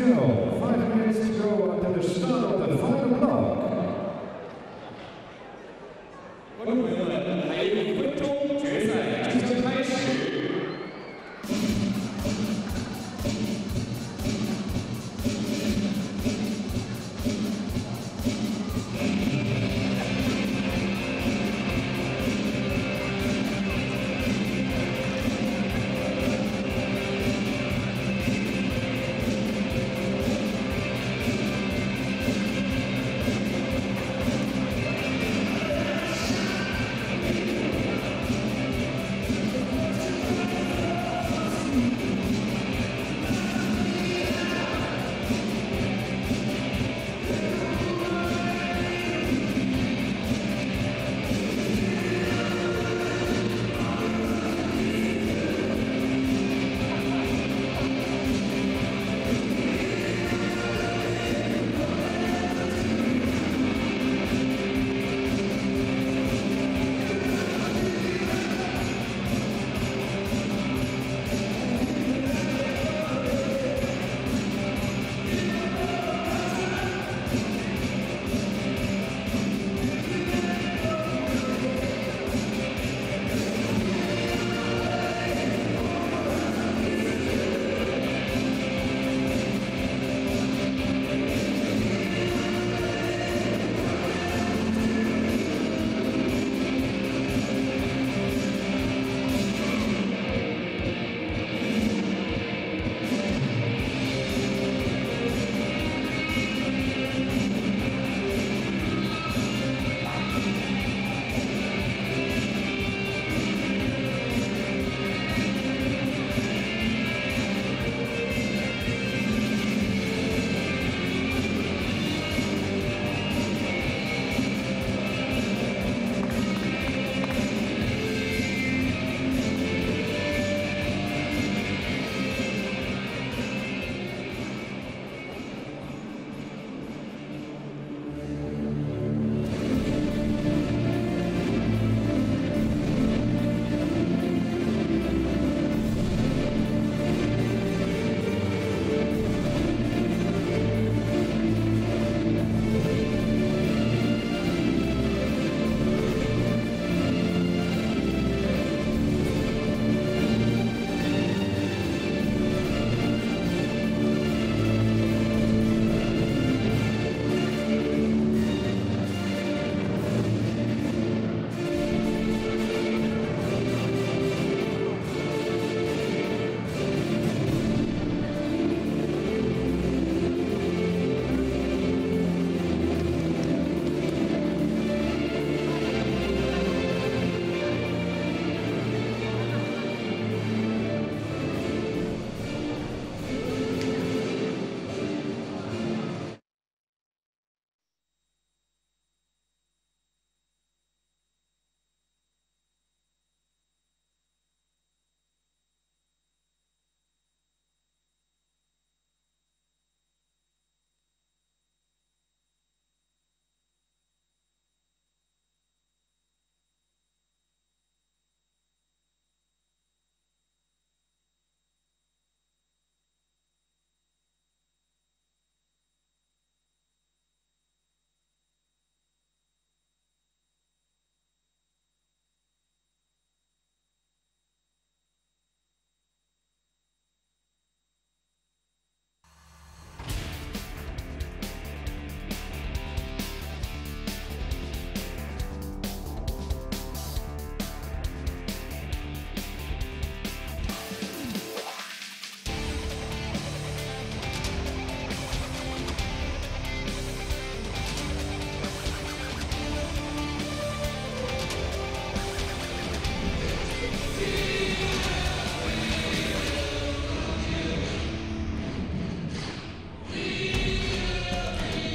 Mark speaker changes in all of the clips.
Speaker 1: go. 5 minutes to go until the start of the final block. 观众朋友们，还有1分钟，决赛即将开始。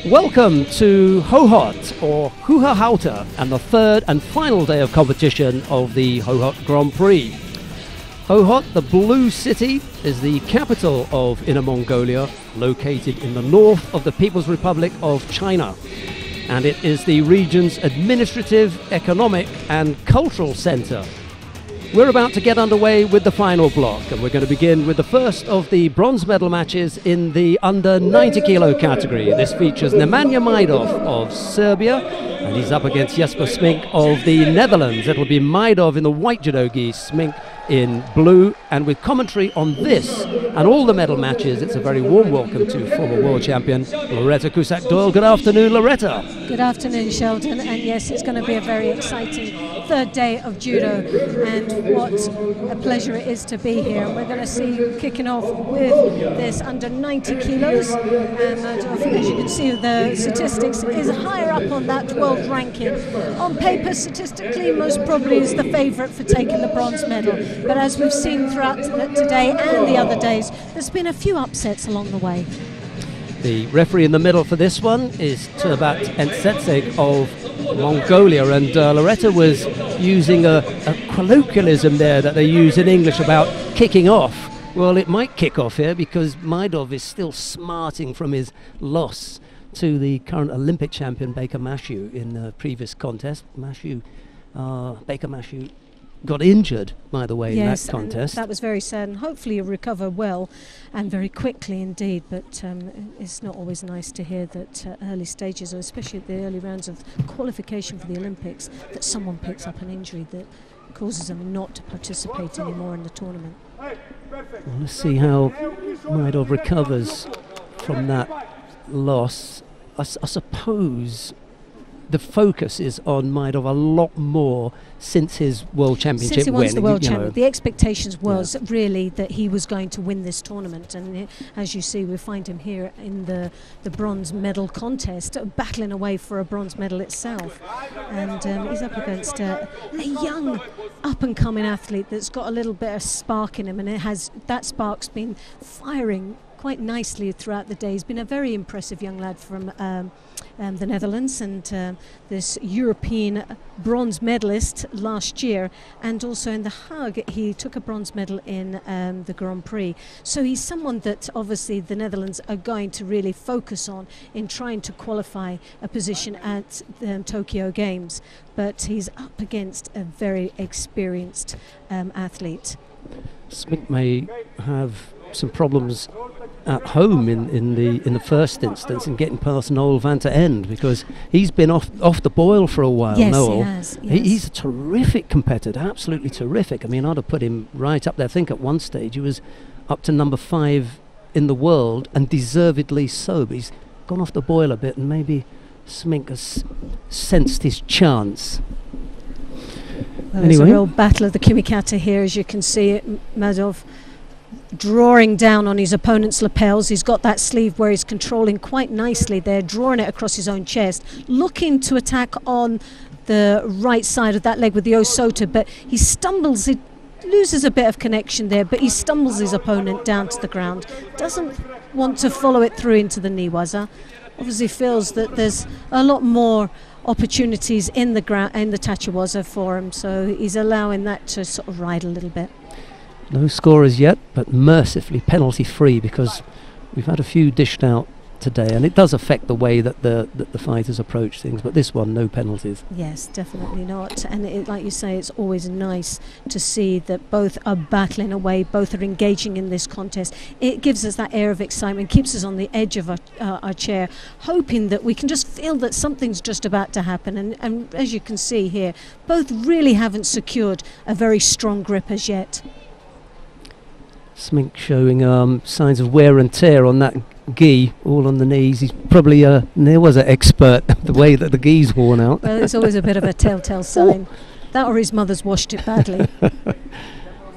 Speaker 2: Welcome to Hohhot, or Hohhot, and the third and final day of competition of the Hohhot Grand-Prix. Hohhot, the Blue City, is the capital of Inner Mongolia, located in the north of the People's Republic of China. And it is the region's administrative, economic and cultural center. We're about to get underway with the final block, and we're going to begin with the first of the bronze medal matches in the under 90 kilo category. This features Nemanja Majdov of Serbia, and he's up against Jesper Smink of the Netherlands. It'll be Majdov in the white judo gi, Smink in blue, and with commentary on this and all the medal matches, it's a very warm welcome to former world champion Loretta Cusack-Doyle. Good afternoon, Loretta.
Speaker 3: Good afternoon, Sheldon, and yes, it's going to be a very exciting third day of judo, and what a pleasure it is to be here. And we're going to see kicking off with this under 90 kilos, and as you can see, the statistics is higher up on that world ranking. On paper, statistically, most probably is the favourite for taking the bronze medal. But as we've seen throughout today and the other days, there's been a few upsets along the way.
Speaker 2: The referee in the middle for this one is Turbat Entsetseg of Mongolia, and Loretta was using a colloquialism there that they use in English about kicking off. Well, it might kick off here because Majdov is still smarting from his loss to the current Olympic champion Baker Mashew in the previous contest. Baker Mashew got injured, by the way, in that contest.
Speaker 3: That was very sad, and hopefully he'll recover well and very quickly indeed, but it's not always nice to hear that early stages, or especially at the early rounds of qualification for the Olympics, that someone picks up an injury that causes them not to participate anymore in the tournament.
Speaker 2: Well, let's see how Majdov recovers from that loss. I suppose the focus is on Majdov a lot more since his world championship
Speaker 3: since he
Speaker 2: win.
Speaker 3: won the world champion, the expectations was really that he was going to win this tournament, and as you see, we find him here in the bronze medal contest, battling away for a bronze medal itself, and he's up against a young up-and-coming athlete that's got a little bit of spark in him, and that spark's been firing quite nicely throughout the day. He's been a very impressive young lad from the Netherlands, and this European bronze medalist last year, and also in the Hague he took a bronze medal in the Grand Prix. So he's someone that obviously the Netherlands are going to really focus on in trying to qualify a position at the Tokyo Games, but he's up against a very experienced athlete.
Speaker 2: Smink may have some problems at home in the first instance in getting past Noel van ter End, because he's been off the boil for a while.
Speaker 3: Yes,
Speaker 2: Noel,
Speaker 3: he has. Yes.
Speaker 2: He's a terrific competitor, absolutely terrific. I mean, I'd have put him right up there. I think at one stage he was up to number 5 in the world, and deservedly so, but he's gone off the boil a bit, and maybe Smink has sensed his chance.
Speaker 3: Well, there's a real battle of the Kimikata here, as you can see it. Majdov drawing down on his opponent's lapels. He's got that sleeve where he's controlling quite nicely there, drawing it across his own chest, looking to attack on the right side of that leg with the Osota, but he stumbles, he loses a bit of connection there, but he stumbles his opponent down to the ground. Doesn't want to follow it through into the Niwaza. Obviously feels that there's a lot more opportunities in the Tachiwaza for him, so he's allowing that to sort of ride a little bit.
Speaker 2: No score as yet, but mercifully penalty free, because we've had a few dished out today, and it does affect the way that the fighters approach things, but this one, no penalties.
Speaker 3: Yes, definitely not. And like you say, it's always nice to see that both are battling away, both are engaging in this contest. It gives us that air of excitement, keeps us on the edge of our chair, hoping that we can just feel that something's just about to happen. And as you can see here, both really haven't secured a very strong grip as yet.
Speaker 2: Smink showing signs of wear and tear on that gi, all on the knees. He's probably there was an expert the way that the gi's worn out.
Speaker 3: Well, it's always a bit of a telltale sign. That or his mother's washed it badly.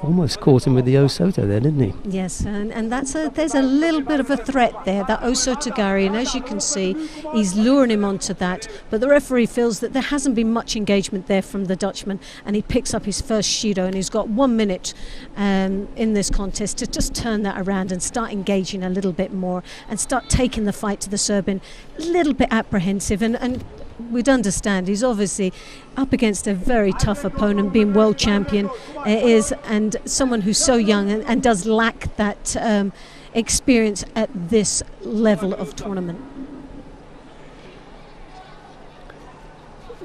Speaker 2: Almost caught him with the Osota there, didn't he?
Speaker 3: Yes, and there's a little bit of a threat there, that Osotogari, and as you can see, he's luring him onto that, but the referee feels that there hasn't been much engagement there from the Dutchman, and he picks up his first Shido, and he's got 1 minute in this contest to just turn that around and start engaging a little bit more and start taking the fight to the Serbian. A little bit apprehensive, and we'd understand he's obviously up against a very tough opponent, being world champion and someone who's so young and does lack that experience at this level of tournament.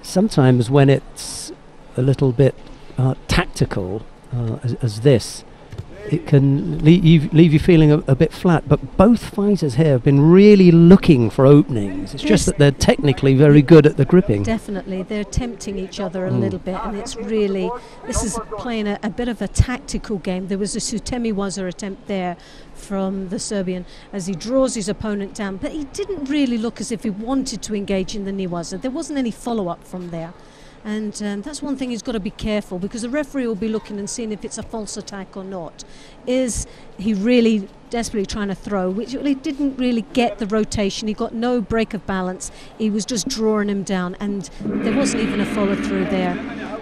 Speaker 2: Sometimes when it's a little bit tactical, as this, it can leave you feeling a bit flat. But both fighters here have been really looking for openings. It's just that they're technically very good at the gripping.
Speaker 3: Definitely, they're tempting each other a little bit, and it's really, this is playing a bit of a tactical game. There was a Sutemiwaza attempt there from the Serbian as he draws his opponent down, but he didn't really look as if he wanted to engage in the Niwaza. There wasn't any follow-up from there. And that's one thing he's got to be careful, because the referee will be looking and seeing if it's a false attack or not. Is he really desperately trying to throw, which he didn't really get the rotation. He got no break of balance. He was just drawing him down, and there wasn't even a follow-through there.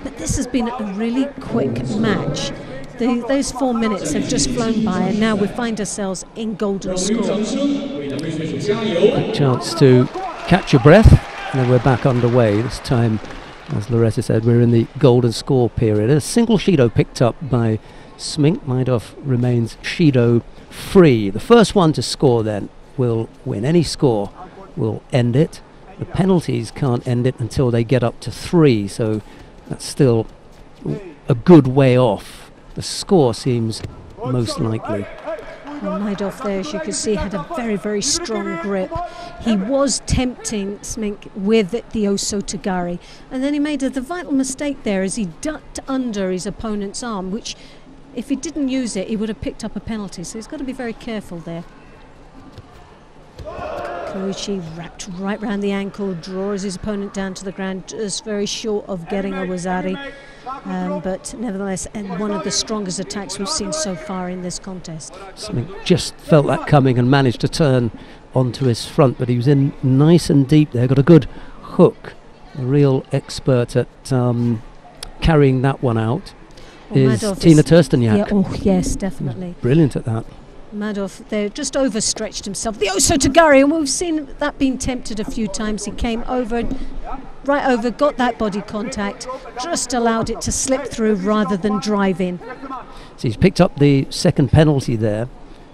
Speaker 3: But this has been a really quick match. Those 4 minutes have just flown by, and now we find ourselves in golden score.
Speaker 2: A chance to catch your breath, and then we're back underway. This time, as Loretta said, we're in the golden score period. A single Shido picked up by Smink. Maidov remains Shido free. The first one to score then will win. Any score will end it. The penalties can't end it until they get up to 3, so that's still a good way off. The score seems most likely.
Speaker 3: Well, Maidov there, as you can see, had a very, very strong grip. He was tempting Smink with the Osotogari, and then he made the vital mistake there as he ducked under his opponent's arm, which, if he didn't use it, he would have picked up a penalty. So he's got to be very careful there. Koichi wrapped right round the ankle, draws his opponent down to the ground, just very short of getting a Wazari. But nevertheless, one of the strongest attacks we've seen so far in this contest.
Speaker 2: Smink just felt that coming and managed to turn onto his front, but he was in nice and deep there, got a good hook. A real expert at carrying that one out is Tina Tursteniak.
Speaker 3: Yeah, oh yes, definitely.
Speaker 2: Brilliant at that.
Speaker 3: Maidov there just overstretched himself. The Osotogari, and we've seen that being tempted a few times. He came over, right over, got that body contact, just allowed it to slip through rather than drive in.
Speaker 2: So he's picked up the second penalty there.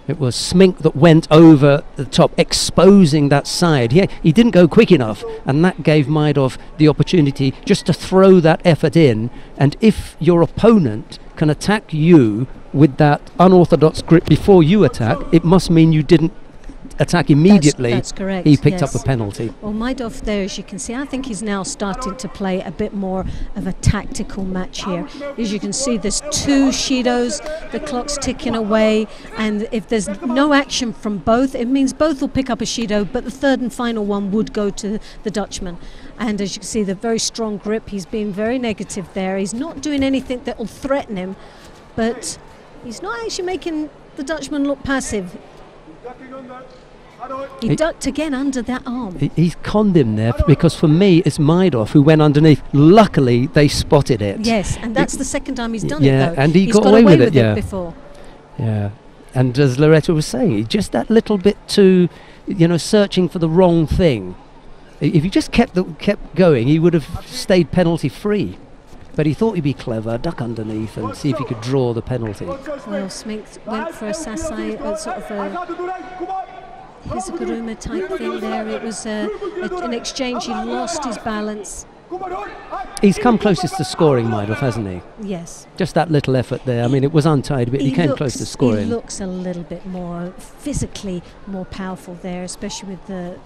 Speaker 2: It was Smink that went over the top, exposing that side. He didn't go quick enough, and that gave Maidov the opportunity just to throw that effort in. And if your opponent can attack you with that unorthodox grip before you attack, it must mean you didn't attack immediately.
Speaker 3: That's correct.
Speaker 2: He picked up a penalty.
Speaker 3: Well, Maidov there, as you can see, I think he's now starting to play a bit more of a tactical match here. As you can see, there's 2 Shidos, the clock's ticking away, and if there's no action from both, it means both will pick up a Shido, but the third and final one would go to the Dutchman. And as you can see, the very strong grip, he's being very negative there. He's not doing anything that will threaten him, but he's not actually making the Dutchman look passive. He ducked again under that arm.
Speaker 2: He's conned him there, because for me it's Maidov who went underneath. Luckily they spotted it.
Speaker 3: Yes, and that's the second time he's done it though.
Speaker 2: And he's got away with it
Speaker 3: before.
Speaker 2: Yeah, and as Loretta was saying, just that little bit too, searching for the wrong thing. If he just kept going, he would have stayed penalty free. But he thought he'd be clever, duck underneath and see if he could draw the penalty.
Speaker 3: Well, Smink went for a Sasai, sort of a Hizuguruma type thing there. It was an exchange. He lost his balance.
Speaker 2: He's come closest to scoring, Maidov, hasn't he?
Speaker 3: Yes.
Speaker 2: Just that little effort there. I mean, it was untied, but he came close to scoring.
Speaker 3: He looks a little bit more physically more powerful there, especially with the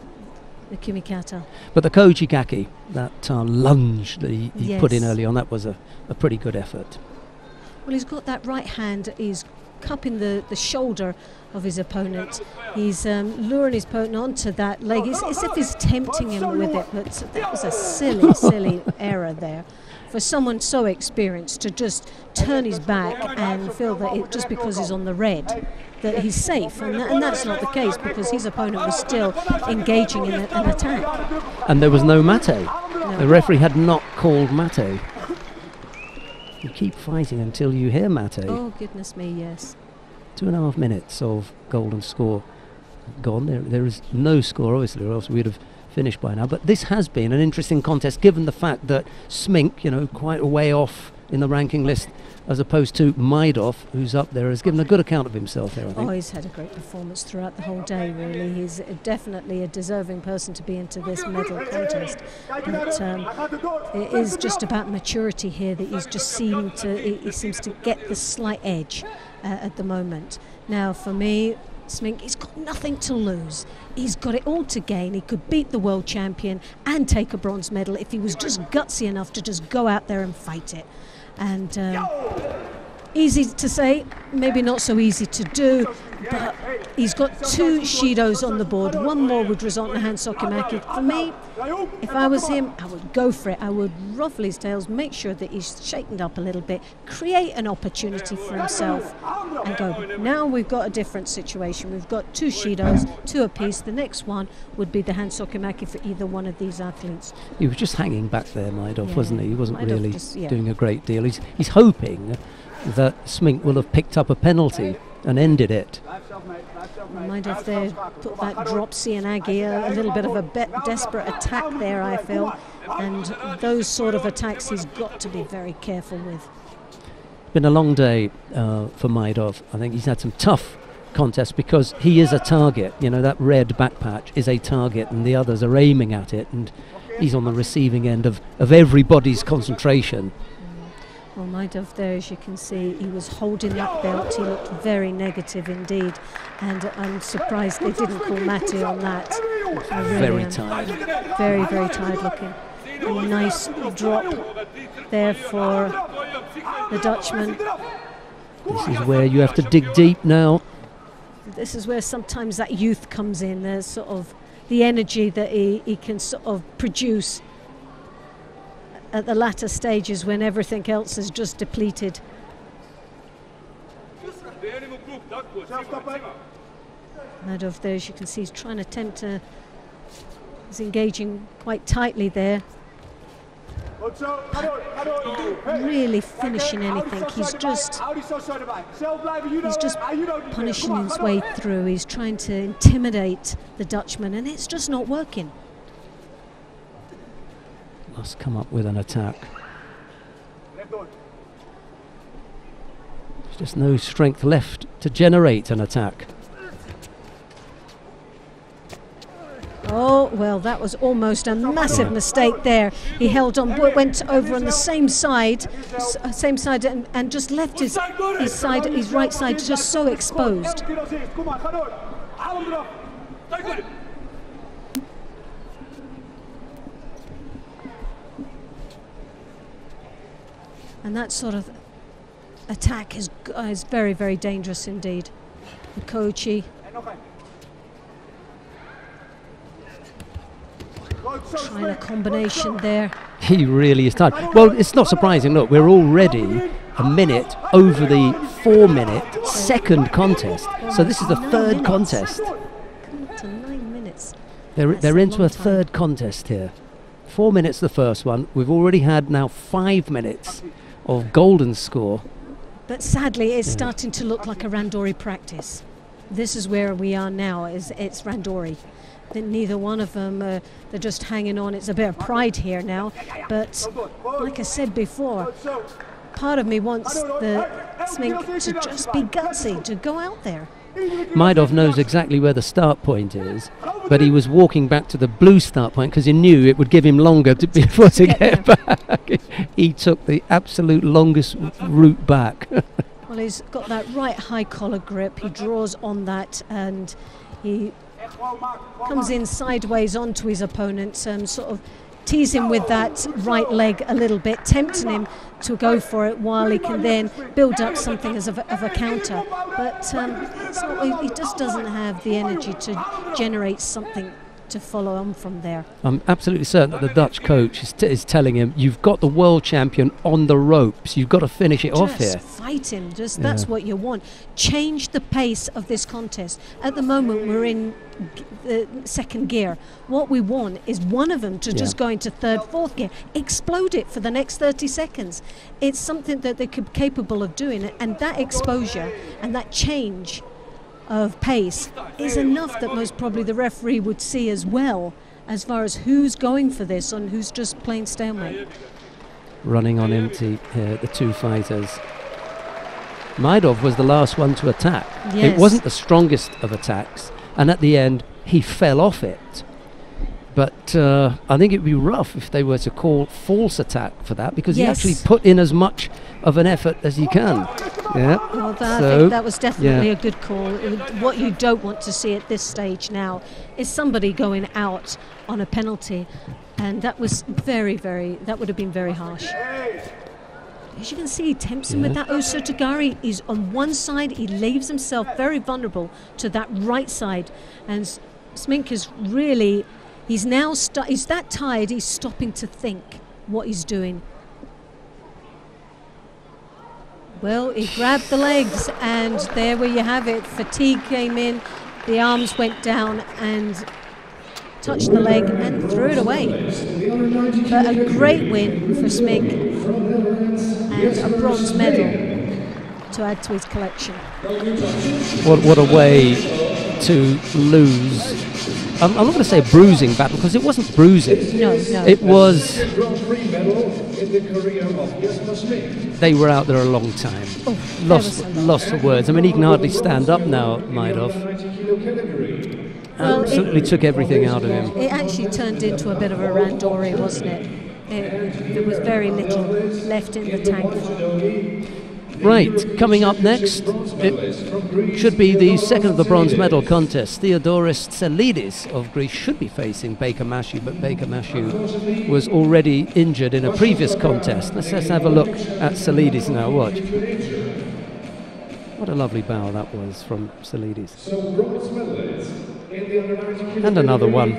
Speaker 3: Kumikata.
Speaker 2: But the Koji Gaki, that lunge that he put in early on, that was a pretty good effort.
Speaker 3: Well, he's got that right hand, he's cupping the shoulder of his opponent. He's luring his opponent onto that leg. It's as if he's tempting him with it, but that was a silly error there. For someone so experienced to just turn his back and feel that just because he's on the red, that he's safe, and that's not the case, because his opponent was still engaging in an attack.
Speaker 2: And there was no mate. No. The referee had not called mate. You keep fighting until you hear mate.
Speaker 3: Oh, goodness me, yes.
Speaker 2: 2.5 minutes of golden score gone. There is no score, obviously, or else we'd have finished by now. But this has been an interesting contest, given the fact that Smink, quite a way off in the ranking list as opposed to Maidov, who's up there, has given a good account of himself here, I think.
Speaker 3: Oh, he's had a great performance throughout the whole day, really. He's definitely a deserving person to be into this medal contest. But it is just about maturity here that he's just he seems to get the slight edge at the moment. Now, for me, Smink, he's got nothing to lose. He's got it all to gain. He could beat the world champion and take a bronze medal if he was just gutsy enough to just go out there and fight it. And easy to say, maybe not so easy to do, but he's got 2 Shidos on the board. One more would result in a hand Sokimaki. For me, if I was him, I would go for it. I would ruffle his tails, make sure that he's shaken up a little bit, create an opportunity for himself, and go. Now we've got a different situation. We've got 2 Shidos, 2 apiece. The next one would be the hand Sokimaki for either one of these athletes.
Speaker 2: He was just hanging back there, Maidov, wasn't he? He wasn't
Speaker 3: Maidov
Speaker 2: really
Speaker 3: just,
Speaker 2: doing a great deal. He's hoping that Smink will have picked up a penalty and ended it.
Speaker 3: Maidov there put that dropsy and Aggie, a little bit of a desperate attack there, I feel. And those sort of attacks he's got to be very careful with.
Speaker 2: It's been a long day for Maidov. I think he's had some tough contests because he is a target. You know, that red back patch is a target and the others are aiming at it, and he's on the receiving end of everybody's concentration.
Speaker 3: Well, Maidov there, as you can see, he was holding that belt. He looked very negative indeed, and I'm surprised they didn't call Matty on that. I really
Speaker 2: Very
Speaker 3: am.
Speaker 2: tired.
Speaker 3: Very, very tired looking. A nice drop there for the Dutchman.
Speaker 2: This is where you have to dig deep now.
Speaker 3: This is where sometimes that youth comes in. There's sort of the energy that he can sort of produce at the latter stages when everything else is just depleted. Maidov there, as you can see, he's trying to attempt to... He's engaging quite tightly there. Really finishing anything. He's just punishing his way through. He's trying to intimidate the Dutchman, and it's just not working.
Speaker 2: Must come up with an attack. There's just no strength left to generate an attack.
Speaker 3: Oh, well, that was almost a massive mistake there. He held on, went over on the same side, and just left his right side just so exposed. And that sort of attack is very, very dangerous indeed. Kochi trying a combination there.
Speaker 2: He really is tired. Well, it's not surprising. Look, we're already a minute over the 4-minute second contest. So this is the third contest.
Speaker 3: To 9 minutes.
Speaker 2: They're into a third contest here. 4 minutes the first one. We've already had now 5 minutes of golden score.
Speaker 3: But sadly, it's starting to look like a randori practice. This is where we are now. It's randori. Neither one of them, they're just hanging on. It's a bit of pride here now. But like I said before, part of me wants the Smink to just be gutsy, to go out there.
Speaker 2: Maidov knows exactly where the start point is, but he was walking back to the blue start point because he knew it would give him longer before to get back. He took the absolute longest route back.
Speaker 3: Well, he's got that right high collar grip. He draws on that and he comes in sideways onto his opponent, sort of tease him with that right leg a little bit, tempting him to go for it while he can then build up something as of a counter. But he just doesn't have the energy to generate something to follow on from there.
Speaker 2: I'm absolutely certain that the Dutch coach is telling him, you've got the world champion on the ropes, you've got to finish it off here.
Speaker 3: Just fight him, that's what you want. Change the pace of this contest. At the moment we're in the second gear. What we want is one of them to just go into third, fourth gear, explode it for the next 30 seconds. It's something that they're capable of doing, and that exposure and that change of pace is enough that most probably the referee would see as well, as far as who's going for this and who's just playing stalemate.
Speaker 2: Running on empty here, the two fighters. Maidov was the last one to attack.
Speaker 3: Yes.
Speaker 2: It wasn't the strongest of attacks, and at the end he fell off it. But I think it would be rough if they were to call false attack for that, because he actually put in as much of an effort as he can. Yeah.
Speaker 3: Well, I think that was definitely a good call. What you don't want to see at this stage now is somebody going out on a penalty, and that was that would have been very harsh. As you can see, he tempts him with that Osotogari. He's on one side, he leaves himself very vulnerable to that right side, and Smink is really... He's now he's that tired, he's stopping to think what he's doing. Well, he grabbed the legs, and there where you have it. Fatigue came in, the arms went down and touched the leg and threw it away. But a great win for Smink, and a bronze medal to add to his collection.
Speaker 2: What a way to lose. I'm not going to say a bruising battle, because it wasn't bruising.
Speaker 3: No.
Speaker 2: It was... They were out there a long time. Lost for words. I mean, he can hardly stand up now, Maidov. Absolutely took everything out of him.
Speaker 3: It actually turned into a bit of a randori, wasn't it? There was very little left in the tank.
Speaker 2: Right, coming up next, it should be the second of the bronze medal contest. Theodoros Tselidis of Greece should be facing Baker Mashu, but Baker Mashu was already injured in a previous contest. Let's just have a look at Tselidis now. Watch. What a lovely bow that was from Tselidis. And another one,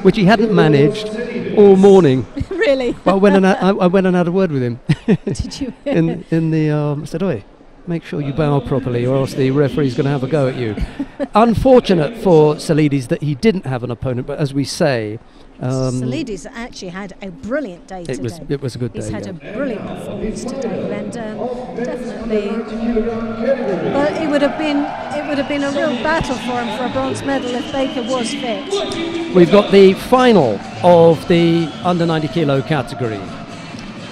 Speaker 2: which he hadn't managed all morning.
Speaker 3: Really?
Speaker 2: Well, I went and had a word with him.
Speaker 3: Did you?
Speaker 2: in the I said, "Oi, make sure you bow properly, or else the referee's going to have a go at you." Unfortunate for Tselidis that he didn't have an opponent, but as we say,
Speaker 3: Tselidis actually had a brilliant day today.
Speaker 2: It was a good day.
Speaker 3: He's had a brilliant performance today, and definitely. But it would have been a real battle for him for a bronze medal if Baker was fit.
Speaker 2: We've got the final of the under 90 kilo category.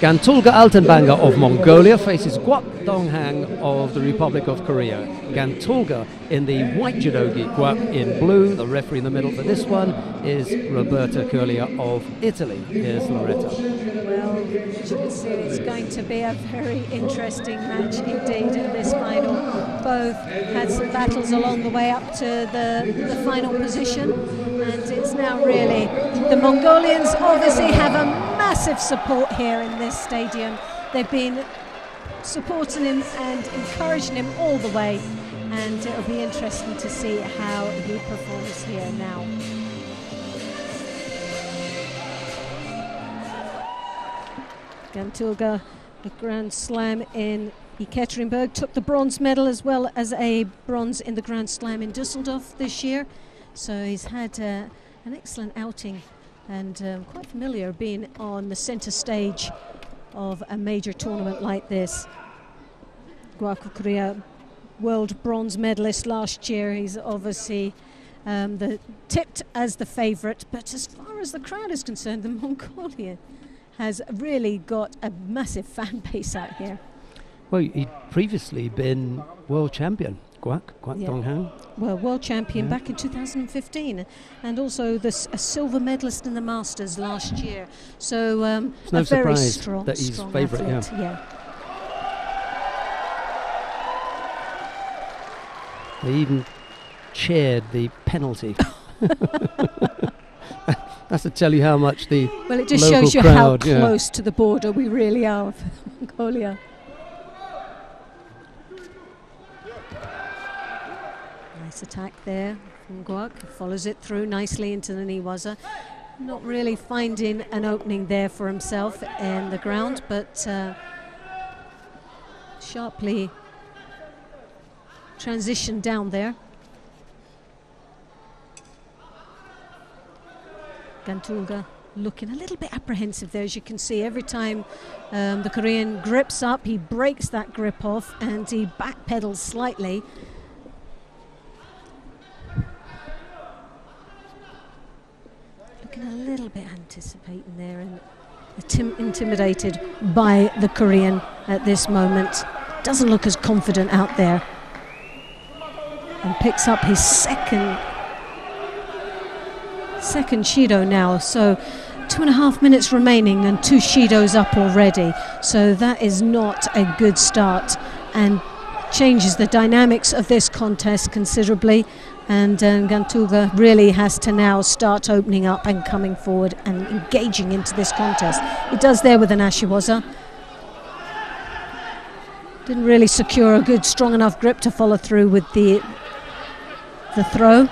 Speaker 2: Gantulga Altenbanger of Mongolia faces Guak Donghang of the Republic of Korea. Gantulga in the white judogi, Guak in blue. The referee in the middle for this one is Roberta Curlia of Italy. Here's Loretta.
Speaker 3: Well, as you can see, it's going to be a very interesting match indeed in this final. Both had some battles along the way up to the final position, and it's now really the Mongolians obviously have a massive support here in this stadium. They've been supporting him and encouraging him all the way, and it'll be interesting to see how he performs here now. Gantulga, the Grand Slam in Ekaterinburg, took the bronze medal as well as a bronze in the Grand Slam in Dusseldorf this year, so he's had an excellent outing and quite familiar being on the centre stage of a major tournament like this. Guak Korea, world bronze medalist last year. He's obviously tipped as the favourite, but as far as the crowd is concerned, the Mongolian has really got a massive fan base out here.
Speaker 2: Well, he'd previously been world champion, Guak Donghang.
Speaker 3: Well, world champion back in 2015, and also a silver medalist in the Masters last year. So
Speaker 2: it's no
Speaker 3: a very
Speaker 2: surprise
Speaker 3: strong,
Speaker 2: that he's
Speaker 3: strong
Speaker 2: favourite.
Speaker 3: athlete.
Speaker 2: Yeah. They even cheered the penalty. That's to tell you how much the
Speaker 3: well, it just
Speaker 2: local
Speaker 3: shows you
Speaker 2: crowd,
Speaker 3: how close to the border we really are with Mongolia. Nice attack there from Guak. Follows it through nicely into the Niwaza. Not really finding an opening there for himself in the ground, but sharply transitioned down there. Gantulga looking a little bit apprehensive there, as you can see. Every time the Korean grips up, he breaks that grip off and he backpedals slightly. Looking a little bit anticipating there and intimidated by the Korean at this moment. doesn't look as confident out there. And picks up his second Shido now. So 2.5 minutes remaining and 2 Shidos up already. So that is not a good start and changes the dynamics of this contest considerably. And Gantulga really has to now start opening up and coming forward and engaging into this contest. He does there with an Ashiwaza. Didn't really secure a good, strong enough grip to follow through with the throw.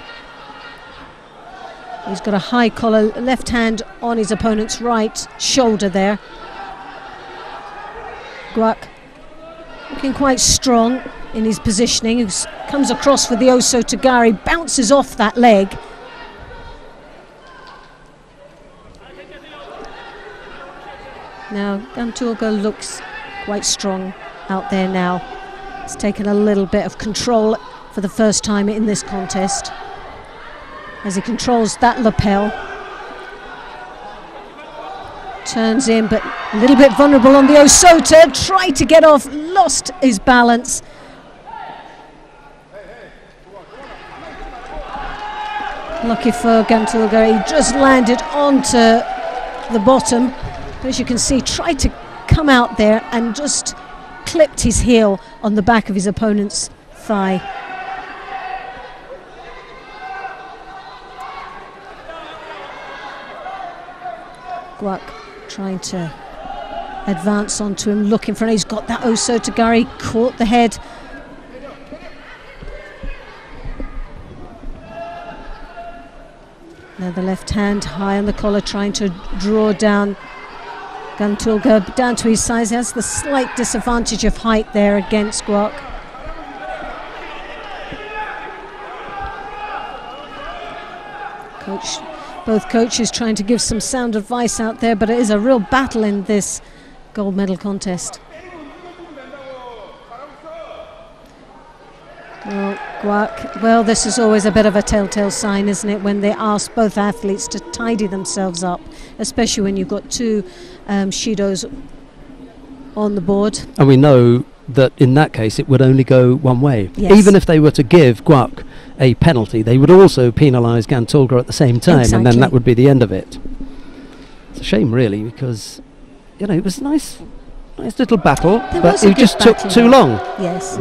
Speaker 3: He's got a high collar, left hand on his opponent's right shoulder there. Guak looking quite strong in his positioning. He comes across with the Oso Tagari, bounces off that leg. Now Gantulga looks quite strong out there now. He's taken a little bit of control for the first time in this contest as he controls that lapel. Turns in, but a little bit vulnerable on the Osota. Tried to get off, lost his balance. Lucky for Gantulga, he just landed onto the bottom. As you can see, tried to come out there and just clipped his heel on the back of his opponent's thigh. Guak trying to advance onto him, looking for him. He's got that Oso Tagari, caught the head. Now the left hand high on the collar, trying to draw down Gantulga down to his size. He has the slight disadvantage of height there against Guak. Both coaches trying to give some sound advice out there, but it is a real battle in this gold medal contest. Well, Guak, well, this is always a bit of a telltale sign, isn't it, when they ask both athletes to tidy themselves up, especially when you've got 2 Shidos on the board.
Speaker 2: And we know that in that case it would only go one way.
Speaker 3: Yes.
Speaker 2: Even if they were to give Guak a penalty, they would also penalise Gantulga at the same time,
Speaker 3: exactly.
Speaker 2: And then that would be the end of it. It's a shame, really, because, you know, it was nice little battle, but it just took too long.
Speaker 3: Yes.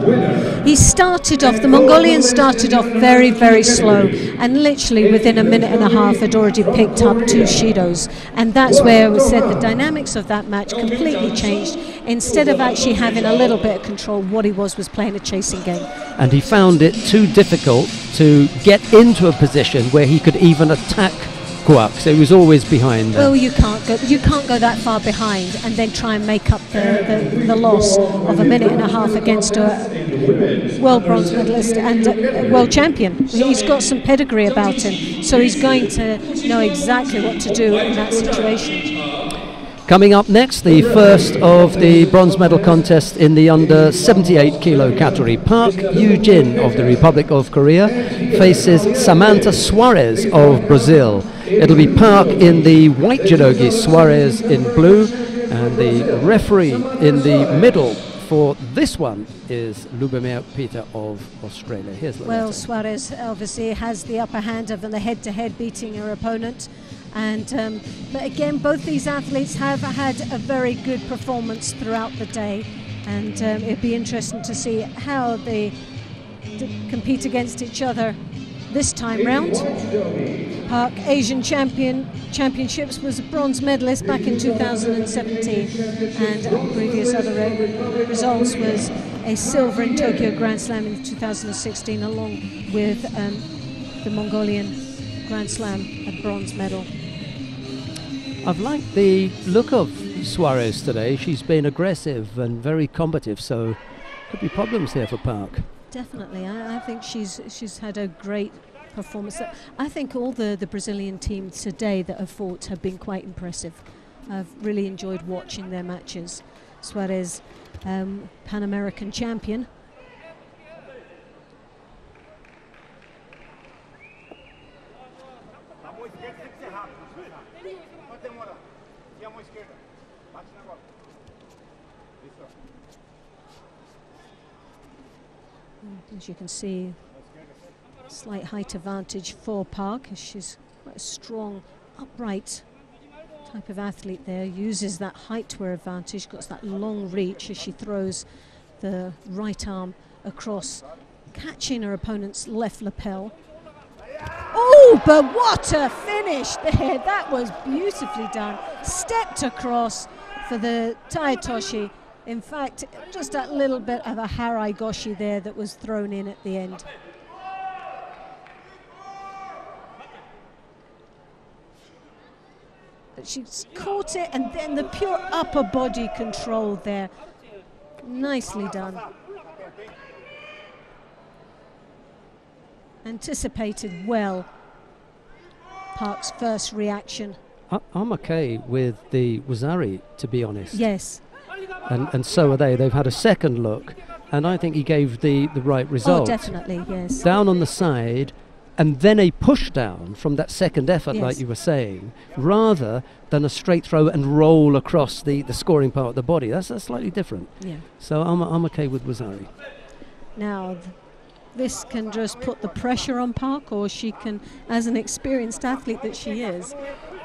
Speaker 3: He started off, the Mongolian started off very, very slow, and literally within a minute and a half had already picked up 2 Shidos. And that's where we said the dynamics of that match completely changed. Instead of actually having a little bit of control, what he was playing a chasing game.
Speaker 2: And he found it too difficult to get into a position where he could even attack Guak, so he was always behind.
Speaker 3: Well, you can't go that far behind and then try and make up the loss of a minute and a half against a world bronze medalist and a world champion. He's got some pedigree about him, so he's going to know exactly what to do in that situation.
Speaker 2: Coming up next, the first of the bronze medal contest in the under 78 kilo category. Park Yoo-jin of the Republic of Korea faces Samantha Suarez of Brazil. It'll be Park in the white judogi, Suarez in blue, and the referee in the middle for this one is Lubomir Peter of Australia. Here's Loretta.
Speaker 3: Well, Suarez obviously has the upper hand of the head-to-head beating her opponent. And but again, both these athletes have had a very good performance throughout the day, and it'd be interesting to see how they compete against each other this time round. Park Asian Championships was a bronze medalist back in 2017, and previous other results was a silver in Tokyo Grand Slam in 2016, along with the Mongolian Grand Slam, a bronze medal.
Speaker 2: I've liked the look of Suarez today. She's been aggressive and very combative, so could be problems there for Park.
Speaker 3: Definitely, I think she's had a great performance. I think all the Brazilian teams today that have fought have been quite impressive. I've really enjoyed watching their matches. Suarez, Pan American champion. As you can see, slight height advantage for Park, as she's quite a strong, upright type of athlete there, uses that height to her advantage, got that long reach as she throws the right arm across, catching her opponent's left lapel. Oh, but what a finish there. That was beautifully done. Stepped across for the Taetoshi. In fact, just that little bit of a harai goshi there that was thrown in at the end. But she's caught it, and then the pure upper body control there. Nicely done. Anticipated well Park's first reaction.
Speaker 2: I'm okay with the Wazari, to be honest.
Speaker 3: Yes.
Speaker 2: And so are they. They've had a second look, and I think he gave the right result.
Speaker 3: Oh, definitely, yes.
Speaker 2: Down on the side, and then a push down from that second effort,
Speaker 3: Yes.
Speaker 2: like you were saying, rather than a straight throw and roll across the scoring part of the body. That's slightly different.
Speaker 3: Yeah.
Speaker 2: So I'm okay with Wazari.
Speaker 3: Now, this can just put the pressure on Park, or she can, as an experienced athlete that she is,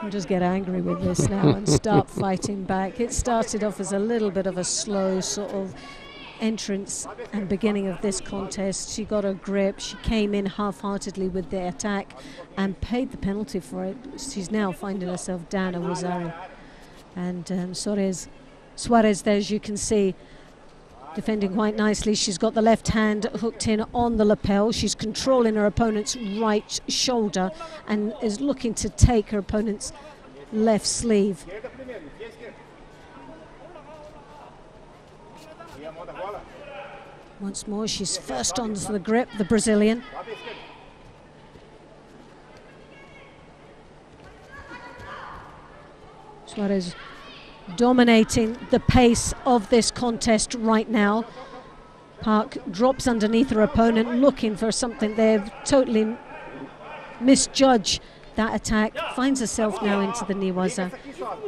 Speaker 3: can just get angry with this now and start fighting back. It started off as a little bit of a slow sort of entrance and beginning of this contest. She got a grip, she came in half-heartedly with the attack and paid the penalty for it. She's now finding herself down a Wazari. And Suarez there, as you can see, defending quite nicely. She's got the left hand hooked in on the lapel. She's controlling her opponent's right shoulder and is looking to take her opponent's left sleeve. Once more, she's first onto the grip, the Brazilian. Suarez dominating the pace of this contest right now. Park drops underneath her opponent, looking for something there, totally misjudge that attack, finds herself now into the niwaza,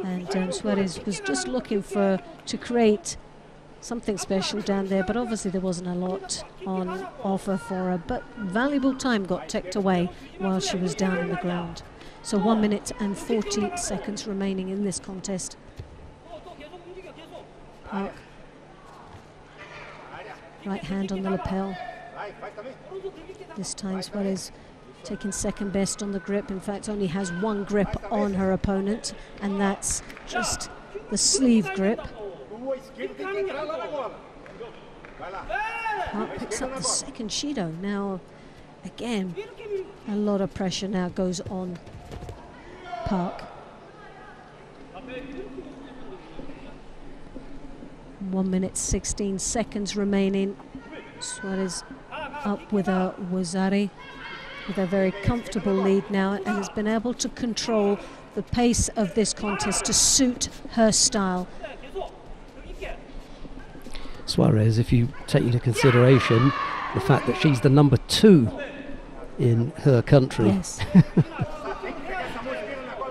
Speaker 3: and Suarez was just looking to create something special down there, but obviously there wasn't a lot on offer for her, but valuable time got ticked away while she was down on the ground. So 1 minute and 40 seconds remaining in this contest. Park, right hand on the lapel. This time Suarez taking second best on the grip. In fact, only has one grip on her opponent, and that's just the sleeve grip. Park picks up the second Shido. Now, again, a lot of pressure now goes on Park. 1 minute 16 seconds remaining. Suarez up with a Wazari with a very comfortable lead now, and has been able to control the pace of this contest to suit her style.
Speaker 2: Suarez, if you take into consideration the fact that she's the number 2 in her country,
Speaker 3: Yes.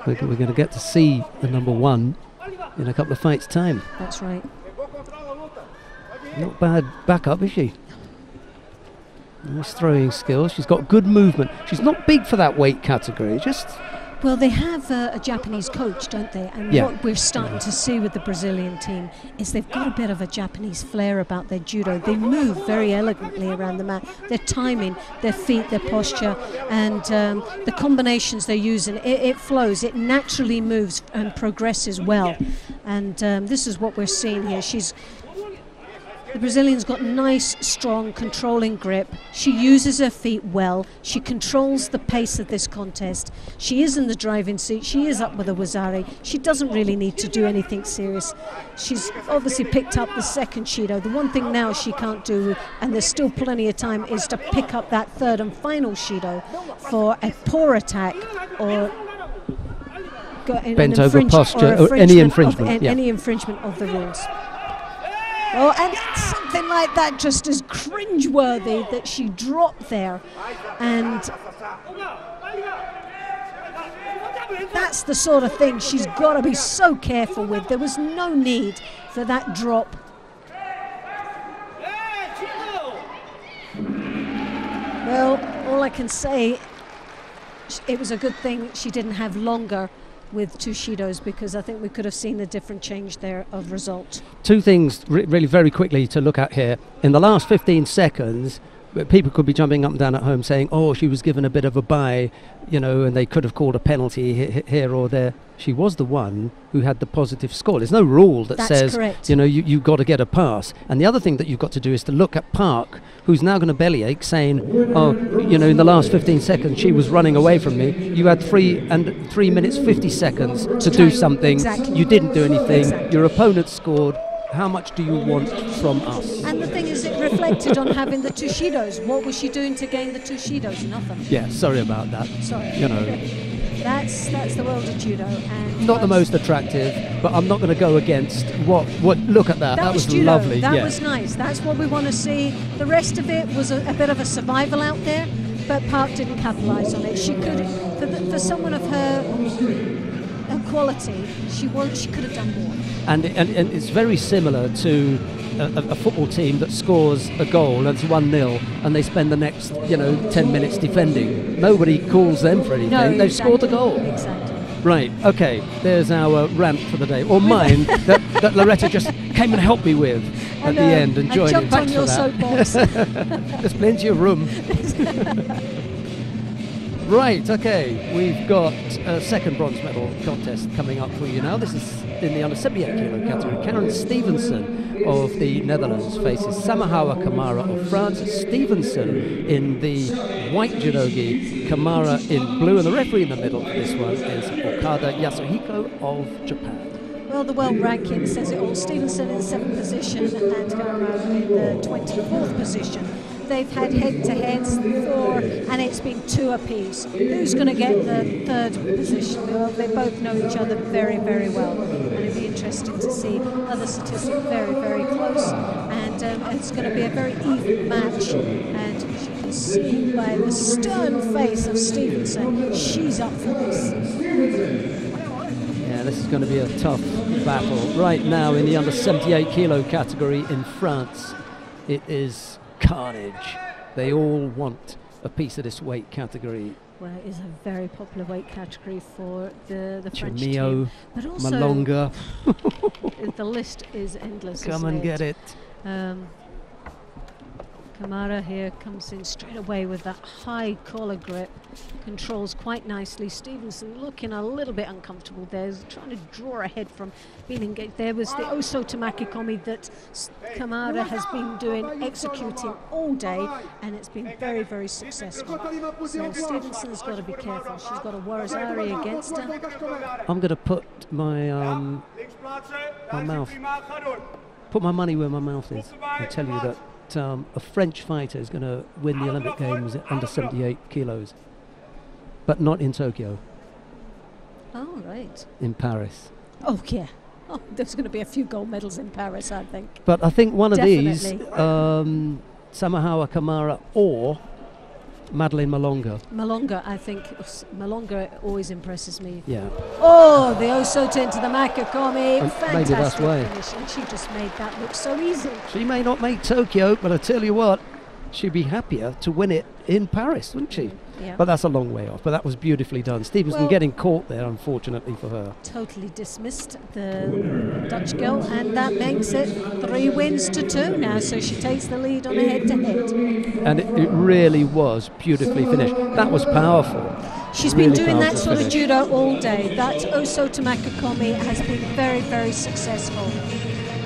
Speaker 2: we're going to get to see the number 1 in a couple of fights' time.
Speaker 3: That's right.
Speaker 2: Not bad backup, is she? Nice throwing skills. She's got good movement. She's not big for that weight category. Just
Speaker 3: Well, they have a Japanese coach, don't they? And
Speaker 2: Yeah.
Speaker 3: what we're starting to see with the Brazilian team is they've got a bit of a Japanese flair about their judo. They move very elegantly around the mat. Their timing, their feet, their posture, and the combinations they're using, it flows. It naturally moves and progresses well. And this is what we're seeing here. The Brazilian's got nice, strong, controlling grip. She uses her feet well. She controls the pace of this contest. She is in the driving seat. She is up with a Wazari. She doesn't really need to do anything serious. She's obviously picked up the second Shido. The one thing now she can't do, and there's still plenty of time, is to pick up that third and final Shido for a poor attack or
Speaker 2: bent over posture, or any infringement.
Speaker 3: Any infringement of the rules. Oh, and it's something like that just as cringeworthy that she dropped there. And that's the sort of thing she's got to be so careful with. There was no need for that drop. I can say, it was a good thing she didn't have longer with two Shidos, because I think we could have seen a different change there of result.
Speaker 2: Two things really very quickly to look at here. In the last 15 seconds, people could be jumping up and down at home saying, oh, she was given a bit of a bye, you know, and they could have called a penalty here or there. She was the one who had the positive score. There's no rule that says,
Speaker 3: correct.
Speaker 2: you know, you've got to get a pass. And the other thing that you've got to do is to look at Park, who's now going to bellyache, saying, oh, you know, in the last 15 seconds she was running away from me. You had 3 minutes 50 seconds to do something.
Speaker 3: Exactly.
Speaker 2: You didn't do anything.
Speaker 3: Exactly.
Speaker 2: Your opponent scored. How much do you want from us?
Speaker 3: And the thing is, it reflected on having the two Shidos. What was she doing to gain the two Shidos? Nothing.
Speaker 2: Yeah, sorry about that.
Speaker 3: Sorry.
Speaker 2: You know.
Speaker 3: That's the world of judo. And
Speaker 2: not the most attractive, but I'm not going to go against what look at that. That was
Speaker 3: judo.
Speaker 2: Lovely.
Speaker 3: That
Speaker 2: yeah.
Speaker 3: was nice. That's what we want to see. The rest of it was a bit of a survival out there, but Park didn't capitalise on it. She could, for someone of her quality, she could have done more.
Speaker 2: And it's very similar to a football team that scores a goal and it's 1-0 and they spend the next 10 minutes defending. Nobody calls them for anything.
Speaker 3: No,
Speaker 2: They've scored the goal.
Speaker 3: Exactly.
Speaker 2: Right, okay, there's our rant for the day, or mine that Loretta just came and helped me with at the end and joined in.
Speaker 3: Thanks
Speaker 2: for
Speaker 3: on your
Speaker 2: that.
Speaker 3: soapbox.
Speaker 2: There's plenty of room. Right, okay, we've got a second bronze medal contest coming up for you now. This is in the under 78 kilo category. Karen Stevenson of the Netherlands faces Samahawa Kamara of France. Stevenson in the white judogi, Kamara in blue, and the referee in the middle for this one is Okada Yasuhiko of Japan.
Speaker 3: Well, the world ranking says it all. Stevenson in the 7th position and Kamara in the 24th position. They've had head-to-heads 4, and it's been 2 apiece. Who's going to get the 3rd position? Well, they both know each other very, very well, and it'll be interesting to see other statistics very, very close. And it's going to be a very even match. And as you can see by the stern face of Stevenson, she's up for this.
Speaker 2: Yeah, this is going to be a tough battle. Right now in the under 78 kilo category in France, it is carnage. They all want a piece of this weight category.
Speaker 3: Well, it is a very popular weight category for the French
Speaker 2: Chamillo,
Speaker 3: team. But also,
Speaker 2: Malonga.
Speaker 3: the list is endless.
Speaker 2: Come and get it.
Speaker 3: Kamara here comes in straight away with that high collar grip, controls quite nicely. Stevenson looking a little bit uncomfortable there, trying to draw ahead from being engaged. There was the Oso Tamakikomi that Kamara has been executing all day, and it's been very, very successful. So Stevenson's got to be careful. She's got a Warazari against her.
Speaker 2: I'm going to put my mouth, put my money where my mouth is, and tell you that a French fighter is going to win the Olympic Games at under 78 kilos, but not in Tokyo.
Speaker 3: Oh, right.
Speaker 2: In Paris.
Speaker 3: Oh, yeah. Oh, there's going to be a few gold medals in Paris, I think.
Speaker 2: But I think one of
Speaker 3: Definitely.
Speaker 2: these, Samahawa Kamara or Madeleine Malonga.
Speaker 3: Malonga, I think. Malonga always impresses me.
Speaker 2: Yeah.
Speaker 3: Oh, the Osota into the Makakomi.
Speaker 2: And
Speaker 3: Fantastic
Speaker 2: maybe that's why.
Speaker 3: finish. And she just made that look so easy.
Speaker 2: She may not make Tokyo, but I tell you what, she'd be happier to win it in Paris, wouldn't she?
Speaker 3: Yeah.
Speaker 2: But that's a long way off. But that was beautifully done. Stevenson
Speaker 3: Well,
Speaker 2: getting caught there, unfortunately for her.
Speaker 3: Totally dismissed the Dutch girl, and that makes it 3 wins to 2 now. So she takes the lead on a head-to-head.
Speaker 2: And it really was beautifully finished. That was powerful.
Speaker 3: She's been
Speaker 2: Really
Speaker 3: doing that
Speaker 2: powerful
Speaker 3: sort of
Speaker 2: finish.
Speaker 3: judo all day. That Osota Makakomi has been very, very successful.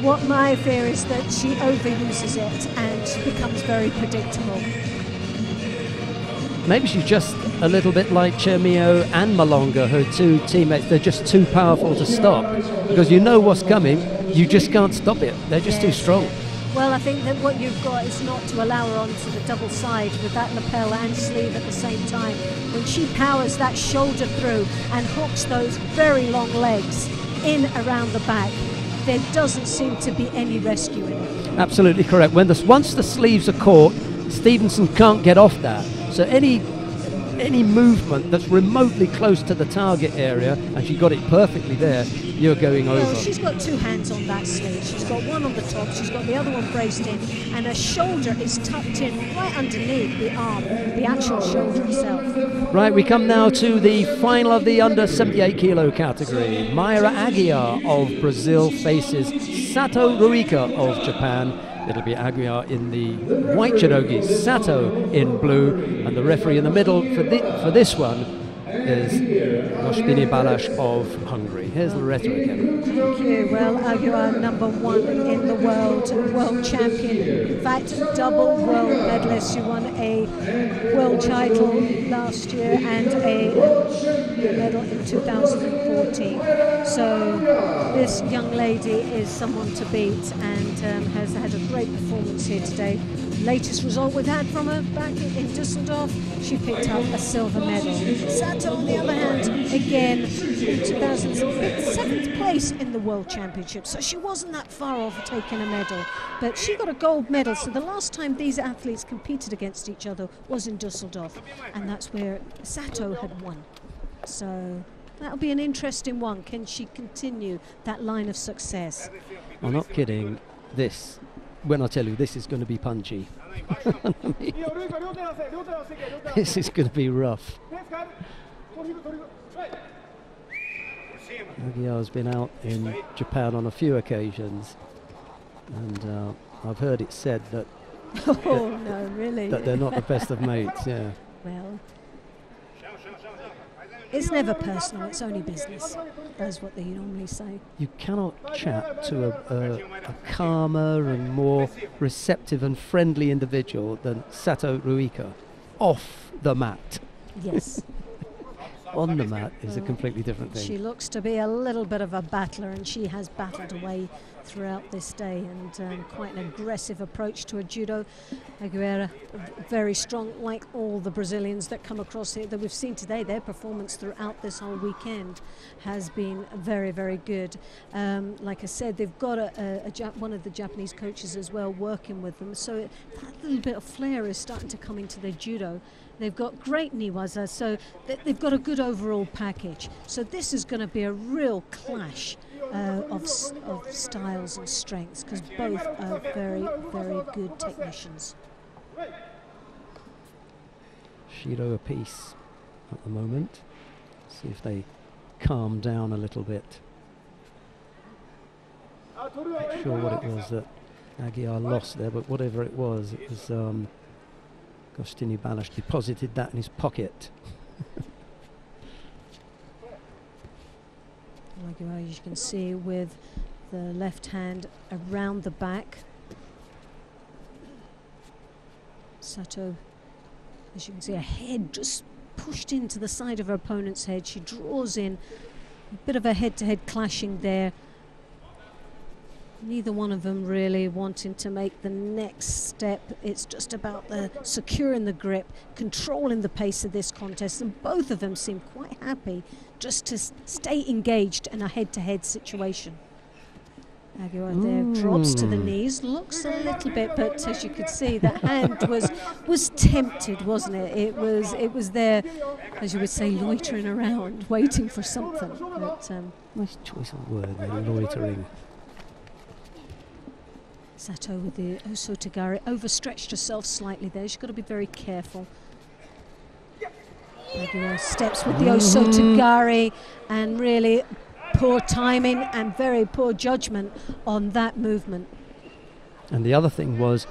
Speaker 3: What my fear is that she overuses it and becomes very predictable.
Speaker 2: Maybe she's just a little bit like Chamillo and Malonga, her 2 teammates. They're just too powerful to stop because you know what's coming. You just can't stop it. They're just too strong.
Speaker 3: Well, I think that what you've got is not to allow her onto the double side with that lapel and sleeve at the same time. When she powers that shoulder through and hooks those very long legs in around the back, there doesn't seem to be any rescuing.
Speaker 2: Absolutely correct. Once the sleeves are caught, Stevenson can't get off that. So any any movement that's remotely close to the target area, and she got it perfectly there, you're going over.
Speaker 3: Well, she's got two hands on that sleeve. She's got one on the top, she's got the other one braced in, and her shoulder is tucked in right underneath the arm, the actual shoulder itself.
Speaker 2: Right, we come now to the final of the under 78 kilo category. Mayra Aguiar of Brazil faces Sato Ruika of Japan. It'll be Aguiar in the white judogi, Sato in blue, and the referee in the middle for this one is Gostini Balas of Hungary. Here's Loretta again.
Speaker 3: Thank you. Well, Aguiar, number one in the world champion. In fact, double world medalist. She won a world title last year and a medal in 2014. So this young lady is someone to beat, and has had a great performance here today. Latest result we've had from her back in Düsseldorf, she picked up a silver medal. Sato, on the other hand, again in 2007, 7th place in the World Championship, so she wasn't that far off taking a medal, but she got a gold medal. So the last time these athletes competed against each other was in Düsseldorf, and that's where Sato had won. So that'll be an interesting one. Can she continue that line of success?
Speaker 2: I'm not kidding. When I tell you this is going to be punchy. I mean, this is going to be rough. Aguiar's been out in Japan on a few occasions, and I've heard it said that
Speaker 3: Oh no, really?
Speaker 2: that they're not the best of mates. Yeah.
Speaker 3: Well, it's never personal, it's only business. That's what they normally say.
Speaker 2: You cannot chat to a calmer and more receptive and friendly individual than Sato Ruika off the mat.
Speaker 3: Yes.
Speaker 2: On the mat is a completely different thing.
Speaker 3: She looks to be a little bit of a battler, and she has battled away throughout this day, and quite an aggressive approach to a judo. Aguiar, very strong, like all the Brazilians that come across here that we've seen today. Their performance throughout this whole weekend has been very, very good. Like I said, they've got one of the Japanese coaches as well working with them, so that little bit of flair is starting to come into their judo. They've got great niwaza, so they've got a good overall package. So this is going to be a real clash of styles and strengths, because both are very, very good technicians.
Speaker 2: Shido apiece at the moment. See if they calm down a little bit. Not sure what it was that Aguiar lost there, but whatever it was Gostini Balas deposited that in his pocket.
Speaker 3: Aguiar, as you can see, with the left hand around the back. Sato, as you can see, her head just pushed into the side of her opponent's head. She draws in a bit of a head-to-head clashing there. Neither one of them really wanting to make the next step. It's just about the securing the grip, controlling the pace of this contest, and both of them seem quite happy just to stay engaged in a head-to-head situation. Aguiar there drops to the knees, looks a little bit, but as you could see, the hand was tempted, wasn't it? It was there, as you would say, loitering around, waiting for something. But,
Speaker 2: nice choice of word there, loitering.
Speaker 3: Sato with the Osotogari overstretched herself slightly there. She's got to be very careful. Aguiar steps with the Osotogari, and really poor timing and very poor judgment on that movement.
Speaker 2: And the other thing was,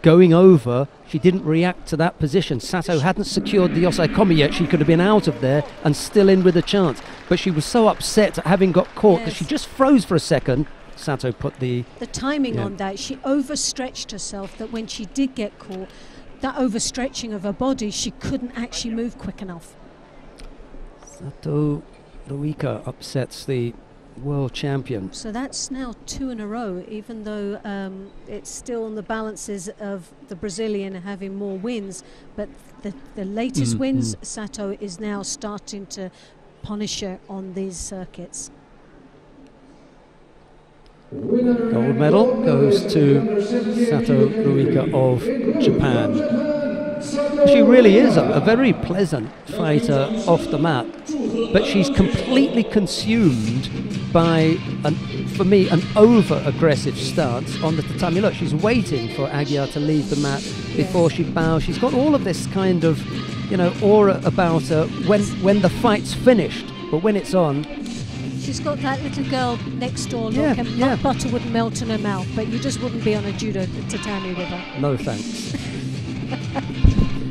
Speaker 2: going over, she didn't react to that position. Sato hadn't secured the Osaikomi yet. She could have been out of there and still in with a chance. But she was so upset at having got caught that she just froze for a second. Sato put the
Speaker 3: timing on that. She overstretched herself, that when she did get caught, that overstretching of her body, she couldn't actually move quick enough.
Speaker 2: Sato Ruika upsets the world champion.
Speaker 3: So that's now 2 in a row, even though it's still on the balances of the Brazilian having more wins. But the latest wins, Sato is now starting to punish her on these circuits.
Speaker 2: Gold medal goes to Sato Ruika of Japan. She really is a very pleasant fighter off the mat, but she's completely consumed by, for me, an over-aggressive stance on the tatami. Look, she's waiting for Aguiar to leave the mat before she bows. She's got all of this kind of, aura about her when the fight's finished, but when it's on,
Speaker 3: she's got that little girl next door look, and butter wouldn't melt in her mouth, but you just wouldn't be on a judo tatami with her.
Speaker 2: No thanks.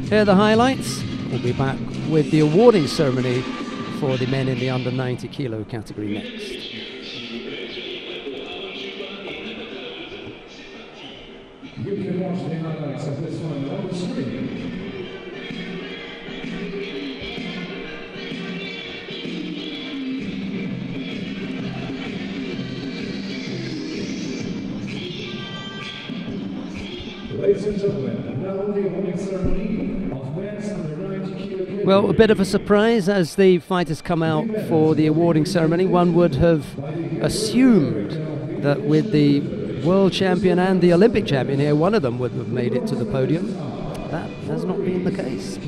Speaker 2: Here are the highlights. We'll be back with the awarding ceremony for the men in the under 90 kilo category next.
Speaker 1: You can watch the highlights of this one on the screen. Ladies and gentlemen, now the awarding ceremony of men's under 90 kilo.
Speaker 2: Well, a bit of a surprise as the fighters come out for the awarding ceremony. One would have assumed that with the world champion and the Olympic champion here, one of them would have made it to the podium. That has not been the case.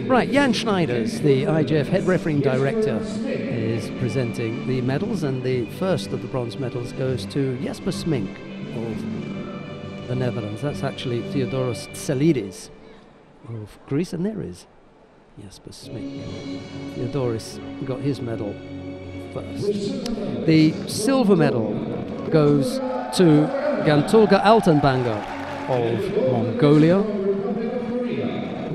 Speaker 2: Right, Jan Schneiders, the IJF head refereeing director, is presenting the medals, and the first of the bronze medals goes to Jesper Smink of the Netherlands. That's actually Theodoros Tselidis of Greece, and there is Jesper Smink. Theodoros got his medal first. The silver medal goes to Gantulga Altenbanger of Mongolia.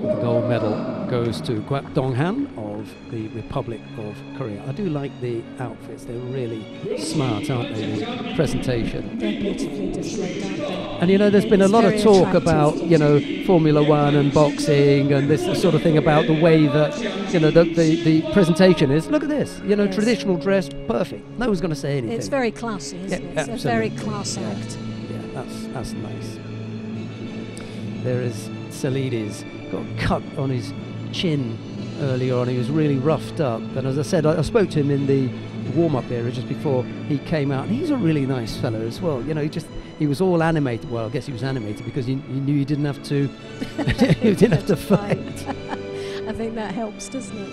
Speaker 2: The gold medal goes to Kwak Donghan of the Republic of Korea. I do like the outfits, they're really smart, aren't they, the presentation.
Speaker 3: They're beautifully displayed, aren't they?
Speaker 2: And there's been a lot of talk about, Formula One and boxing and this sort of thing about the way that, the presentation is. Look at this,
Speaker 3: Yes.
Speaker 2: Traditional dress, perfect. No one's going to say anything.
Speaker 3: It's very classy, isn't it? It's
Speaker 2: absolutely.
Speaker 3: a very class act.
Speaker 2: Yeah, that's nice. There is Tselidis, got a cut on his chin earlier on. He was really roughed up, and as I said, I spoke to him in the warm-up area just before he came out, and he's a really nice fellow as well. He was all animated. Well, I guess he was animated because he knew he didn't have to he didn't have to fight.
Speaker 3: I think that helps, doesn't it?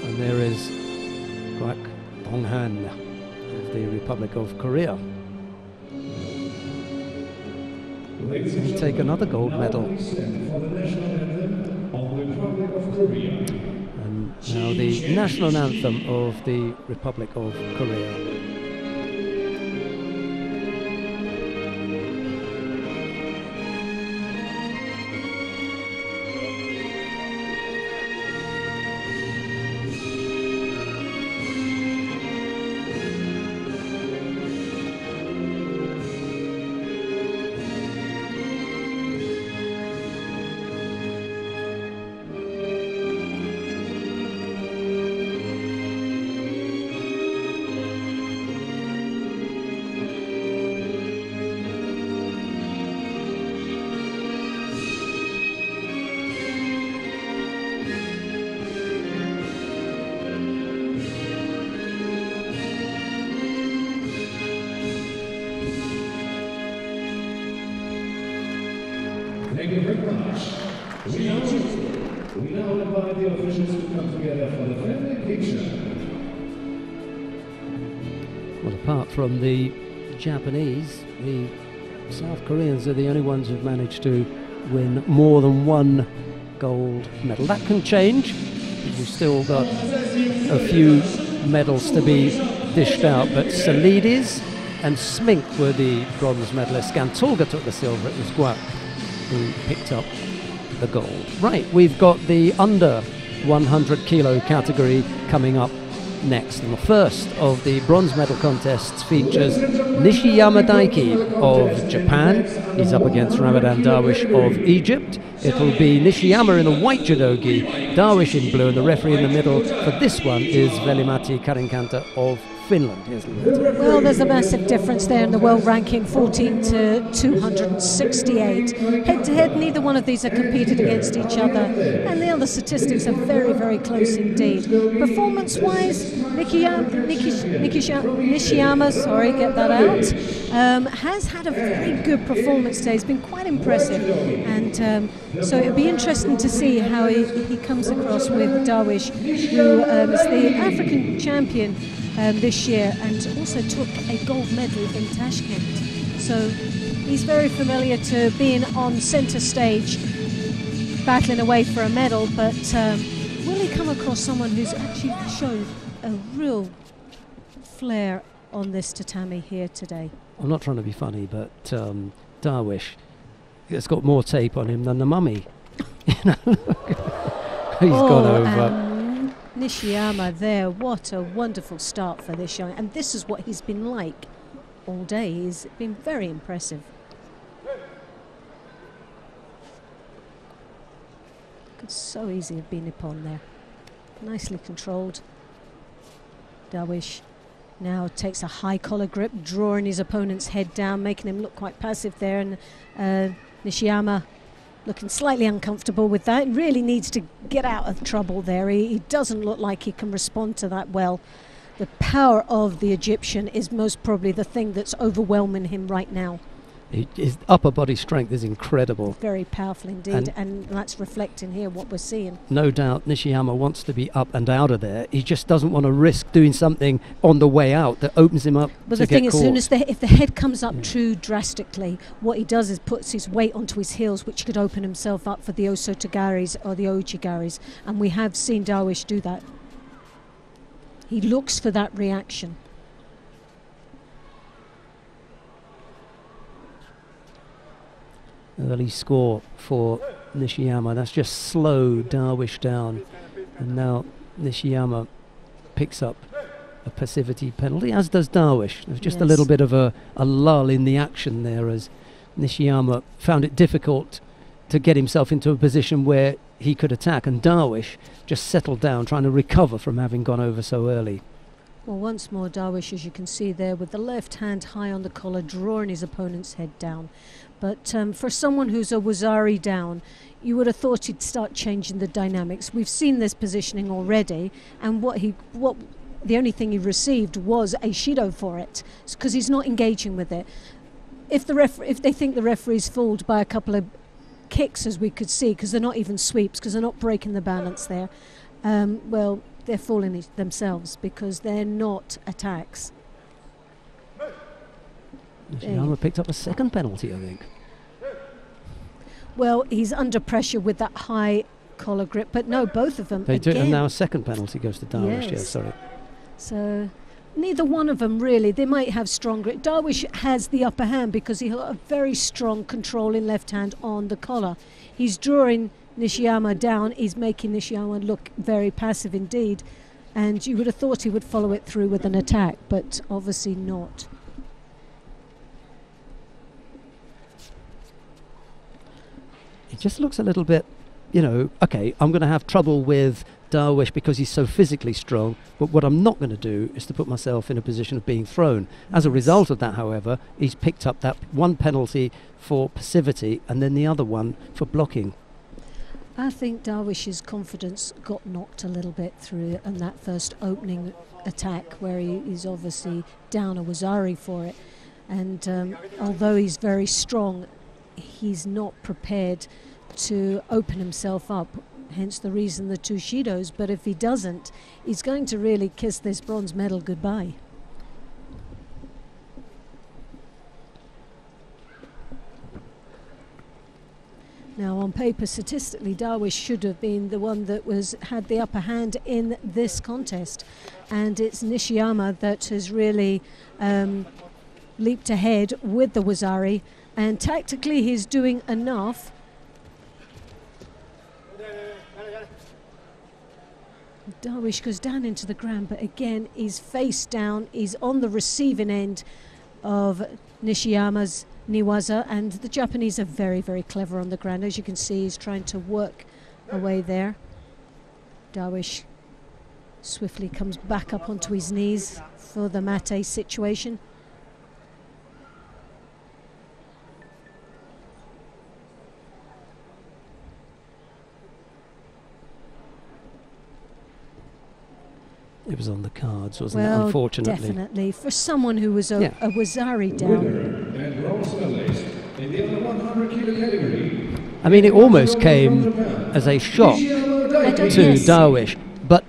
Speaker 2: And there is Kwak Donghan of the Republic of Korea. He take another gold medal. And now the national anthem of the Republic of Korea.
Speaker 1: Thank you very much. We now invite the officials to come together for the family picture.
Speaker 2: Well, apart from the Japanese, the South Koreans are the only ones who've managed to win more than one gold medal. That can change. We've still got a few medals to be dished out, but Tselidis and Smink were the bronze medalists. Gantulga took the silver. It was Kwak who picked up the gold. Right, we've got the under 100 kilo category coming up next, and the first of the bronze medal contests features Nishiyama Daiki of Japan. He's up against Ramadan Darwish of Egypt. It'll be Nishiyama in the white judogi, Darwish in blue, and the referee in the middle for this one is Velimati Karinkanta of Finland. Here's the left.
Speaker 3: Well, there's a massive difference there in the world ranking, 14 to 268. Head-to-head, neither one of these are competed against each other, and the other statistics are very, very close indeed. Performance-wise, Nishiyama, sorry, get that out, has had a very good performance today. He's been quite impressive, and so it'll be interesting to see how he comes across with Darwish, who is the African champion this year and also took a gold medal in Tashkent. So he's very familiar to being on centre stage, battling away for a medal, but will he come across someone who's actually shown a real flair on this tatami here today?
Speaker 2: I'm not trying to be funny, but Darwish has got more tape on him than the mummy. He's gone over.
Speaker 3: Nishiyama there, what a wonderful start for this young, and this is what he's been like all day. He's been very impressive. Could so easily have been upon there. Nicely controlled. Darwish now takes a high collar grip, drawing his opponent's head down, making him look quite passive there, and Nishiyama looking slightly uncomfortable with that. Really needs to get out of trouble there. He doesn't look like he can respond to that well. The power of the Egyptian is most probably the thing that's overwhelming him right now.
Speaker 2: His upper body strength is incredible.
Speaker 3: Very powerful indeed, and that's reflecting here what we're seeing.
Speaker 2: No doubt Nishiyama wants to be up and out of there. He just doesn't want to risk doing something on the way out that opens him up.
Speaker 3: But the thing is, as soon as if the head comes up too drastically, what he does is puts his weight onto his heels, which could open himself up for the Osotagaris or the Ojigaris, and we have seen Darwish do that. He looks for that reaction.
Speaker 2: Early score for Nishiyama. That's just slowed Darwish down. And now Nishiyama picks up a passivity penalty, as does Darwish. There's just a little bit of a lull in the action there, as Nishiyama found it difficult to get himself into a position where he could attack, and Darwish just settled down, trying to recover from having gone over so early.
Speaker 3: Well, once more Darwish, as you can see there, with the left hand high on the collar, drawing his opponent's head down. But for someone who's a Wazari down, you would have thought he'd start changing the dynamics. We've seen this positioning already, and the only thing he received was a Shido for it, because he's not engaging with it. If they think the referee's fooled by a couple of kicks, as we could see, because they're not even sweeps, because they're not breaking the balance there, well, they're fooling themselves, because they're not attacks.
Speaker 2: Nishiyama picked up a second penalty, I think.
Speaker 3: Well, he's under pressure with that high collar grip, but no, both of them.
Speaker 2: They do, and now a second penalty goes to Darwish. Yes, sorry.
Speaker 3: So neither one of them really. They might have strong grip. Darwish has the upper hand because he has a very strong controlling left hand on the collar. He's drawing Nishiyama down. He's making Nishiyama look very passive indeed, and you would have thought he would follow it through with an attack, but obviously not.
Speaker 2: It just looks a little bit, okay, I'm going to have trouble with Darwish because he's so physically strong, but what I'm not going to do is to put myself in a position of being thrown. As a result of that, however, he's picked up that one penalty for passivity and then the other one for blocking.
Speaker 3: I think Darwish's confidence got knocked a little bit through in that first opening attack, where he's obviously down a Wazari for it. And although he's very strong, he's not prepared to open himself up, hence the reason the two Shidos. But if he doesn't, he's going to really kiss this bronze medal goodbye. Now, on paper, statistically, Darwish should have been the one that had the upper hand in this contest, and it's Nishiyama that has really leaped ahead with the Wazari. And tactically, he's doing enough. Darwish goes down into the ground, but again, he's face down. He's on the receiving end of Nishiyama's Niwaza, and the Japanese are very, very clever on the ground. As you can see, he's trying to work away there. Darwish Swiftly comes back up onto his knees for the mate situation.
Speaker 2: It was on the cards, wasn't it?
Speaker 3: Well,
Speaker 2: Unfortunately.
Speaker 3: definitely. For someone who was a Wazari down.
Speaker 1: And bronze medalist in the under 100 kilo category.
Speaker 2: I mean, it almost came as a shock to
Speaker 3: Yes.
Speaker 2: Darwish, but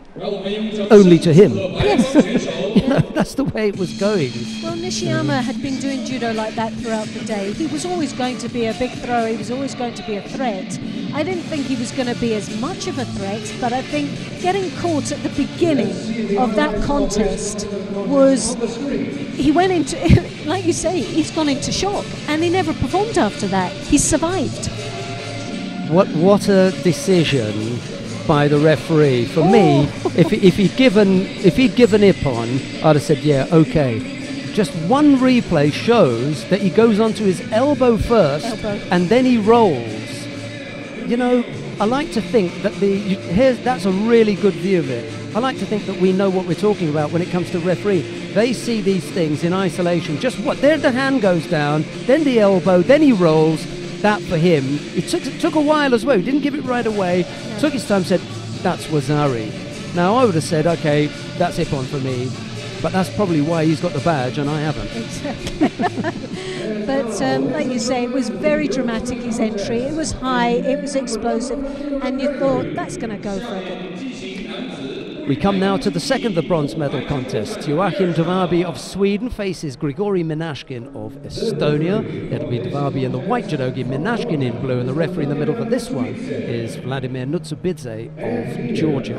Speaker 2: only to him.
Speaker 3: Yes.
Speaker 2: You know, that's the way it was going.
Speaker 3: Well, Nishiyama had been doing judo like that throughout the day. He was always going to be a big thrower. He was always going to be a threat. I didn't think he was going to be as much of a threat, but I think getting caught at the beginning of that contest was, he went into, like you say, he's gone into shock, and he never performed after that. He survived.
Speaker 2: What a decision by the referee. For me, if he'd given Ippon, I'd have said, yeah, okay. Just one replay shows that he goes onto his elbow first, and then he rolls. You know, I like to think that that's a really good view of it. I like to think that we know what we're talking about when it comes to referee. They see these things in isolation. Just there the hand goes down, then the elbow, then he rolls. That for him, it took a while as well. He didn't give it right away. No. Took his time, said, that's Wazari. Now I would have said, okay, that's Ippon for me. But that's probably why he's got the badge and I haven't.
Speaker 3: Exactly. But like you say, it was very dramatic, his entry. It was high, it was explosive, and you thought, that's going to go for it.
Speaker 2: We come now to the second of the bronze medal contest. Joachim Devarby of Sweden faces Grigori Minashkin of Estonia. It'll be Devarby in the white judogi, Minashkin in blue, and the referee in the middle for this one is Vladimir Nutsubidze of Georgia.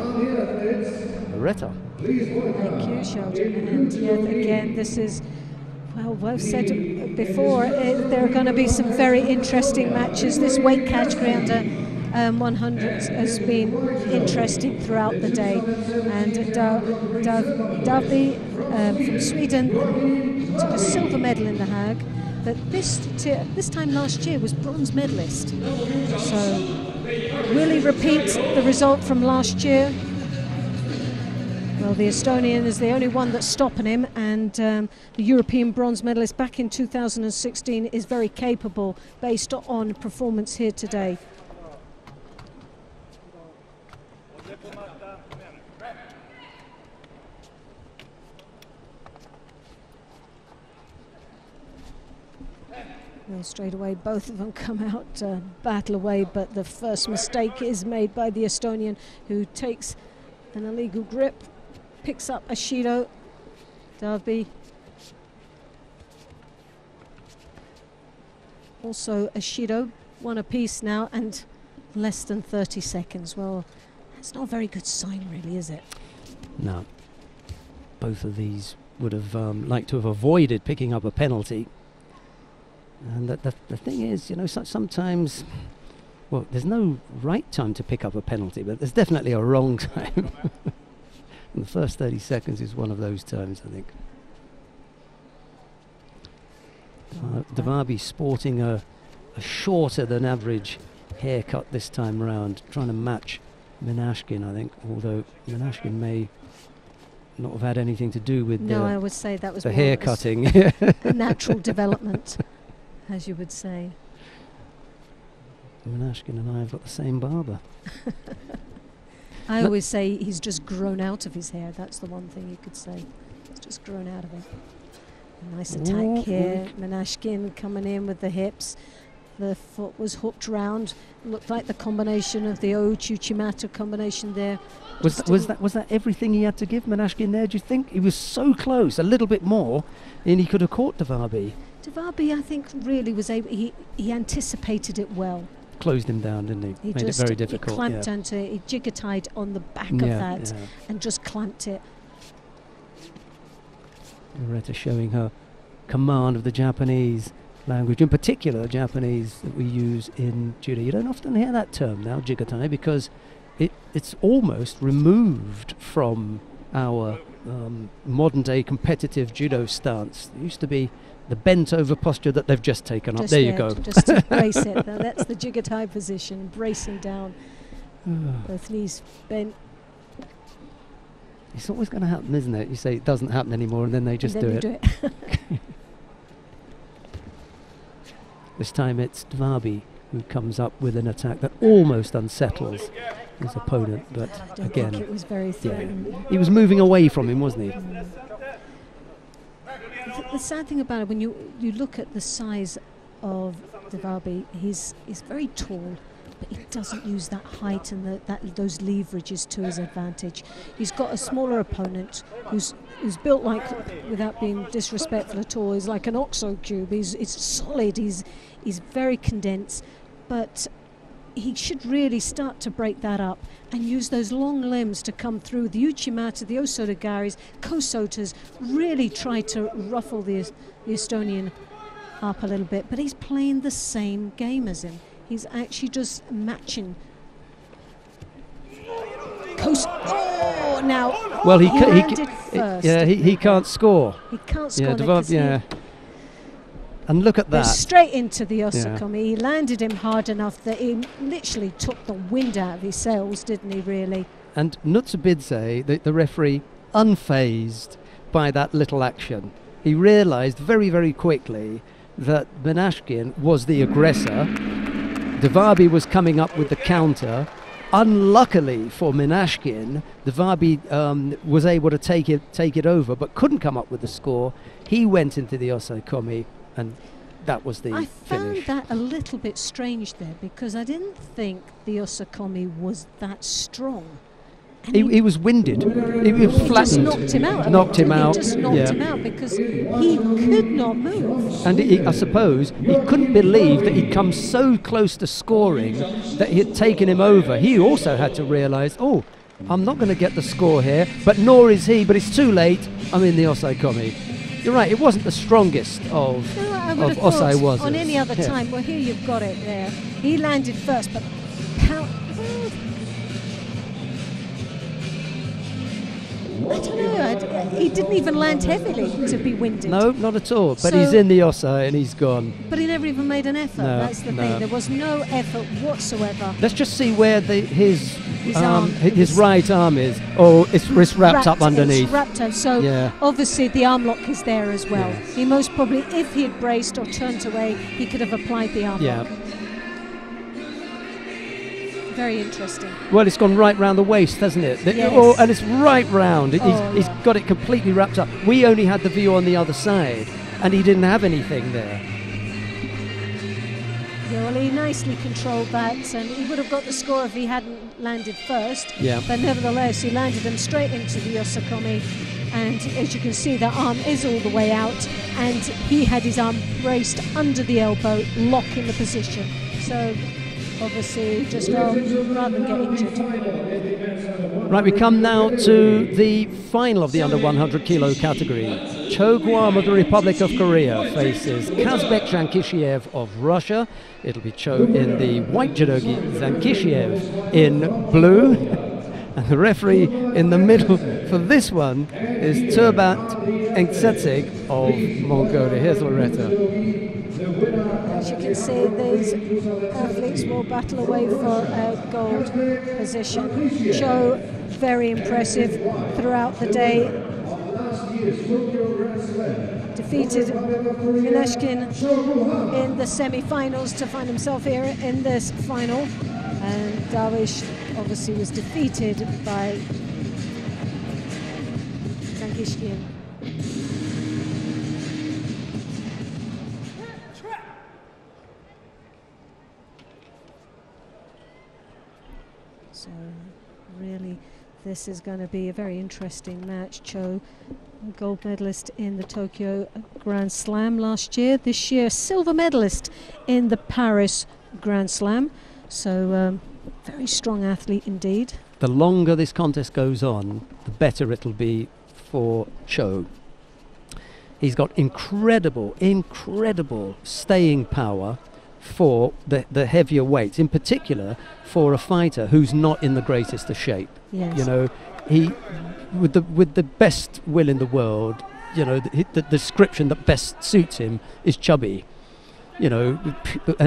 Speaker 2: Loretta.
Speaker 3: Thank you, Sheldon. And yet again, this is, well, we've said before, there are going to be some very interesting matches. This weight category under 100 has been interesting throughout the day. And Davy from Sweden took a silver medal in the Hague, but this time last year was bronze medalist. So will he repeat the result from last year? Well, the Estonian is the only one that's stopping him, and the European bronze medalist back in 2016 is very capable based on performance here today. Well, straight away, both of them come out battle away, but the first mistake is made by the Estonian, who takes an illegal grip, picks up Ashido. Davy also Ashido, one apiece now, and less than 30 seconds. Well, that's not a very good sign, really, is it?
Speaker 2: No. Both of these would have liked to have avoided picking up a penalty. And the thing is, you know, sometimes, well, there's no right time to pick up a penalty, but there's definitely a wrong time. And the first 30 seconds is one of those times, I think. Devarby sporting a shorter than average haircut this time round, trying to match Minashkin, I think, although Minashkin may not have had anything to do with
Speaker 3: I would say that was
Speaker 2: the hair cutting.
Speaker 3: A natural development, as you would say.
Speaker 2: Minashkin and I have got the same barber.
Speaker 3: I always say he's just grown out of his hair. That's the one thing you could say. He's just grown out of it. A nice attack here. Minashkin coming in with the hips. The foot was hooked round. Looked like the combination of the Uchimato combination there.
Speaker 2: Was that everything he had to give Minashkin there, do you think? He was so close, a little bit more, and he could have caught Devarby.
Speaker 3: Devarby, I think, really was able, he anticipated it well.
Speaker 2: Closed him down, didn't he? Made it very difficult.
Speaker 3: He clamped onto it, he jigger-tied on the back of that and just clamped it.
Speaker 2: Loretta showing her command of the Japanese language, in particular Japanese that we use in judo. You don't often hear that term now, jigger-tie, because it's almost removed from our modern-day competitive judo stance. It used to be the bent-over posture that they've just taken up. There you go.
Speaker 3: Just to brace it. That's the jigger-tie position, bracing down. Both knees bent.
Speaker 2: It's always going to happen, isn't it? You say it doesn't happen anymore, and then they just
Speaker 3: And then
Speaker 2: do
Speaker 3: you
Speaker 2: it. This time it's Dvabi who comes up with an attack that almost unsettles his opponent, but
Speaker 3: I don't
Speaker 2: again,
Speaker 3: think it was very threatening.
Speaker 2: he was moving away from him, wasn't he?
Speaker 3: The sad thing about it, when you look at the size of Dvabi, he's very tall, but he doesn't use that height and those leverages to his advantage. He's got a smaller opponent who's built like, without being disrespectful at all, he's like an OXO cube. He's solid. He's very condensed, but he should really start to break that up and use those long limbs to come through. The Uchimata, the Osotogaris, Kosotas really try to ruffle the Estonian up a little bit, but he's playing the same game as him. He's actually just matching. Oh, now.
Speaker 2: Well, he can't score.
Speaker 3: He can't score.
Speaker 2: Yeah, Dvabi, and look at that.
Speaker 3: Straight into the Osakomi. He landed him hard enough that he literally took the wind out of his sails, didn't he, really?
Speaker 2: And Nutsubidze, the referee, unfazed by that little action. He realised very, very quickly that Menashkin was the aggressor. Dvabi was coming up with the counter. Unluckily for Menashkin, Dvabi was able to take it over, but couldn't come up with the score. He went into the Osakomi, and that was the finish.
Speaker 3: I found that a little bit strange there, because I didn't think the Osakomi was that strong.
Speaker 2: He was winded. He was flattened.
Speaker 3: Just knocked him out. Just knocked him out because he could not move.
Speaker 2: And I suppose he couldn't believe that he'd come so close to scoring that he had taken him over. He also had to realise, oh, I'm not going to get the score here, but nor is he. But it's too late. I'm in the Osakomi. You're right. It wasn't the strongest of Osai was.
Speaker 3: On any other time, well, here you've got it there. He landed first, but how? I don't know. He didn't even land heavily to be winded.
Speaker 2: No, not at all. But he's in the Osai and he's gone.
Speaker 3: But he never even made an effort.
Speaker 2: No,
Speaker 3: that's the thing. There was no effort whatsoever.
Speaker 2: Let's just see where his right arm is. Oh, it's wrapped up underneath.
Speaker 3: It's wrapped up. So obviously the arm lock is there as well. Yes. He most probably, if he had braced or turned away, he could have applied the arm lock. Very interesting.
Speaker 2: Well, it's gone right round the waist, hasn't it?
Speaker 3: Yes.
Speaker 2: And it's right round. He's got it completely wrapped up. We only had the view on the other side, and he didn't have anything there.
Speaker 3: Yeah, well, he nicely controlled that, and he would have got the score if he hadn't landed first.
Speaker 2: Yeah.
Speaker 3: But nevertheless, he landed him straight into the Osakomi, and as you can see, the arm is all the way out, and he had his arm braced under the elbow, locking the position. So obviously, just rather than get injured.
Speaker 2: Right, we come now to the final of the under 100 kilo category. Cho Guam of the Republic of Korea faces Kazbek Zankishiev of Russia. It'll be Cho in the white judogi, Zankishiev in blue. And the referee in the middle for this one is Turbat Engtsetsig of Mongolia. Here's Loretta.
Speaker 3: As you can see, these athletes will battle away for a gold position. Cho, very impressive throughout the day. Defeated Menashkin in the semi-finals to find himself here in this final. And Darwish obviously was defeated by Zankishkin. So really this is going to be a very interesting match. Cho, gold medalist in the Tokyo Grand Slam last year. This year, silver medalist in the Paris Grand Slam. So very strong athlete indeed.
Speaker 2: The longer this contest goes on, the better it'll be for Cho. He's got incredible staying power for the heavier weights, in particular for a fighter who's not in the greatest of shape.
Speaker 3: Yes.
Speaker 2: You know, he with the best will in the world, you know, the description that best suits him is chubby. you know,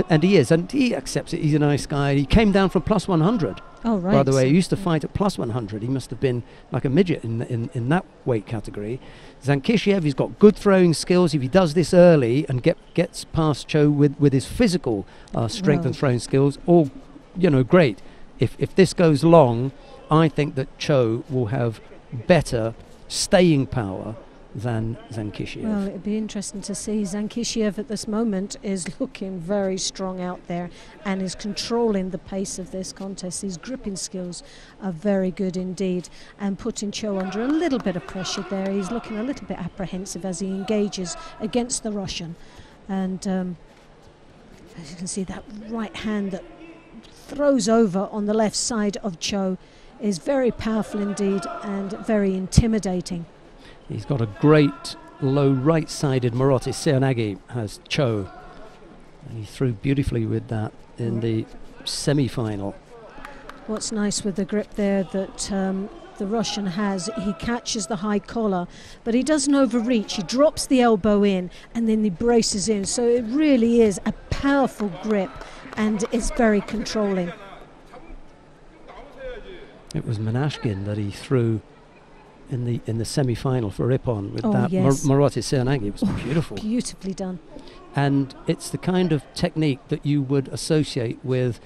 Speaker 2: and he is, and he accepts it. He's a nice guy. He came down from plus 100.
Speaker 3: Oh, right.
Speaker 2: By the way, he used to fight at plus 100. He must have been like a midget in that weight category. Zankishiev, he's got good throwing skills. If he does this early and gets past Cho with his physical strength and throwing skills, all, you know, great. If this goes long, I think that Cho will have better staying power than Zankishiev.
Speaker 3: Well, it'd be interesting to see. Zankishiev at this moment is looking very strong out there and is controlling the pace of this contest. His gripping skills are very good indeed, and putting Cho under a little bit of pressure there. He's looking a little bit apprehensive as he engages against the Russian. And as you can see, that right hand that throws over on the left side of Cho is very powerful indeed and very intimidating.
Speaker 2: He's got a great low right-sided Marotti. Seoinage has Cho, and he threw beautifully with that in the semi-final.
Speaker 3: What's nice with the grip there that the Russian has, he catches the high collar, but he doesn't overreach. He drops the elbow in and then he braces in. So it really is a powerful grip, and it's very controlling.
Speaker 2: It was Menashkin that he threw in the semi-final for Ippon with that
Speaker 3: yes.
Speaker 2: Marotti Seoinage. It was beautiful.
Speaker 3: Beautifully done.
Speaker 2: And it's the kind of technique that you would associate with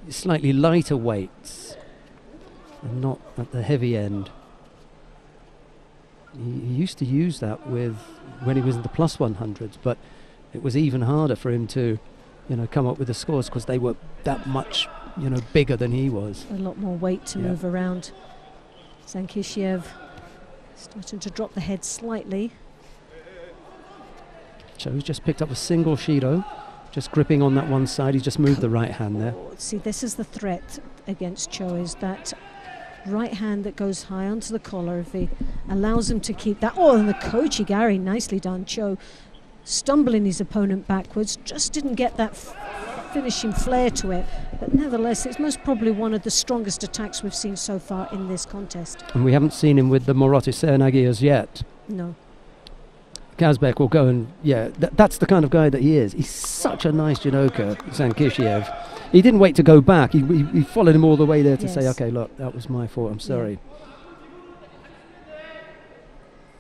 Speaker 2: slightly lighter weights and not at the heavy end. He used to use that when he was in the plus 100s, but it was even harder for him to, you know, come up with the scores because they were that much, you know, bigger than he was.
Speaker 3: A lot more weight to move around. Zankishiev starting to drop the head slightly.
Speaker 2: Cho's just picked up a single Shido, just gripping on that one side. He's just moved the right hand there.
Speaker 3: See, this is the threat against Cho, is that right hand that goes high onto the collar. If he allows him to keep that. Oh, and the Kochigari, nicely done. Cho stumbling his opponent backwards, just didn't get that finishing flair to it, but nevertheless it's most probably one of the strongest attacks we've seen so far in this contest.
Speaker 2: And we haven't seen him with the Marotti Seoinage as yet.
Speaker 3: No.
Speaker 2: Kazbek will go and, that's the kind of guy that he is. He's such a nice judoka, Zankishiev. He didn't wait to go back. He followed him all the way there to say, okay, look, that was my fault, I'm sorry.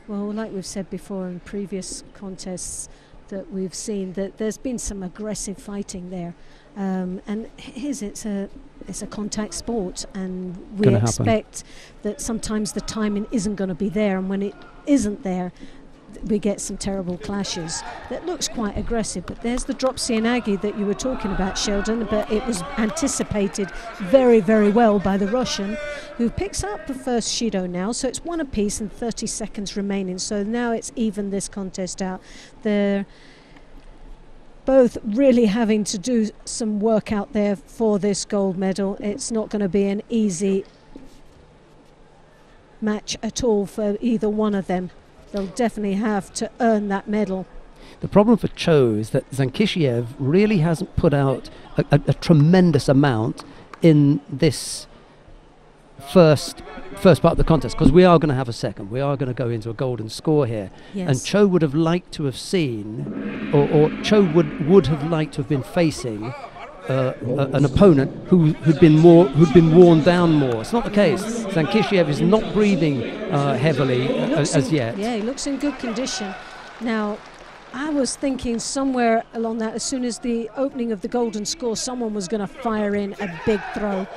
Speaker 3: Well, like we've said before in previous contests that we've seen, that there's been some aggressive fighting there, and it's a contact sport, and we expect that sometimes the timing isn't going to be there, and when it isn't there, we get some terrible clashes. That looks quite aggressive, but there's the drop Seoinage that you were talking about, Sheldon, but it was anticipated very, very well by the Russian, who picks up the first Shido now, so it's one apiece and 30 seconds remaining, so now it's even this contest out. They're both really having to do some work out there for this gold medal. It's not going to be an easy match at all for either one of them. They'll definitely have to earn that medal.
Speaker 2: The problem for Cho is that Zankishiev really hasn't put out a tremendous amount in this first part of the contest, because we are going to have a second. We are going to go into a golden score here.
Speaker 3: Yes.
Speaker 2: And Cho would have liked to have seen, or Cho would have liked to have been facing an opponent who'd been worn down more. It's not the case. Zankishiev is not breathing heavily as yet.
Speaker 3: Yeah, he looks in good condition. Now, I was thinking somewhere along that, as soon as the opening of the golden score, someone was going to fire in a big throw.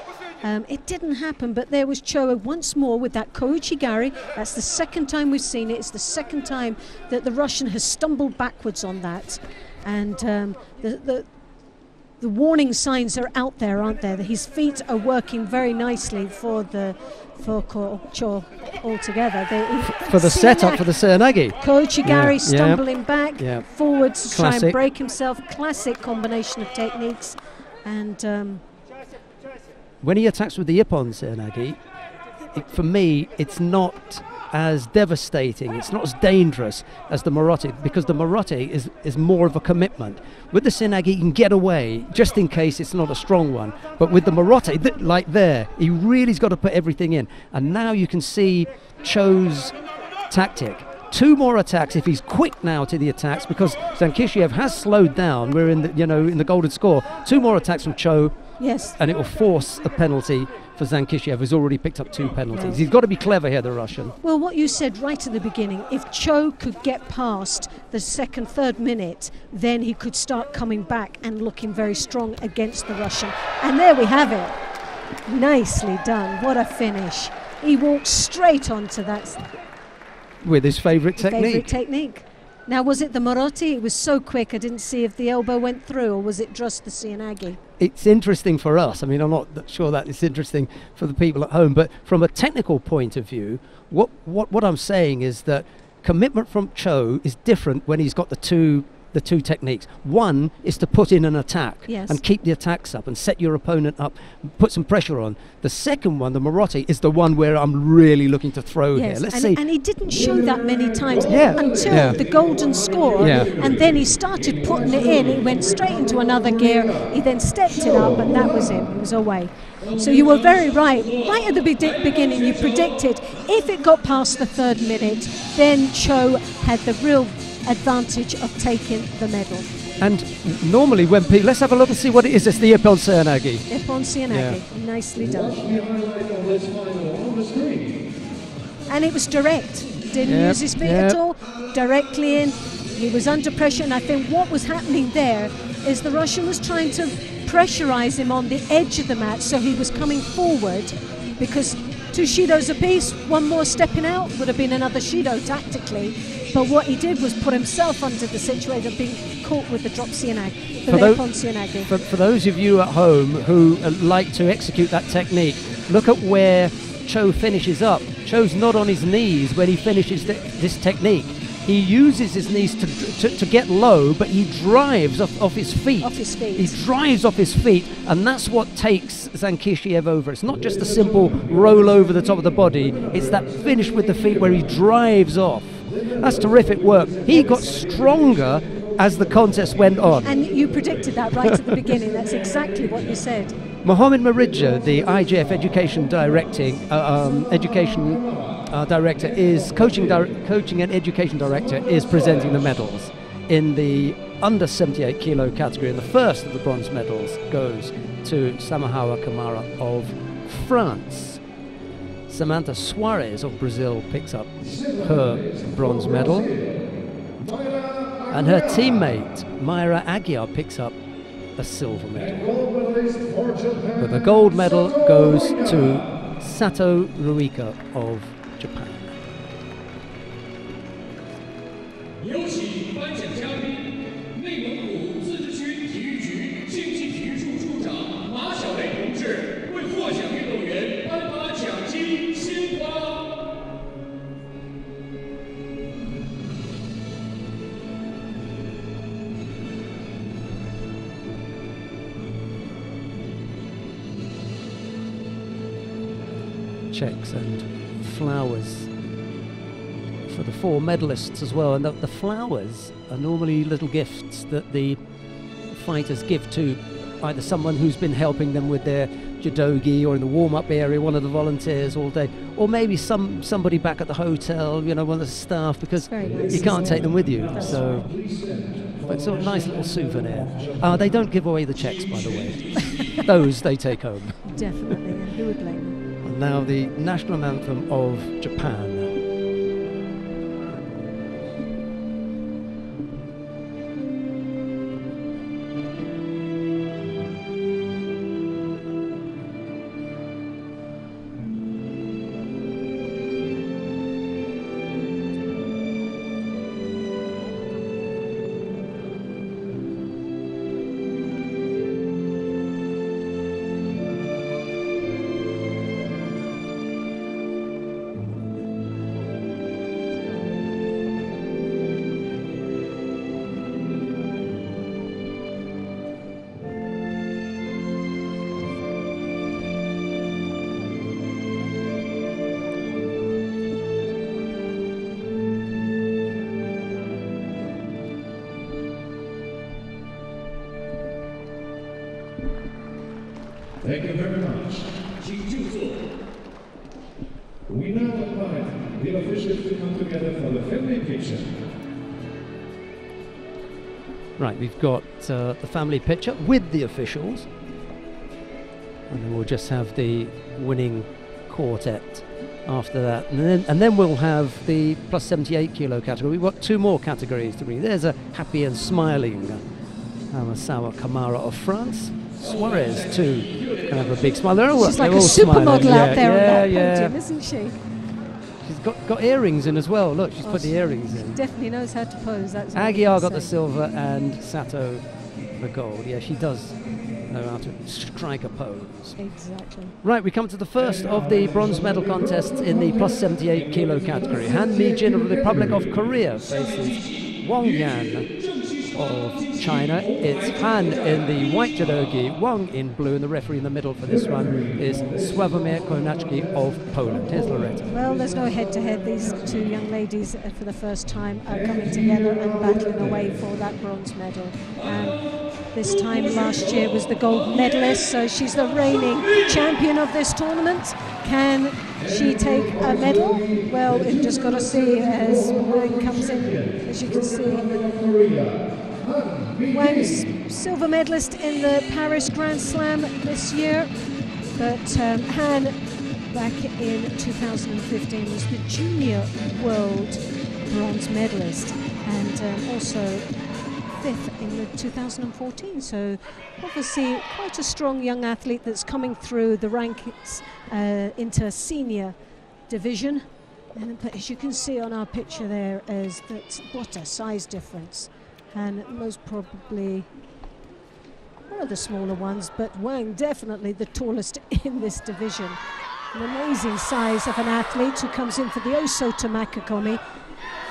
Speaker 3: It didn't happen, but there was Cho once more with that Koichigari. That's the second time we've seen it. It's the second time that the Russian has stumbled backwards on that. And the warning signs are out there, aren't there? His feet are working very nicely for Cho altogether.
Speaker 2: For the setup for the Seoinage.
Speaker 3: Koichigari stumbling back, forwards to try and break himself. Classic combination of techniques. And
Speaker 2: when he attacks with the Ippon Seoinage, for me, it's not as devastating, it's not as dangerous as the Marotti, because the Marotti is more of a commitment. With the Seoinage, he can get away, just in case it's not a strong one. But with the Marotti, like there, he really's got to put everything in. And now you can see Cho's tactic. 2 more attacks if he's quick now to the attacks, because Zankishiev has slowed down. We're in the in the golden score. 2 more attacks from Cho.
Speaker 3: Yes.
Speaker 2: And it will force a penalty for Zankishiev, who's already picked up 2 penalties. He's got to be clever here, the Russian.
Speaker 3: Well, what you said right at the beginning, if Cho could get past the second, third minute, then he could start coming back and looking very strong against the Russian. And there we have it. Nicely done. What a finish. He walked straight onto that.
Speaker 2: With his favourite technique.
Speaker 3: Now, was it the Marotti? It was so quick, I didn't see if the elbow went through, or was it just the Cianagi?
Speaker 2: It's interesting for us. I mean, I'm not sure that it's interesting for the people at home, but from a technical point of view, what I'm saying is that commitment from Cho is different when he's got the two techniques. One is to put in an attack and keep the attacks up and set your opponent up, put some pressure on. The second one, the Marotti, is the one where I'm really looking to throw here. Let's see.
Speaker 3: And he didn't show that many times until the golden score. And then he started putting it in. He went straight into another gear. He then stepped it up, and that was it. It was away. So you were very right. Right at the beginning, you predicted if it got past the 3rd minute, then Cho had the real advantage of taking the medal.
Speaker 2: And normally when people, let's have a look and see what it is. It's the Ippon Cianagi.
Speaker 3: Ippon Cianagi, nicely done. And it was direct. Didn't use his feet at all. Directly in. He was under pressure, and I think what was happening there is the Russian was trying to pressurize him on the edge of the mat, so he was coming forward, because 2 Shidos apiece, 1 more stepping out would have been another Shido tactically. But what he did was put himself under the situation of being caught with the drop Cianagi, the Ippon Cianagi.
Speaker 2: For those of you at home who like to execute that technique, look at where Cho finishes up. Cho's not on his knees when he finishes this technique. He uses his knees to get low, but he drives off his feet. He drives off his feet, and that's what takes Zankishiev over. It's not just a simple roll over the top of the body. It's that finish with the feet where he drives off. That's terrific work. He got stronger as the contest went on.
Speaker 3: And you predicted that right at the beginning. That's exactly what you said.
Speaker 2: Mohammed Marija, the IJF education director, is coaching and education director, is presenting the medals in the under 78 kilo category. And the first of the bronze medals goes to Samahawa Kamara of France. Samantha Suarez of Brazil picks up her bronze medal, and her teammate Mayra Aguiar picks up a silver medal. But the gold medal goes to Sato Ruika of Japan. Checks and flowers for the 4 medalists as well, and the flowers are normally little gifts that the fighters give to either someone who's been helping them with their judogi, or in the warm-up area, one of the volunteers all day, or maybe somebody back at the hotel, one of the staff, because you can't take them with you. So it's a nice little souvenir. They don't give away the checks, by the way. Those they take home.
Speaker 3: Definitely, and who would blame them?
Speaker 2: Now the national anthem of Japan.
Speaker 1: Thank you very much. We now invite the officials to come together for the family picture.
Speaker 2: Right, we've got the family picture with the officials. And then we'll just have the winning quartet after that. And then we'll have the plus 78 kilo category. We've got 2 more categories to bring. There's a happy and smiling Hamasawa Kamara of France. Suarez too can have a big smile.
Speaker 3: She's like a supermodel out there on that podium, isn't she?
Speaker 2: She's got earrings in as well. Look, she's put the earrings in.
Speaker 3: Definitely knows how to pose. That's
Speaker 2: Aguiar got the silver and Sato the gold. Yeah, she does know how to strike a pose.
Speaker 3: Exactly.
Speaker 2: Right, we come to the first of the bronze medal contests in the plus 78 kilo category. Han Mi-jin of the Republic of Korea faces Wang Yan of China. It's Han in the white judogi, Wang in blue, and the referee in the middle for this one is Sławomir Konachki of Poland. Here's Loretta.
Speaker 3: Well, there's no head-to-head. These 2 young ladies for the first time are coming together and battling away for that bronze medal. And this time last year was the gold medalist, so she's the reigning champion of this tournament. Can she take a medal? Well, we've just got to see as Wang comes in, as you can see. Wang's silver medalist in the Paris Grand Slam this year, but Han, back in 2015, was the junior world bronze medalist and also 5th in the 2014. So obviously quite a strong young athlete that's coming through the rankings into senior division. But as you can see on our picture there, is that what a size difference. And most probably one of the smaller ones, but Wang definitely the tallest in this division. An amazing size of an athlete who comes in for the Osota Makakomi.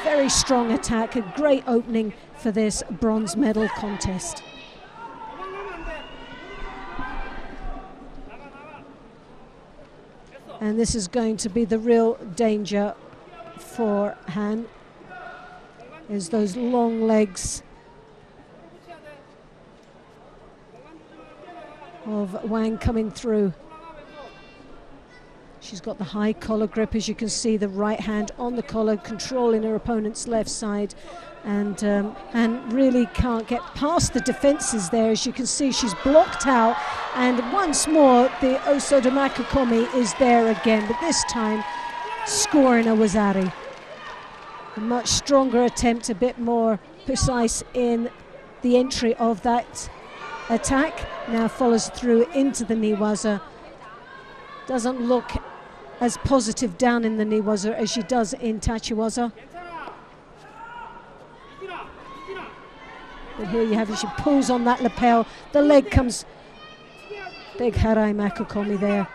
Speaker 3: Very strong attack, a great opening for this bronze medal contest. And this is going to be the real danger for Han, is those long legs of Wang coming through. She's got the high collar grip, as you can see, the right hand on the collar, controlling her opponent's left side, and really can't get past the defences there. As you can see, she's blocked out, and once more the Osota Makakomi is there again, but this time scoring a Wazari. A much stronger attempt, a bit more precise in the entry of that attack. Now follows through into the Niwaza. Doesn't look as positive down in the Niwaza as she does in Tachiwaza. But here you have it, she pulls on that lapel, the leg comes, big Harai Makakomi there.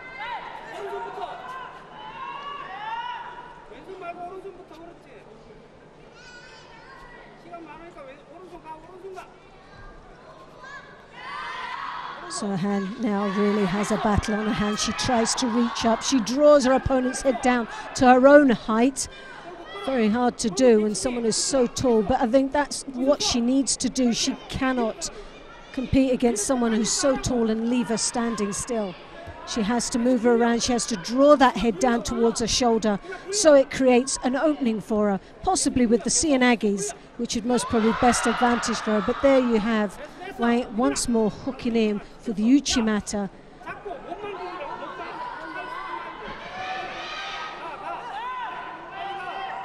Speaker 3: So Han now really has a battle on her hands. She tries to reach up. She draws her opponent's head down to her own height. Very hard to do when someone is so tall, but I think that's what she needs to do. She cannot compete against someone who's so tall and leave her standing still. She has to move her around. She has to draw that head down towards her shoulder, so it creates an opening for her, possibly with the Sianagis, which would most probably best advantage for her. But there you have Wang once more hooking in for the Uchimata.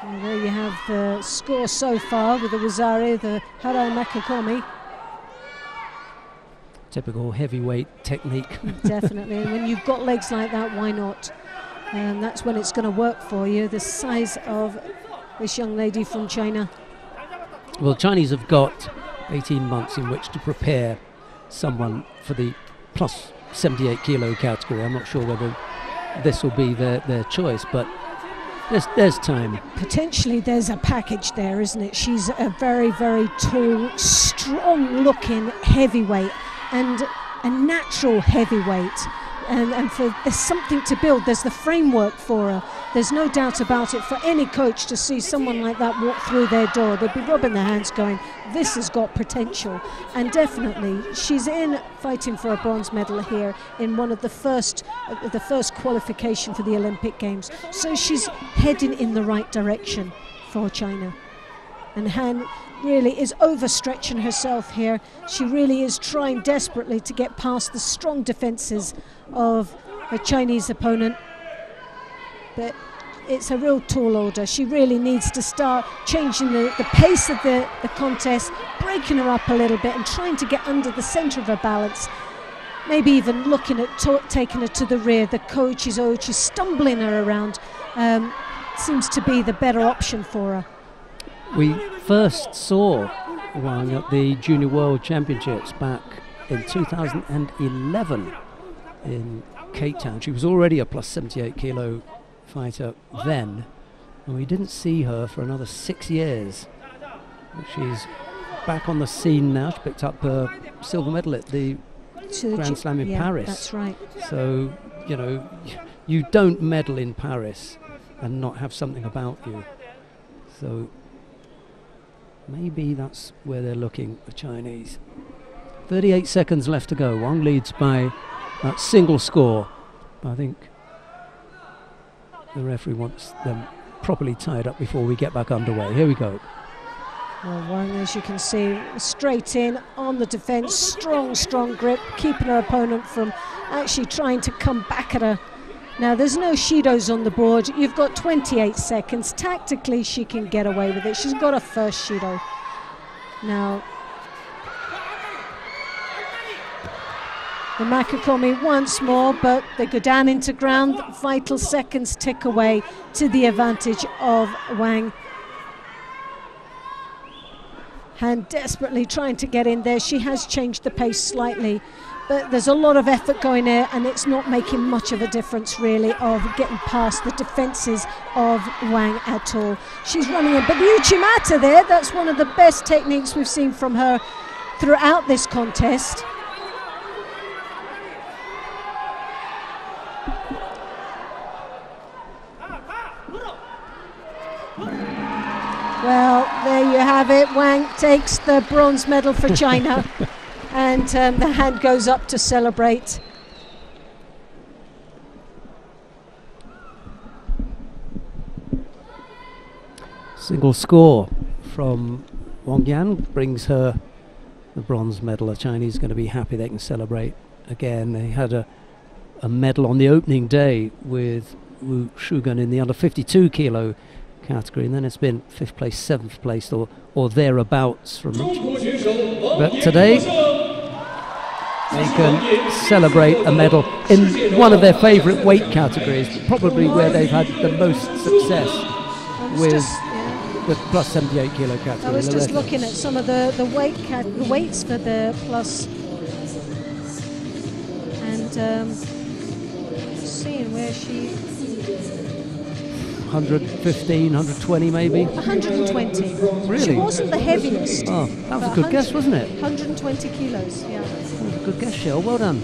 Speaker 3: And there you have the score so far with the Wazari, the Harai Makakomi.
Speaker 2: Typical heavyweight technique.
Speaker 3: Definitely, and when you've got legs like that, why not? And that's when it's going to work for you. The size of this young lady from China.
Speaker 2: Well, Chinese have got 18 months in which to prepare someone for the plus 78 kilo category. I'm not sure whether this will be their choice, but there's time.
Speaker 3: Potentially there's a package there, isn't it? She's a very, very tall, strong looking heavyweight, and a natural heavyweight. and there's something to build. There's the framework for her. There's no doubt about it. For any coach to see someone like that walk through their door, they'd be rubbing their hands going, this has got potential. And definitely she's in fighting for a bronze medal here in one of the first qualification for the Olympic Games. So she's heading in the right direction for China. And Han really is overstretching herself here. She really is trying desperately to get past the strong defenses of her Chinese opponent. But it's a real tall order. She really needs to start changing the pace of the contest, breaking her up a little bit and trying to get under the centre of her balance. Maybe even looking at taking her to the rear. The coach is stumbling her around. Seems to be the better option for her.
Speaker 2: We first saw Wang at the Junior World Championships back in 2011 in Cape Town. She was already a plus 78 kilo fighter then, and we didn't see her for another 6 years. She's back on the scene now. She picked up her silver medal at the Grand Slam in Paris.
Speaker 3: That's right.
Speaker 2: So, you know, you don't medal in Paris and not have something about you. So maybe that's where they're looking, the Chinese. 38 seconds left to go. Wang leads by that single score. I think the referee wants them properly tied up before we get back underway. Here we go.
Speaker 3: Well, Wang, as you can see, straight in on the defence, strong grip, keeping her opponent from actually trying to come back at her. Now, there's no Shidos on the board. You've got 28 seconds. Tactically, she can get away with it. She's got a first Shido. Now, the Makakomi once more, but they go down into ground. Vital seconds tick away to the advantage of Wang. Han desperately trying to get in there. She has changed the pace slightly, but there's a lot of effort going there, and it's not making much of a difference really of getting past the defences of Wang at all. She's running a big Uchimata there. That's one of the best techniques we've seen from her throughout this contest. Well, there you have it. Wang takes the bronze medal for China. And the hand goes up to celebrate.
Speaker 2: Single score from Wang Yan brings her the bronze medal. The Chinese are going to be happy they can celebrate again. They had a medal on the opening day with Wu Shugan in the under 52 kilo category, and then it's been 5th place, 7th place or thereabouts from each. But today they can celebrate a medal in one of their favourite weight categories, probably where they've had the most success with the plus 78 kilo category.
Speaker 3: I was just looking at some of the weights for the plus, and seeing where she
Speaker 2: 115, 120 maybe?
Speaker 3: 120.
Speaker 2: Really?
Speaker 3: She wasn't the heaviest.
Speaker 2: Oh, that was a good guess, wasn't it?
Speaker 3: 120 kilos, yeah.
Speaker 2: Oh, good guess, Cheryl. Well done.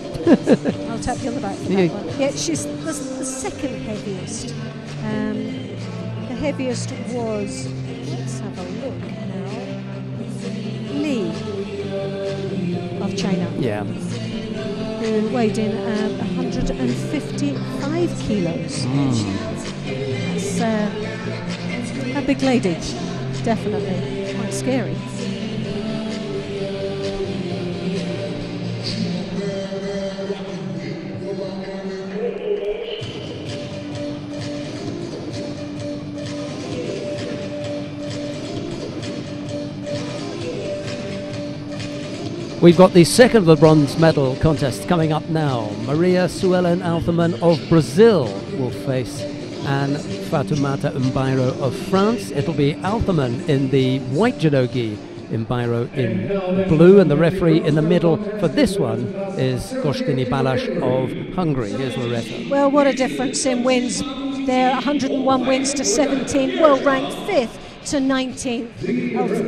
Speaker 3: I'll tap you on the back for that one. Yeah, she's the second heaviest. The heaviest was, let's have a look now, Li of China.
Speaker 2: Yeah.
Speaker 3: Who weighed in 155 kilos. That's a big lady, definitely. Quite scary.
Speaker 2: We've got the second of the bronze medal contest coming up now. Maria Suelen Altherman of Brazil will face Anne Fatoumata Mbairo of France. It'll be Altherman in the white judogi, Mbairo in blue, and the referee in the middle for this one is Gostini Balas of Hungary. Here's Loretta.
Speaker 3: Well, what a difference in wins there. 101 wins to 17, well ranked 5th to 19th. Eltham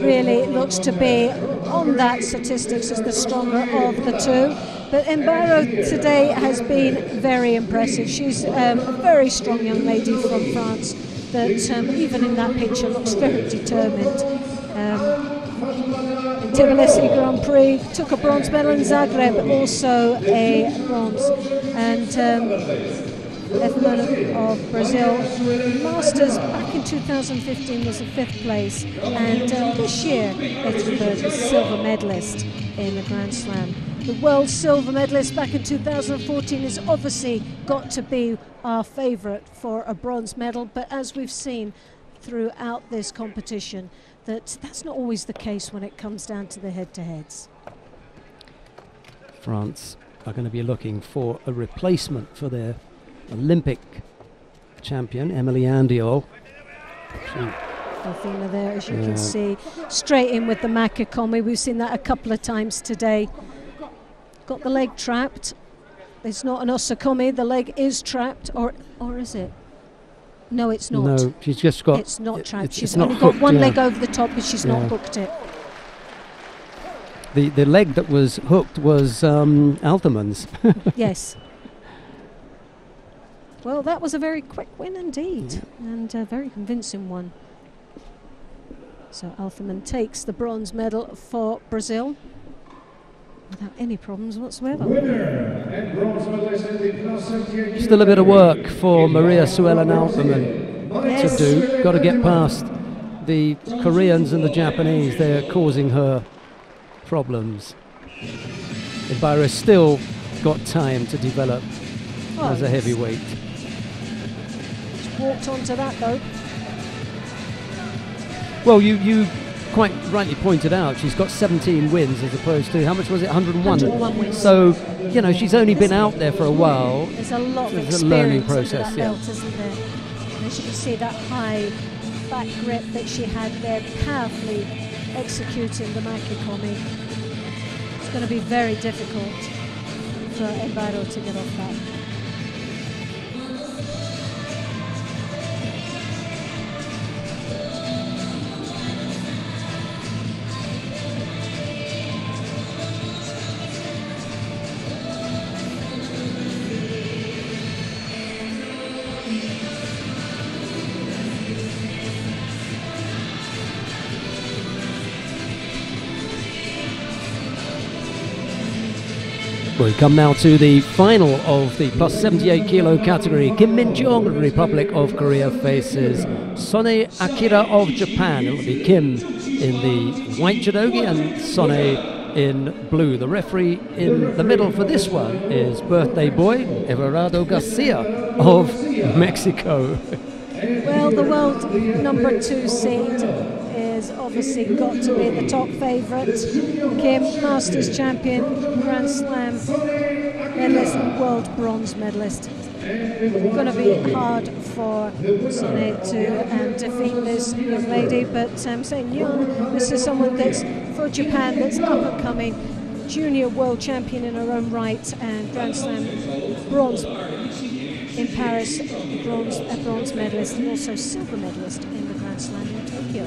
Speaker 3: really looks to be on that statistics as the stronger of the two. But Mbaro today has been very impressive. She's a very strong young lady from France that even in that picture looks very determined. In Tbilisi Grand Prix, took a bronze medal in Zagreb, also a bronze. And Efman of Brazil, Masters back in 2015 was a 5th place, and this year Ettenberg was silver medalist in the Grand Slam. The world silver medalist back in 2014 is obviously got to be our favourite for a bronze medal, but as we've seen throughout this competition, that's not always the case when it comes down to the head-to-heads.
Speaker 2: France are going to be looking for a replacement for their Olympic champion, Emily Andiol.
Speaker 3: Delphina there, as you can see, straight in with the Makikomi. We've seen that a couple of times today. Got the leg trapped. It's not an osakomi, the leg is trapped, or is it? No, it's not.
Speaker 2: No, she's just got...
Speaker 3: It's not trapped. She's
Speaker 2: not
Speaker 3: only got
Speaker 2: hooked,
Speaker 3: one leg over the top, but she's not hooked it.
Speaker 2: The leg that was hooked was Althaman's.
Speaker 3: Yes. Well, that was a very quick win indeed, and a very convincing one. So Althaman takes the bronze medal for Brazil without any problems whatsoever.
Speaker 2: Still a bit of work for Maria Suellen Althaman to do. Got to get past the Koreans and the Japanese. They're causing her problems. Mbara's still got time to develop as a heavyweight.
Speaker 3: Just walked onto that though.
Speaker 2: Well, you quite rightly pointed out she's got 17 wins as opposed to, how much was it, 101?
Speaker 3: 101 wins.
Speaker 2: So, you know, she's only been out there for a while.
Speaker 3: There's a lot of
Speaker 2: There's a learning
Speaker 3: experience
Speaker 2: process,
Speaker 3: under that belt, isn't there? And as you can see, that high back grip that she had there, powerfully executing the Makikomi. It's going to be very difficult for Mbaro to get off that.
Speaker 2: We come now to the final of the plus 78 kilo category. Kim Min-jong of the Republic of Korea faces Sone Akira of Japan. It will be Kim in the white judogi and Sone in blue. The referee in the middle for this one is birthday boy Everardo Garcia of Mexico.
Speaker 3: Well, the world number 2 seed is obviously got to be the top favourite. Kim, Masters champion, Grand Slam medalist, world bronze medalist. Going to be hard for Sone to defeat this young lady, but saying young, this is someone that's for Japan, that's up and coming, junior world champion in her own right, and Grand Slam bronze in Paris, bronze medalist, and also silver medalist in the Grand Slam in Tokyo.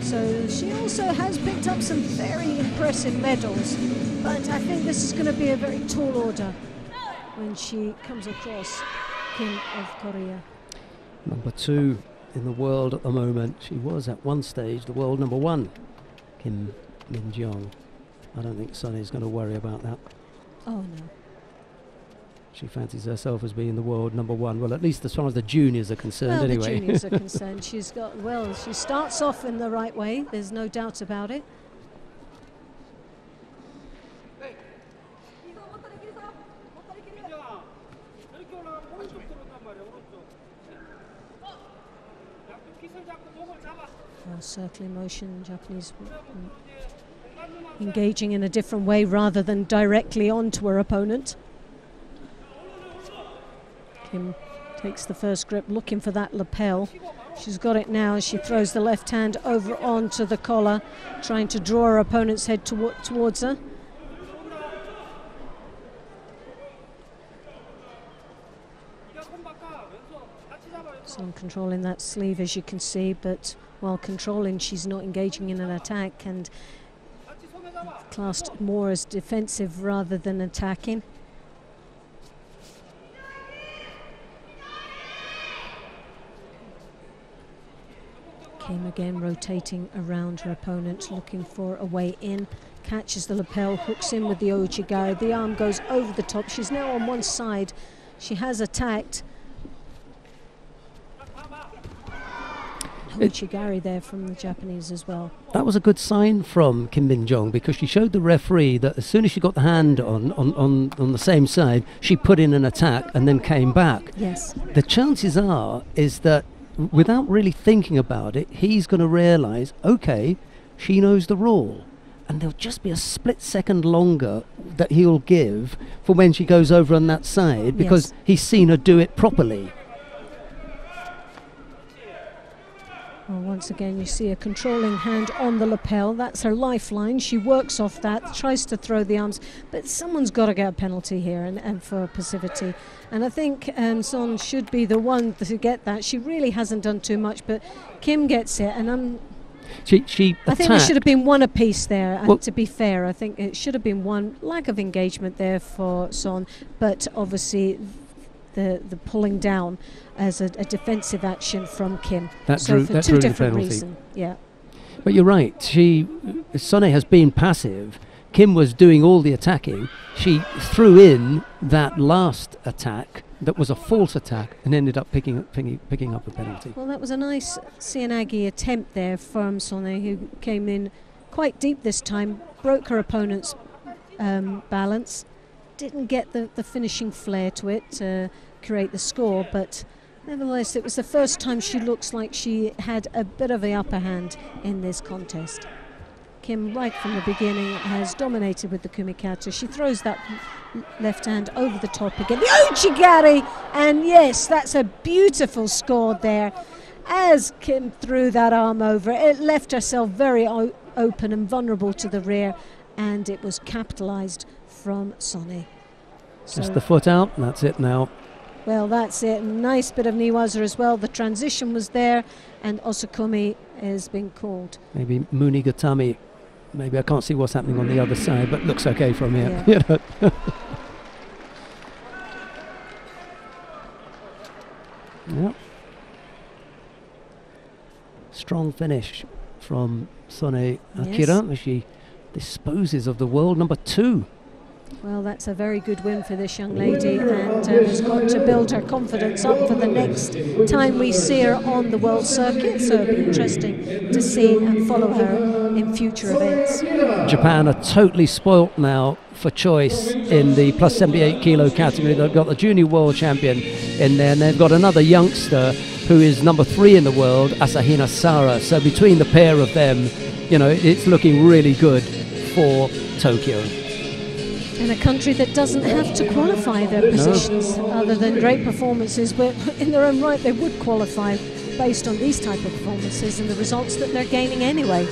Speaker 3: So she also has picked up some very impressive medals, but I think this is going to be a very tall order when she comes across Kim of Korea.
Speaker 2: Number 2 in the world at the moment. She was at one stage the world number 1, Kim Min-jong. I don't think Sonny's going to worry about that.
Speaker 3: Oh no.
Speaker 2: She fancies herself as being the world number 1. Well, at least as far as the juniors are concerned,
Speaker 3: well,
Speaker 2: anyway.
Speaker 3: The juniors are concerned. She's got, well, she starts off in the right way. There's no doubt about it. Circling motion, Japanese engaging in a different way rather than directly onto her opponent. Kim takes the first grip, looking for that lapel. She's got it now as she throws the left hand over onto the collar, trying to draw her opponent's head towards her. So I'm controlling that sleeve, as you can see, but while controlling. She's not engaging in an attack and classed more as defensive rather than attacking. Kim again rotating around her opponent, looking for a way in. Catches the lapel, hooks in with the Ouchigari. The arm goes over the top. She's now on one side. She has attacked. Ouchigari there from the Japanese as well.
Speaker 2: That was a good sign from Kim Min-jong, because she showed the referee that as soon as she got the hand on the same side, she put in an attack and then came back.
Speaker 3: Yes.
Speaker 2: The chances are is that without really thinking about it, he's going to realise, okay, she knows the rule. And there'll just be a split second longer that he'll give for when she goes over on that side, because he's seen her do it properly.
Speaker 3: Well, once again, you see a controlling hand on the lapel. That's her lifeline. She works off that, tries to throw the arms, but someone's got to get a penalty here and for passivity. And I think Son should be the one to get that. She really hasn't done too much, but Kim gets it, and
Speaker 2: I
Speaker 3: think there should have been one apiece there. Well, to be fair, I think it should have been one. Lack of engagement there for Son, but obviously the pulling down as a defensive action from Kim.
Speaker 2: That
Speaker 3: so for two different
Speaker 2: penalty.
Speaker 3: reasons. Yeah.
Speaker 2: But you're right. Sonne has been passive. Kim was doing all the attacking. She threw in that last attack that was a false attack and ended up picking up a penalty.
Speaker 3: Well, that was a nice Seoinage attempt there from Sonne, who came in quite deep this time, broke her opponent's balance, didn't get the finishing flair to it to create the score, but nevertheless it was the first time she looks like she had a bit of the upper hand in this contest. Kim, right from the beginning, has dominated with the kumikata. She throws that left hand over the top again. The Ouchigari! And yes, that's a beautiful score there. As Kim threw that arm over, it left herself very open and vulnerable to the rear, and it was capitalized from Sonne.
Speaker 2: Just the foot out, and that's it now.
Speaker 3: Well, that's it. Nice bit of Niwaza as well. The transition was there, and Osukumi has been called.
Speaker 2: Maybe Munigatami. Maybe I can't see what's happening on the other side, but looks okay from here.
Speaker 3: Yeah.
Speaker 2: Yep. Strong finish from Sonne Akira as she disposes of the world number 2.
Speaker 3: Well, that's a very good win for this young lady, and has got to build her confidence up for the next time we see her on the world circuit. So it'll be interesting to see and follow her in future events.
Speaker 2: Japan are totally spoilt now for choice in the plus 78 kilo category. They've got the junior world champion in there, and they've got another youngster who is number 3 in the world, Asahina Sara. So between the pair of them, you know, it's looking really good for Tokyo.
Speaker 3: In a country that doesn't have to qualify their positions, other than great performances, but in their own right they would qualify based on these type of performances and the results that they're gaining anyway.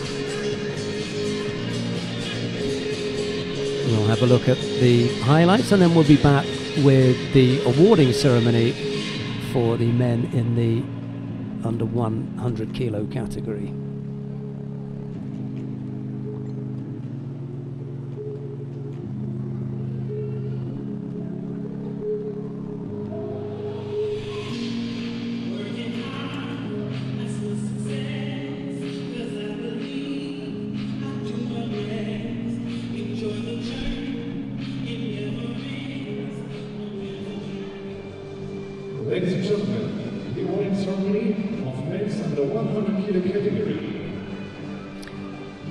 Speaker 2: We'll have a look at the highlights, and then we'll be back with the awarding ceremony for the men in the under 100 kilo category.
Speaker 1: Ladies and gentlemen, the awarding ceremony of men's under 100 kilo category.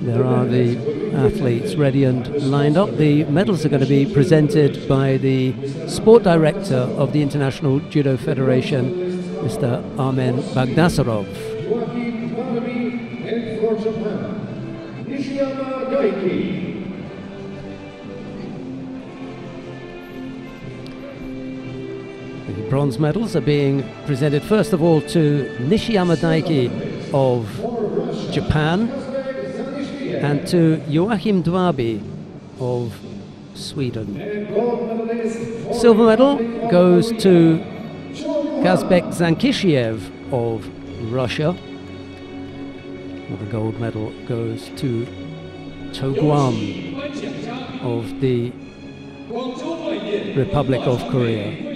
Speaker 2: There are the athletes ready and lined up. The medals are going to be presented by the sport director of the International Judo Federation, Mr. Armen Bagdasarov.
Speaker 1: And for Japan, Nishiyama Gaiki.
Speaker 2: The bronze medals are being presented first of all to Nishiyama Daiki of Japan and to Joachim Dwaby of Sweden. Silver medal goes to Kazbek Zankishiev of Russia. Well, the gold medal goes to Cho Guam of the Republic of Korea.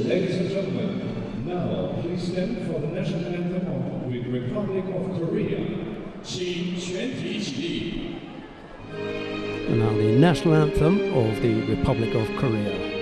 Speaker 1: Ladies and gentlemen, now please stand for the national anthem of the Republic of Korea.
Speaker 2: And now the national anthem of the Republic of Korea.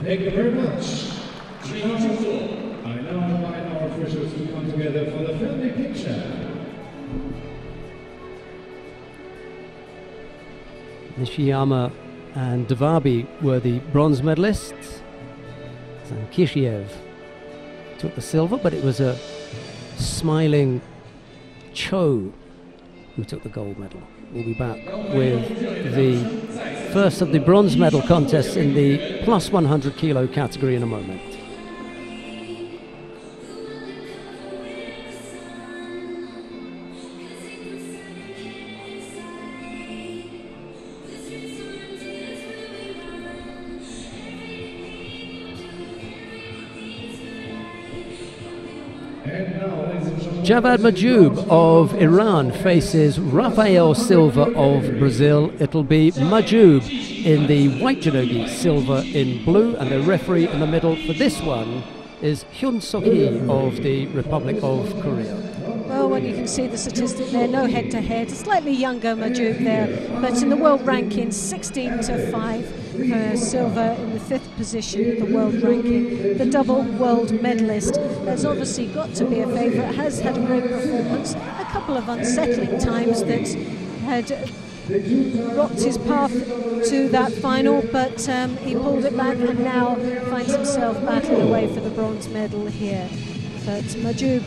Speaker 1: Thank you very much. I now invite our officials to come together for the family picture.
Speaker 2: Nishiyama and Davabi were the bronze medalists. Zankishiev took the silver, but it was a smiling Cho who took the gold medal. We'll be back with the first of the bronze medal contests in the plus 100 kilo category in a moment. Javad Majoub of Iran faces Rafael Silva of Brazil. It'll be Majoub in the white judogi, Silva in blue, and the referee in the middle for this one is Hyun Sok-hee of the Republic of Korea.
Speaker 3: Well, when you can see the statistic there, no head-to-head, slightly younger Majoub there, but in the world ranking 16-5. Silva in the 5th position in the world ranking, the double world medalist has obviously got to be a favourite, has had a great performance, a couple of unsettling times that had rocked his path to that final, but he pulled it back and now finds himself battling away for the bronze medal here. But Majoub,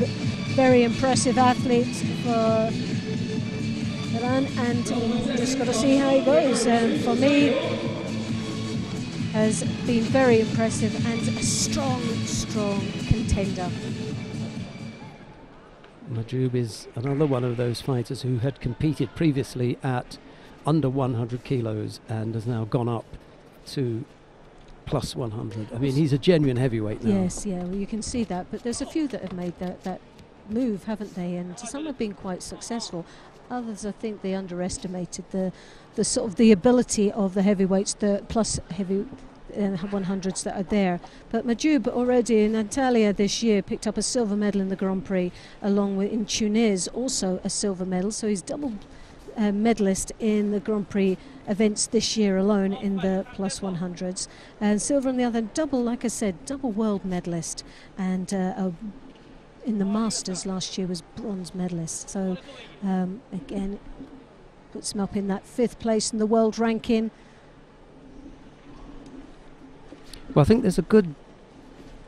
Speaker 3: very impressive athlete for Iran, and just got to see how he goes. For me, has been very impressive and a strong contender.
Speaker 2: Majoub is another one of those fighters who had competed previously at under 100 kilos and has now gone up to plus 100. I mean, he's a genuine heavyweight now.
Speaker 3: Yes, yeah, well, you can see that, but there's a few that have made that move, haven't they? And some have been quite successful. Others, I think, they underestimated the sort of the ability of the heavyweights, the plus heavy 100s that are there. But Majoub already in Antalya this year picked up a silver medal in the Grand Prix, along with in Tunis also a silver medal. So he's double medalist in the Grand Prix events this year alone in the plus 100s. And silver on the other, double, like I said, double world medalist. And in the Masters last year was bronze medalist. So again, puts him up in that 5th place in the world ranking.
Speaker 2: Well, I think there's a good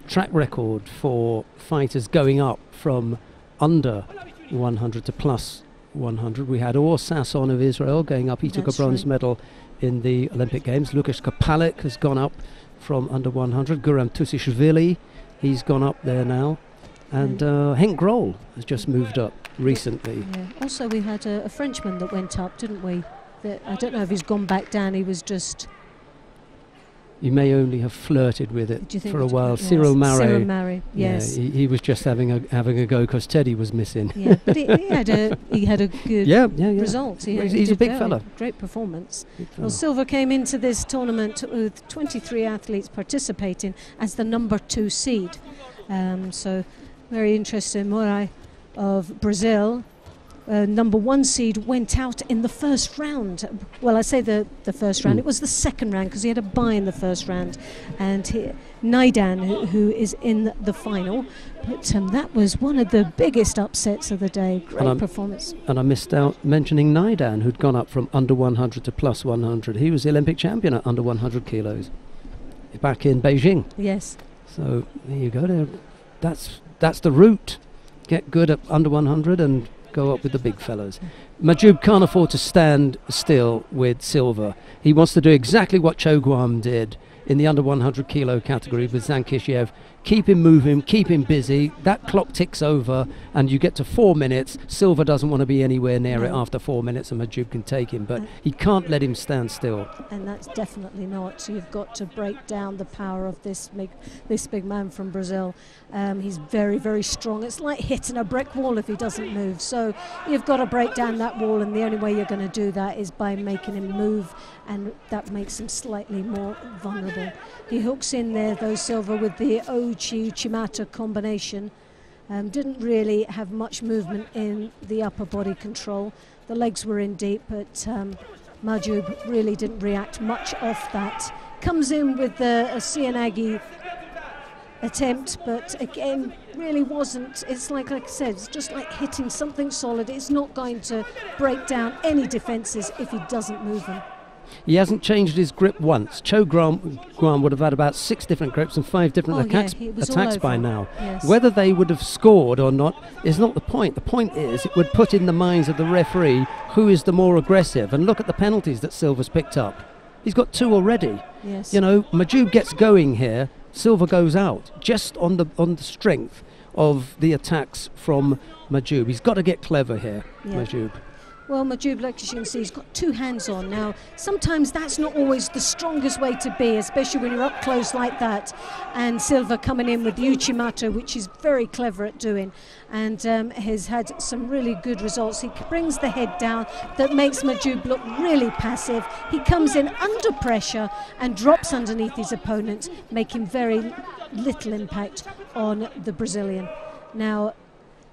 Speaker 2: track record for fighters going up from under 100 to plus 100. We had Or Sasson of Israel going up. He took a bronze medal in the Olympic Games. Lukasz Kapalik has gone up from under 100. Guram Tusishvili, he's gone up there now. And Henk Grol has just moved up recently.
Speaker 3: Yeah. Also, we had a Frenchman that went up, didn't we? I don't know if he's gone back down. He was just
Speaker 2: He may only have flirted with it for a while.
Speaker 3: Yes.
Speaker 2: Cyril
Speaker 3: Murray, yes.
Speaker 2: Yeah, he was just having a go because Teddy was missing.
Speaker 3: Yeah, but he had a good result.
Speaker 2: He's a big fella.
Speaker 3: Great performance. Well, Silva came into this tournament with 23 athletes participating as the number 2 seed. So very interesting. Morai of Brazil, number 1 seed, went out in the first round. Well, I say the first round. It was the second round because he had a bye in the first round. And Naidan, who is in the final. But that was one of the biggest upsets of the day. Great performance.
Speaker 2: And I missed out mentioning Naidan, who'd gone up from under 100 to plus 100. He was the Olympic champion at under 100 kilos back in Beijing.
Speaker 3: Yes.
Speaker 2: So there you go. That's the route. Get good at under 100 and go up with the big fellas. Majoub can't afford to stand still with Silva. He wants to do exactly what Cho Guam did in the under 100 kilo category with Zankishiev. Keep him moving, keep him busy. That clock ticks over and you get to 4 minutes. Silva doesn't want to be anywhere near it after 4 minutes, and Majoub can take him, but he can't let him stand still.
Speaker 3: And that's definitely not. So you've got to break down the power of this big man from Brazil. He's very, very strong. It's like hitting a brick wall if he doesn't move. So you've got to break down that wall, and the only way you're going to do that is by making him move, and that makes him slightly more vulnerable. He hooks in there, though, Silva, with the Uchimata combination. Didn't really have much movement in the upper body control. The legs were in deep, but Majoub really didn't react much off that. Comes in with a Cianagi attempt, but again, really wasn't. It's like I said, it's just like hitting something solid. It's not going to break down any defences if he doesn't move them.
Speaker 2: He hasn't changed his grip once. Cho Guam would have had about 6 different grips and 5 different attacks by now.
Speaker 3: Yes.
Speaker 2: Whether they would have scored or not is not the point. The point is it would put in the minds of the referee who is the more aggressive. And look at the penalties that Silva's picked up. He's got 2 already.
Speaker 3: Yes.
Speaker 2: You know, Majoub gets going here. Silva goes out just on the strength of the attacks from Majoub. He's got to get clever here, Majoub.
Speaker 3: Well, Majoub, like you can see, he's got 2 hands on. Now, sometimes that's not always the strongest way to be, especially when you're up close like that. And Silva coming in with the Uchimata, which he's very clever at doing, and has had some really good results. He brings the head down, that makes Majoub look really passive. He comes in under pressure and drops underneath his opponent, making very little impact on the Brazilian. Now,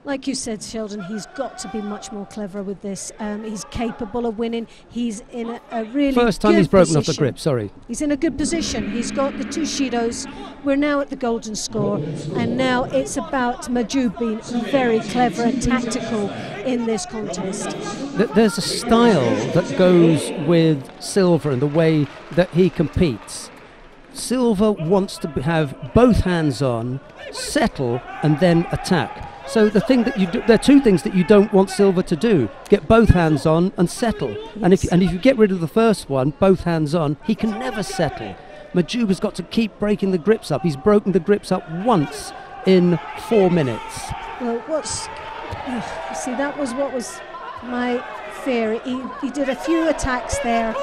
Speaker 3: like you said, Sheldon, he's got to be much more clever with this. He's capable of winning. He's in a really
Speaker 2: first time
Speaker 3: good
Speaker 2: he's broken
Speaker 3: position.
Speaker 2: off the grip, sorry.
Speaker 3: He's in a good position. He's got the 2 Shidos. We're now at the golden score, and now it's about Majoub being very clever and tactical in this contest.
Speaker 2: There's a style that goes with Silva and the way that he competes. Silva wants to have both hands on, settle, and then attack. So the thing that you do, there are 2 things that you don't want Silva to do: get both hands on and settle. Yes. And if you get rid of the first one, both hands on, he can never settle. Majoub has got to keep breaking the grips up. He's broken the grips up once in 4 minutes.
Speaker 3: Well, see, that was what was my fear. He did a few attacks there.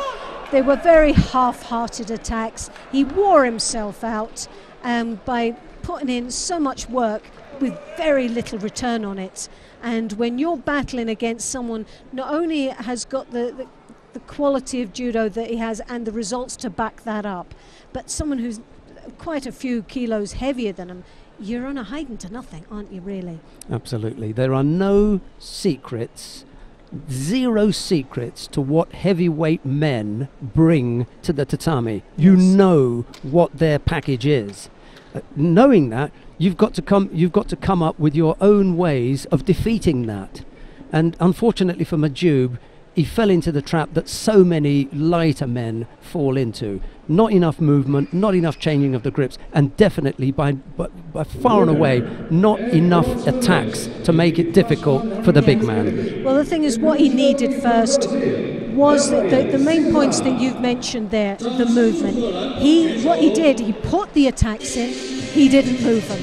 Speaker 3: They were very half-hearted attacks. He wore himself out by putting in so much work with very little return on it. And when you're battling against someone not only has got the quality of judo that he has and the results to back that up, but someone who's quite a few kilos heavier than him, you're on a hiding to nothing, aren't you, really?
Speaker 2: Absolutely. There are no secrets, 0 secrets to what heavyweight men bring to the tatami. You know what their package is. Knowing that, you've got to come up with your own ways of defeating that. And unfortunately for Majoub, he fell into the trap that so many lighter men fall into. Not enough movement, not enough changing of the grips, and definitely by far and away not enough attacks to make it difficult for the big man.
Speaker 3: Well, the thing is, what he needed first was the main points that you've mentioned there, the movement. What he did, he put the attacks in, he didn't move them.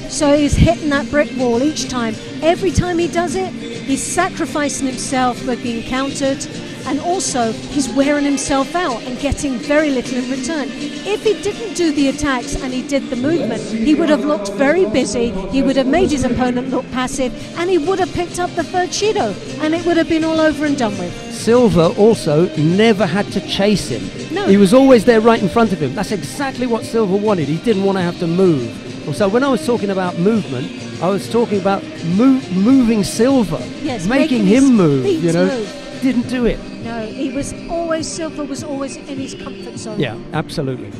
Speaker 3: So he's hitting that brick wall each time. Every time he does it, he's sacrificing himself by being countered, and also he's wearing himself out and getting very little in return. If he didn't do the attacks and he did the movement, he would have looked very busy, he would have made his opponent look passive, and he would have picked up the third Shido, and it would have been all over and done with.
Speaker 2: Silva also never had to chase him.
Speaker 3: No.
Speaker 2: He was always there right in front of him. That's exactly what Silva wanted. He didn't want to have to move. So when I was talking about movement, I was talking about moving Silva,
Speaker 3: yes,
Speaker 2: making him move,
Speaker 3: move.
Speaker 2: Didn't do it.
Speaker 3: No, Silva was always in his comfort zone.
Speaker 2: Yeah, absolutely.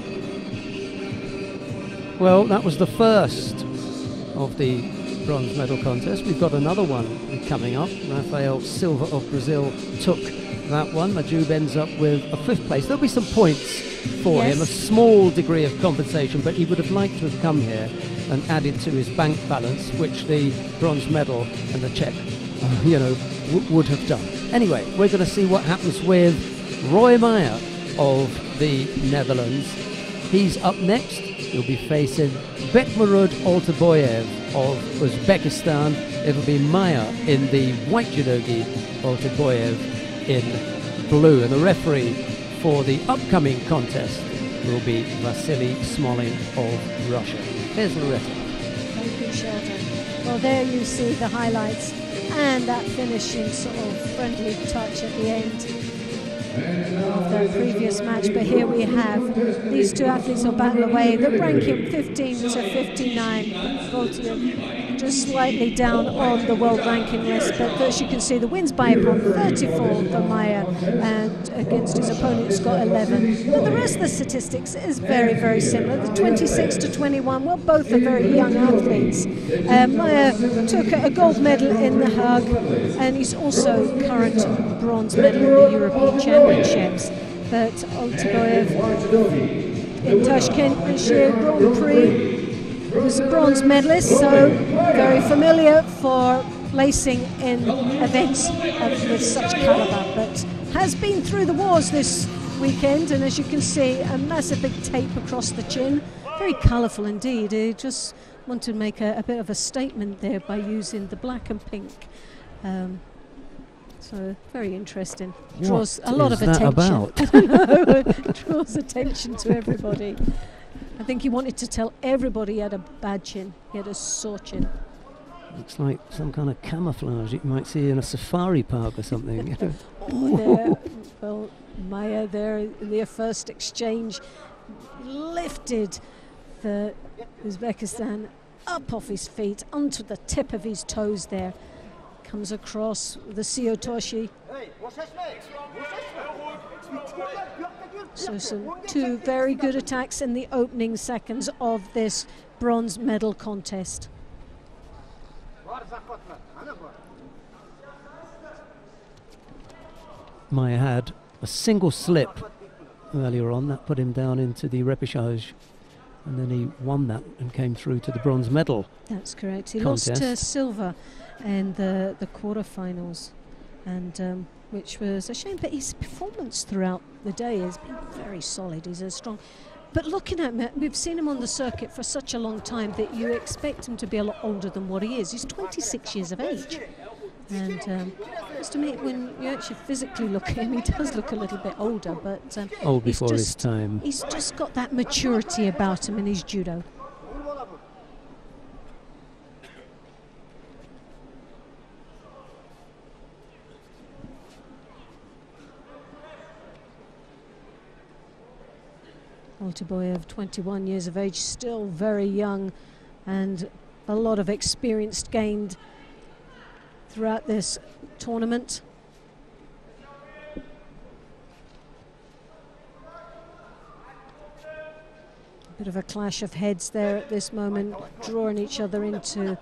Speaker 2: Well, that was the first of the bronze medal contest. We've got another one coming up. Rafael Silva of Brazil took that one. Majub ends up with a 5th place. There'll be some points for him, a small degree of compensation, but he would have liked to have come here and added to his bank balance, which the bronze medal and the Czech, would have done. Anyway, we're going to see what happens with Roy Meyer of the Netherlands. He's up next. He'll be facing Bekmurud Altaboyev of Uzbekistan. It'll be Meyer in the white judogi, Altaboyev in blue. And the referee for the upcoming contest will be Vasily Smolin of Russia. Here's Loretta.
Speaker 3: Thank you, Sheldon. Well, there you see the highlights and that finishing sort of friendly touch at the end of the previous match. But here we have these two athletes will battle away. The ranking 15 to 59. Voltiev just slightly down on the world ranking list, but as you can see, the wins by a point, 34 for Meyer, and against his opponent who's got 11. But the rest of the statistics is very, very similar. The 26 to 21, well, both are very young athletes. Meyer took a gold medal in the Hague, and he's also current bronze medal in the European Championships. But Altaboyev in Tashkent this year, Grand Prix, was a bronze medalist, so very familiar for placing in events with such caliber, but has been through the wars this weekend, and as you can see, a massive big tape across the chin. Very colourful indeed. He just wanted to make a bit of a statement there by using the black and pink. So very interesting. Draws a lot of attention.
Speaker 2: About?
Speaker 3: I don't know. Draws attention to everybody. I think he wanted to tell everybody he had a bad chin. He had a sore chin.
Speaker 2: Looks like some kind of camouflage you might see in a safari park or something.
Speaker 3: Well, Meyer there in their first exchange lifted the Uzbekistan up off his feet onto the tip of his toes there. Comes across the Siotoshi. So some two very good attacks in the opening seconds of this bronze medal contest.
Speaker 2: Meyer had a single slip earlier on that put him down into the repechage, and then he won that and came through to the bronze medal.
Speaker 3: That's correct. He
Speaker 2: contest.
Speaker 3: Lost to Silva in the quarterfinals, and which was a shame, but his performance throughout the day has been very solid. He's a strong, but looking at him, we've seen him on the circuit for such a long time that you expect him to be a lot older than what he is. He's 26 years of age, and just to me, when you actually physically look at him, he does look a little bit older, but
Speaker 2: old before his time.
Speaker 3: He's just got that maturity about him in his judo. Altaboyev, 21 years of age, still very young, and a lot of experience gained throughout this tournament. A bit of a clash of heads there at this moment, drawing each other into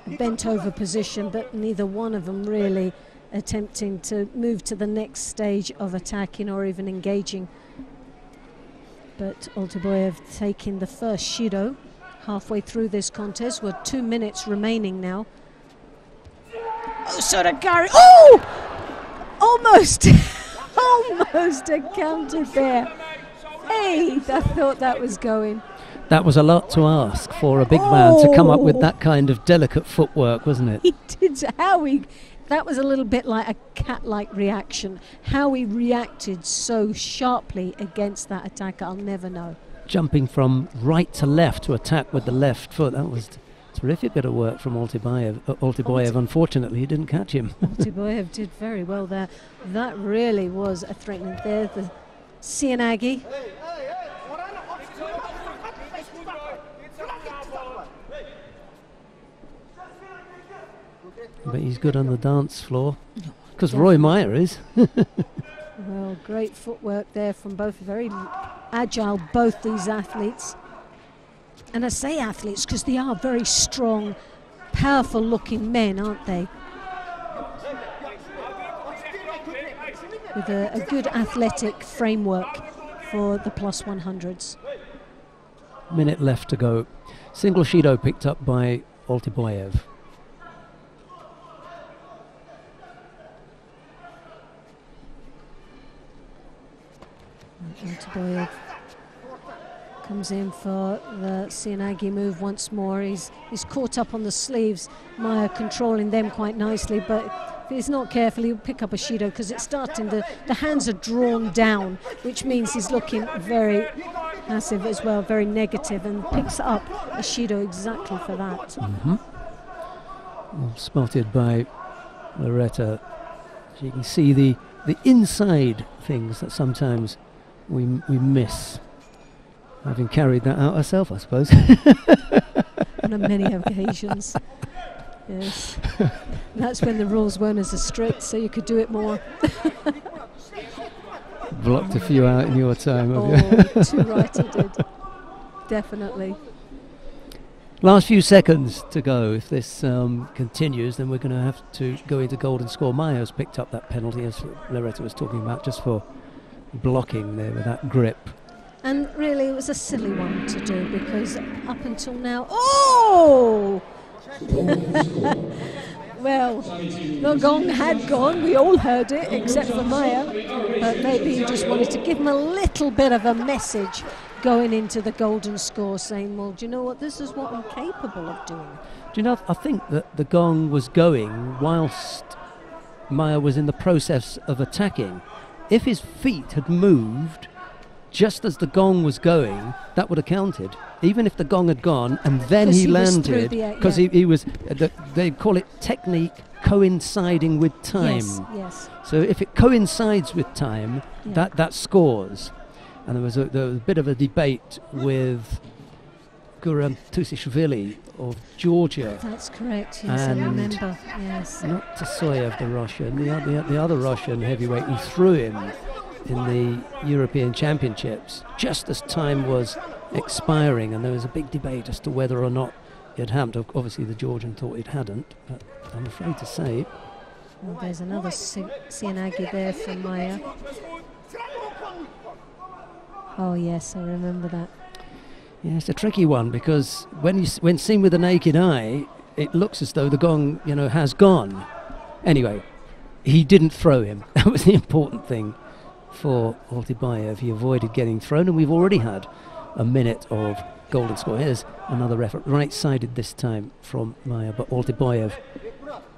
Speaker 3: a bent over position, but neither one of them really attempting to move to the next stage of attacking or even engaging. But Altaboyev taking the first Shido halfway through this contest with 2 minutes remaining now. Oh, Sodagari! Oh! Almost! Almost accounted there. Hey, I thought that was going.
Speaker 2: That was a lot to ask for a big man to come up with that kind of delicate footwork, wasn't it?
Speaker 3: He did. How he that was a little bit like a cat-like reaction. How he reacted so sharply against that attack, I'll never know.
Speaker 2: Jumping from right to left to attack with the left foot, that was a terrific bit of work from Oltiboyev. Unfortunately, he didn't catch him.
Speaker 3: Oltiboyev did very well there. That really was a threatening. There, the Sianagi.
Speaker 2: But he's good on the dance floor, because Roy Meyer is.
Speaker 3: Well, great footwork there from both, very agile, both these athletes. And I say athletes because they are very strong, powerful looking men, aren't they? With a good athletic framework for the plus 100s.
Speaker 2: Minute left to go. Single Shido picked up by Oltiboyev.
Speaker 3: Oltiboyev comes in for the Sianagi move once more. He's caught up on the sleeves. Meyer controlling them quite nicely, but if he's not careful, he'll pick up a Shido because it's starting to, the hands are drawn down, which means he's looking very passive as well, very negative, and picks up a Shido exactly for that.
Speaker 2: Well, spotted by Loretta. So you can see the inside things that sometimes we miss, having carried that out herself, I suppose.
Speaker 3: On many occasions. Yes. That's when the rules weren't as strict, so you could do it more.
Speaker 2: Blocked a few out in your time, have you?
Speaker 3: Too right, he did. Definitely.
Speaker 2: Last few seconds to go. If this continues, then we're going to have to go into golden score. Meyer's picked up that penalty, as Loretta was talking about, just for blocking there with that grip.
Speaker 3: And really, it was a silly one to do, because up until now... Oh! Well, the gong had gone. We all heard it, except for Meyer. But maybe he just wanted to give him a little bit of a message going into the golden score, saying, well, do you know what? This is what I'm capable of doing.
Speaker 2: Do you know, I think that the gong was going whilst Meyer was in the process of attacking. If his feet had moved just as the gong was going, that would have counted. Even if the gong had gone and then he landed, because he was, they call it technique coinciding with time.
Speaker 3: Yes.
Speaker 2: So if it coincides with time, that scores. And there was a bit of a debate with Guram Tusishvili of Georgia.
Speaker 3: That's correct, yes, I remember. Yes.
Speaker 2: Not Tasoyev, the Russian, the other Russian heavyweight who threw him in the European Championships just as time was expiring, and there was a big debate as to whether or not it happened. Obviously the Georgian thought it hadn't, but I'm afraid to say.
Speaker 3: Well, there's another Sianagi there from Meyer. Oh yes, I remember that.
Speaker 2: Yeah, it's a tricky one, because when seen with the naked eye, it looks as though the gong, has gone. Anyway, he didn't throw him. That was the important thing for Oltiboyev. He avoided getting thrown, and we've already had a minute of golden score. Here's another effort, right-sided this time from Meyer, but Oltiboyev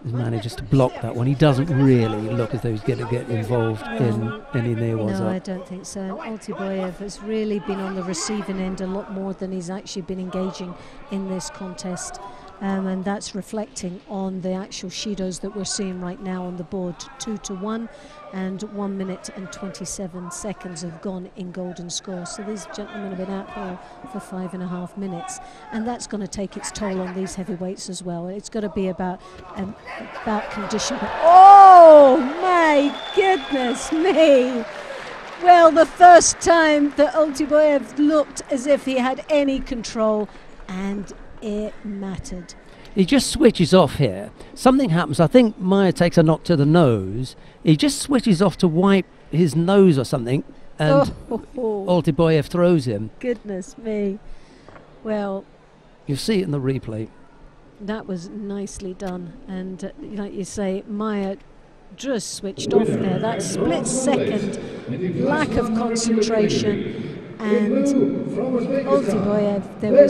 Speaker 2: manages to block that one. He doesn't really look as though he's going to get involved in any near-ones.
Speaker 3: No, I don't think so. Oltiboyev has really been on the receiving end a lot more than he's actually been engaging in this contest. And that's reflecting on the actual Shidos that we're seeing right now on the board. 2-1, and 1 minute and 27 seconds have gone in golden score. So these gentlemen have been out there for 5.5 minutes, and that's going to take its toll on these heavyweights as well. It's got to be about condition. Oh my goodness me! Well, the first time that Oltiboyev looked as if he had any control, and it mattered.
Speaker 2: He just switches off here. Something happens. I think Meyer takes a knock to the nose. He just switches off to wipe his nose or something, and Oltiboyev throws him.
Speaker 3: Goodness me. Well,
Speaker 2: you'll see it in the replay.
Speaker 3: That was nicely done. And like you say, Meyer just switched off there. That split second, lack of concentration. And Oltiboyev, there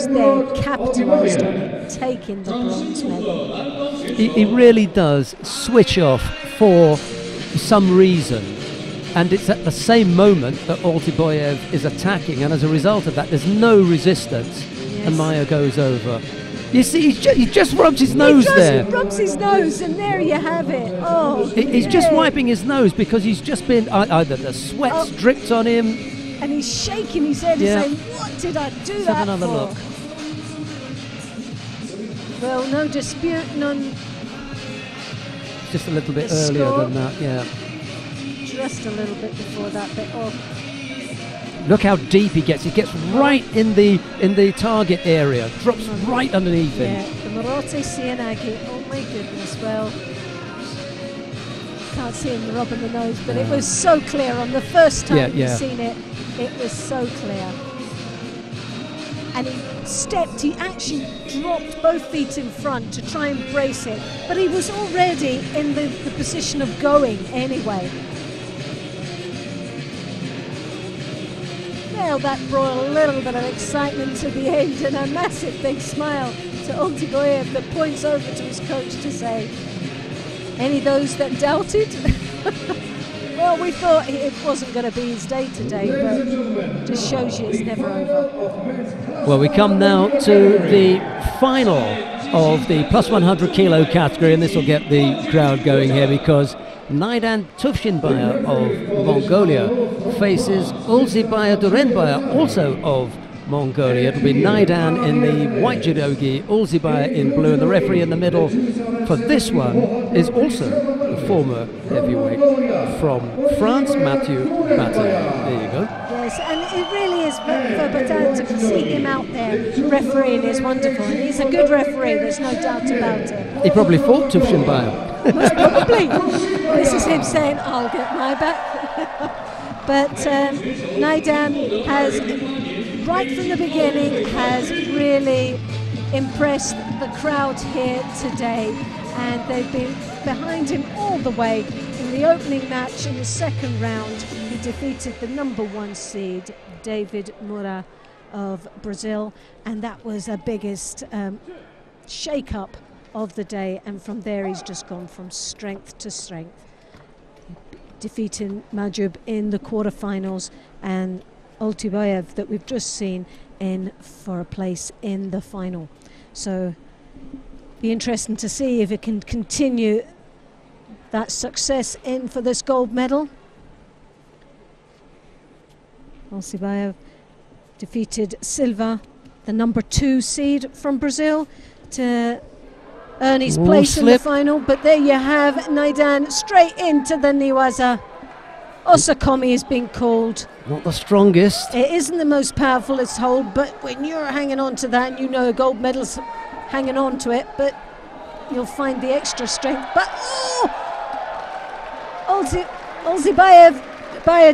Speaker 3: capitalised on it. taking the bronze medal.
Speaker 2: He really does switch off for some reason, and it's at the same moment that Oltiboyev is attacking, and as a result of that, there's no resistance, and Maya goes over. You see, he just rubs his nose there.
Speaker 3: He rubs his nose, and there you have it. Oh,
Speaker 2: he's just wiping his nose because he's just been either the sweat's dripped on him,
Speaker 3: and he's shaking his head and saying, "What did I do that
Speaker 2: Have another
Speaker 3: for?"
Speaker 2: look.
Speaker 3: Well, no dispute, none.
Speaker 2: Just a little bit
Speaker 3: The
Speaker 2: earlier
Speaker 3: score.
Speaker 2: than that, yeah.
Speaker 3: Just a little bit before that bit off.
Speaker 2: Look how deep he gets. He gets right in the target area, drops right underneath him.
Speaker 3: Yeah, the Morote Sienagi. Oh my goodness, well, can't see him rubbing the nose, but it was so clear on the first time you've seen it. It was so clear. And he actually dropped both feet in front to try and brace it, but he was already in the position of going anyway. Well, that brought a little bit of excitement to the end and a massive big smile to Oltiboyev that points over to his coach to say, "Any of those that doubted?" Well, we thought it wasn't going to be his day today, but just shows you it's never over.
Speaker 2: Well, we come now to the final of the plus 100 kilo category, and this will get the crowd going here because Naidan Tufshinbaya of Mongolia faces Olzibaya Durenbaya, also of Mongolia. It'll be Naidan in the white judogi, Olzibaya in blue, and the referee in the middle for this one is also a former heavyweight from France, Mathieu Bataille. There you go.
Speaker 3: Yes, and it really is for Bataille to see him out there refereeing is wonderful. And he's a good referee, there's no doubt about it.
Speaker 2: He probably fought Tufshinbaya.
Speaker 3: Most probably. This is him saying, "I'll get my back." But Naidan has, right from the beginning, has really impressed the crowd here today, and they've been behind him all the way. In the opening match, in the second round, he defeated the #1 seed, David Moura of Brazil, and that was the biggest shake-up of the day, and from there he's just gone from strength to strength, defeating Majub in the quarterfinals, and Oltiboyev that we've just seen in for a place in the final. So be interesting to see if it can continue that success in for this gold medal. Oltiboyev defeated Silva, the #2 seed from Brazil, to earn his place in the final, but there you have Naidan straight into the Niwaza. Osakomi is being called.
Speaker 2: Not the strongest.
Speaker 3: It isn't the most powerful it's hold, but when you're hanging on to that, and you know a gold medal's hanging on to it, but you'll find the extra strength. But Olzibayev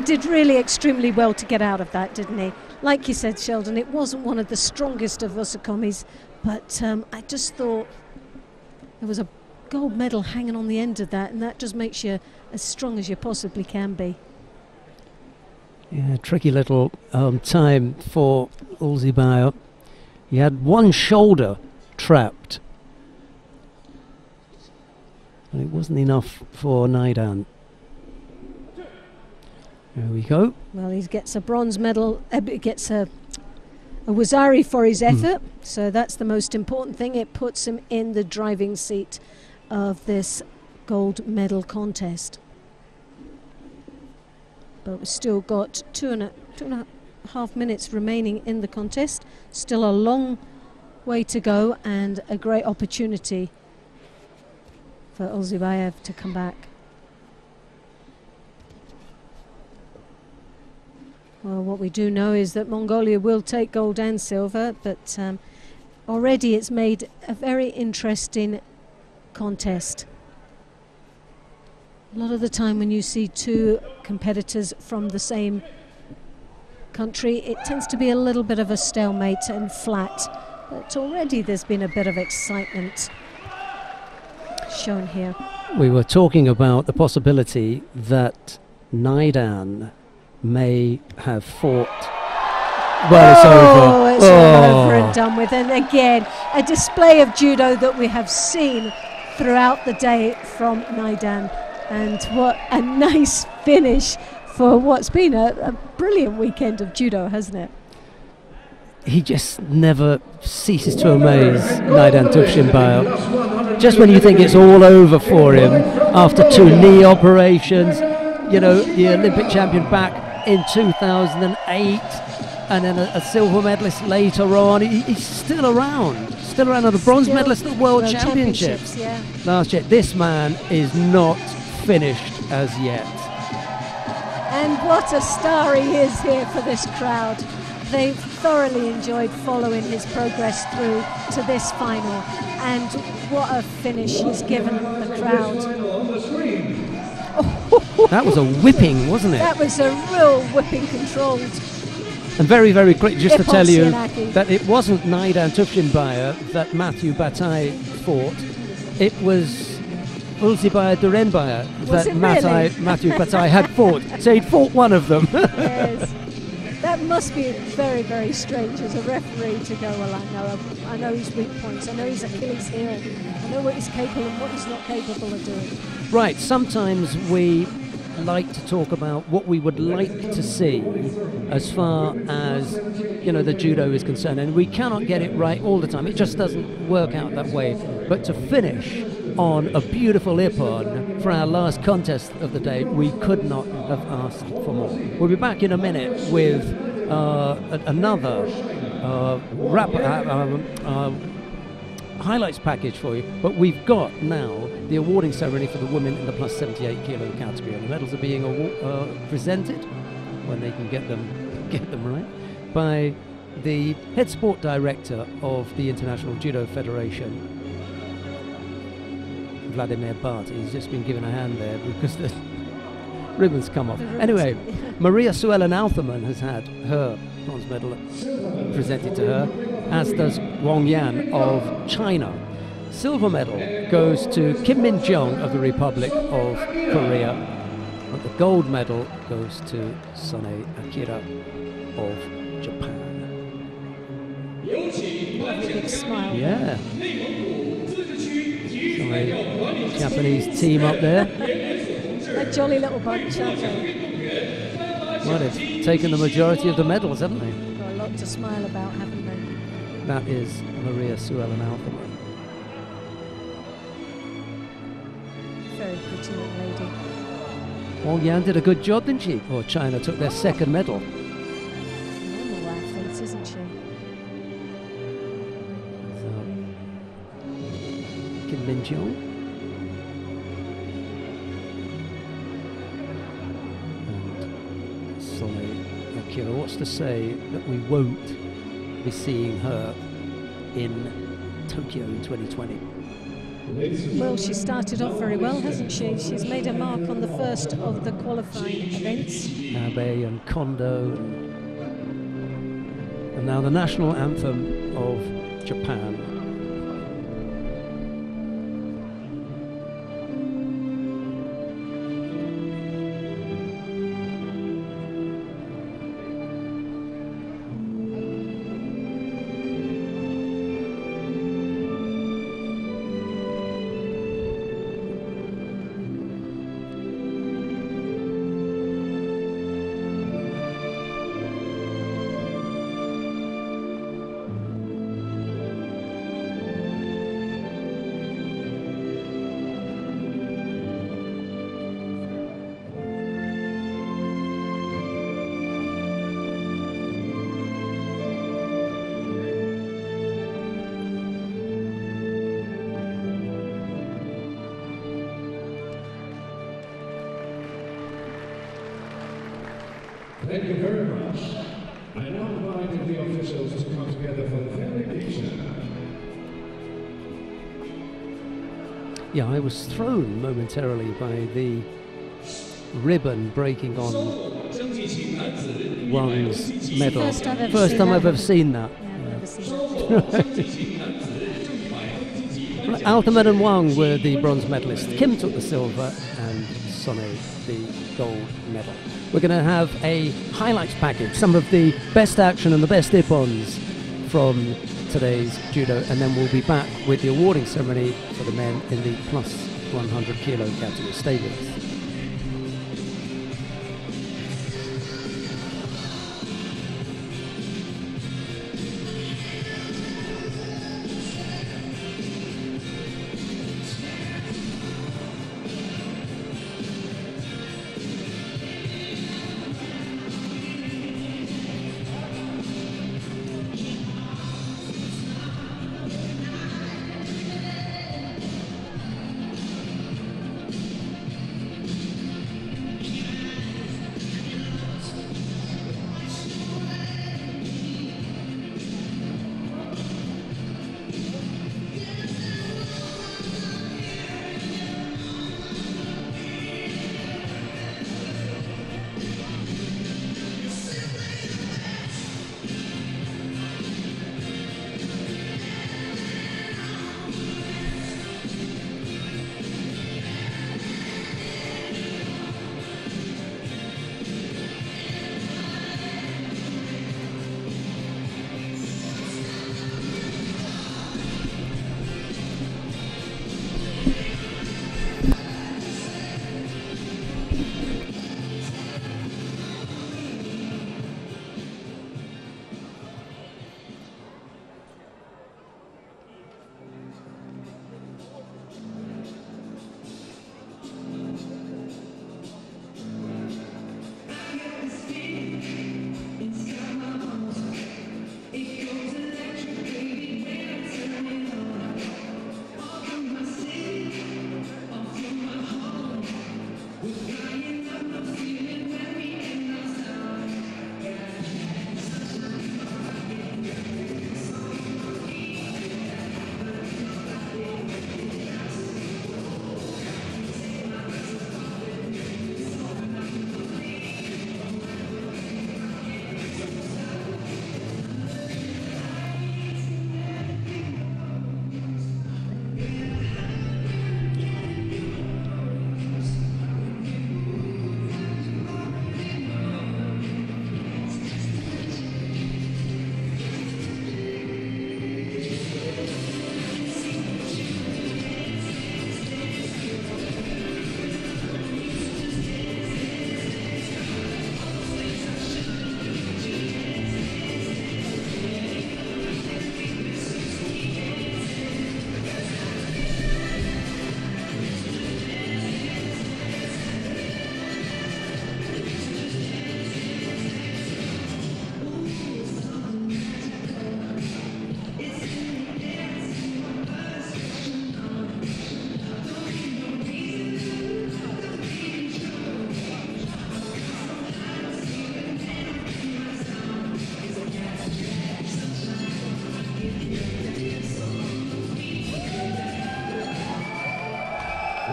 Speaker 3: did really extremely well to get out of that, didn't he? Like you said, Sheldon, it wasn't one of the strongest of Osakomi's, but I just thought there was a gold medal hanging on the end of that, and that just makes you as strong as you possibly can be.
Speaker 2: Yeah, tricky little time for Olzibayev. He had one shoulder trapped, and it wasn't enough for Naidan. There we go.
Speaker 3: Well, he gets a bronze medal, gets a Wazari for his effort, so that's the most important thing. It puts him in the driving seat of this gold medal contest. But we've still got two and a half minutes remaining in the contest. Still a long way to go, and a great opportunity for Olzibayev to come back. Well, what we do know is that Mongolia will take gold and silver, but already it's made a very interesting contest. A lot of the time when you see two competitors from the same country, it tends to be a little bit of a stalemate and flat, but already there's been a bit of excitement shown here.
Speaker 2: We were talking about the possibility that Naidan may have fought Well, it's over.
Speaker 3: It's all over and done with. And again, a display of judo that we have seen throughout the day from Naidan. And what a nice finish for what's been a brilliant weekend of judo, hasn't it?
Speaker 2: He just never ceases to amaze Naidan Tufshinbaya. Just when you think it's all over for him, after 2 knee operations, you know, the Olympic champion back in 2008, and then a silver medalist later on, he's still around, and a bronze medalist at the World Championships last year. This man is not finished as yet.
Speaker 3: And what a star he is here for this crowd. They've thoroughly enjoyed following his progress through to this final, and what a finish he's given the crowd.
Speaker 2: That was a whipping, wasn't it?
Speaker 3: That was a real whipping, controlled.
Speaker 2: And very, very quick, just to tell you that it wasn't Naidan Tufshinbaya that Matthew Bataille fought. It was Ulzibaya Durenbaya that Matthew Bataille had fought. So he'd fought one of them.
Speaker 3: Yes. That must be very, very strange as a referee to go, well, I know his weak points, I know his Achilles heel, I know what he's capable and what he's not capable of doing.
Speaker 2: Right, sometimes we like to talk about what we would like to see as far as, you know, the judo is concerned, and we cannot get it right all the time. It just doesn't work out that way. But to finish on a beautiful ippon for our last contest of the day, we could not have asked for more. We'll be back in a minute with another highlights package for you, but we've got now the awarding ceremony for the women in the plus 78 kilo category, and the medals are being presented, when they can get them right, by the head sport director of the International Judo Federation, Vladimir Bart. He's just been given a hand there because the ribbons come off. Anyway, Maria Suellen Altherman has had her bronze medal presented to her, as does Wang Yan of China. Silver medal goes to Kim Min-jong of the Republic of Korea, but the gold medal goes to Sone Akira of Japan.
Speaker 3: Big smile.
Speaker 2: Yeah. Japanese team up there.
Speaker 3: A jolly little bunch, aren't they?
Speaker 2: Well, they've taken the majority of the medals, haven't they?
Speaker 3: Got a lot to smile about, haven't they?
Speaker 2: That is Maria Suellen Altherman.
Speaker 3: Very pretty young lady.
Speaker 2: Wang Yan did a good job, didn't she? Or China took their second medal.
Speaker 3: Normal athlete, isn't she?
Speaker 2: So, Kim Min-jong. And Sone Akira. What's to say that we won't be seeing her in Tokyo in 2020?
Speaker 3: Well, she started off very well, hasn't she? She's made a mark on the first of the qualifying events.
Speaker 2: Abe and Kondo. And now the national anthem of Japan.
Speaker 1: Thank you very much. I now invite the officials to come together for the family picture.
Speaker 2: Yeah, I was thrown momentarily by the ribbon breaking on Wang's medal. First time I've ever seen that.
Speaker 3: Yeah, I've never seen that.
Speaker 2: Altherman and Wang were the bronze medalists. Kim took the silver and Sonny the gold medal. We're going to have a highlights package, some of the best action and the best ippons from today's judo, and then we'll be back with the awarding ceremony for the men in the plus 100 kilo category. Stay with us.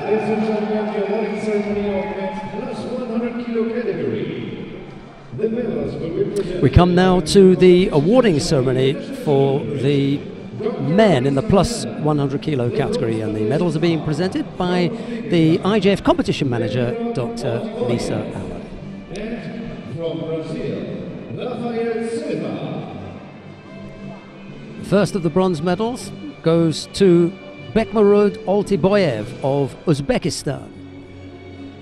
Speaker 1: Ladies and gentlemen, the awarding ceremony of men's plus 100 kilo category. The medals will be presented.
Speaker 2: We come now to the awarding ceremony for the men in the plus 100 kilo category, and the medals are being presented by the IJF competition manager, Dr. Lisa Allen.
Speaker 1: And from Brazil, Rafael Silva.
Speaker 2: First of the bronze medals goes to Bekmarud Oltiboyev of Uzbekistan.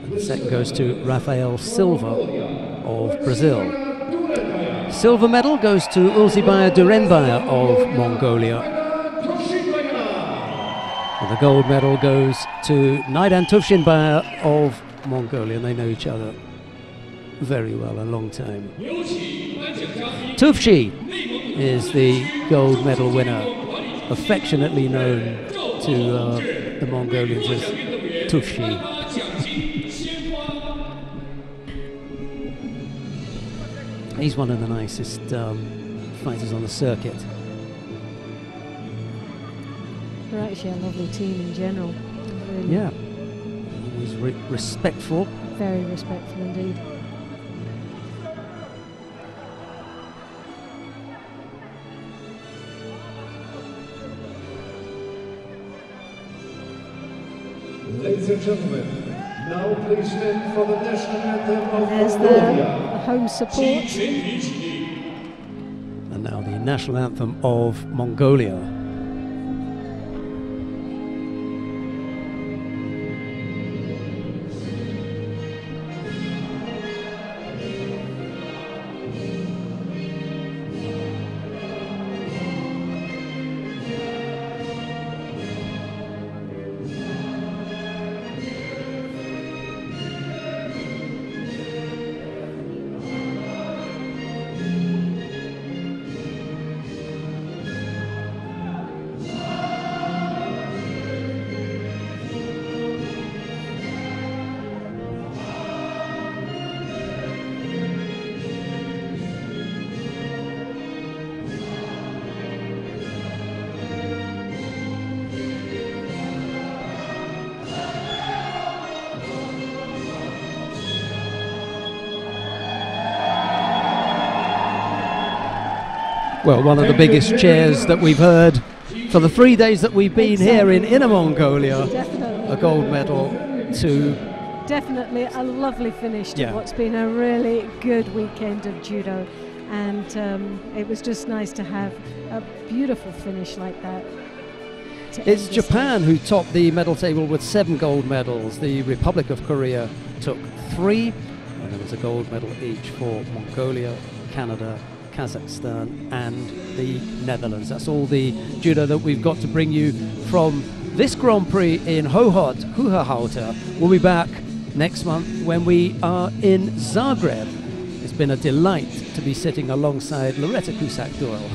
Speaker 2: And the second goes to Rafael Silva of Brazil. Silver medal goes to Ulzibaya Durenbaya of Mongolia. And the gold medal goes to Naidan Tufshinbaya of Mongolia, and they know each other very well, a long time. Tufshi is the gold medal winner, affectionately known to the Mongolians as Tufshi. He's one of the nicest fighters on the circuit.
Speaker 3: They're actually a lovely team in general. Really.
Speaker 2: Yeah, always respectful.
Speaker 3: Very respectful indeed.
Speaker 1: Ladies and gentlemen, Now please stand for the national anthem of
Speaker 3: There's
Speaker 1: Mongolia.
Speaker 3: the home support.
Speaker 2: And now the national anthem of Mongolia. Well, one of the biggest cheers that we've heard for the 3 days that we've been here in Inner Mongolia.
Speaker 3: Definitely.
Speaker 2: A gold medal to...
Speaker 3: Definitely a lovely finish to what's been a really good weekend of judo. And it was just nice to have a beautiful finish like that.
Speaker 2: It's Japan who topped the medal table with 7 gold medals. The Republic of Korea took 3, and there was a gold medal each for Mongolia, Canada, Kazakhstan and the Netherlands. That's all the judo that we've got to bring you from this Grand Prix in Hohhot, Hohhot. We'll be back next month when we are in Zagreb. It's been a delight to be sitting alongside Loretta Cusack-Doyle.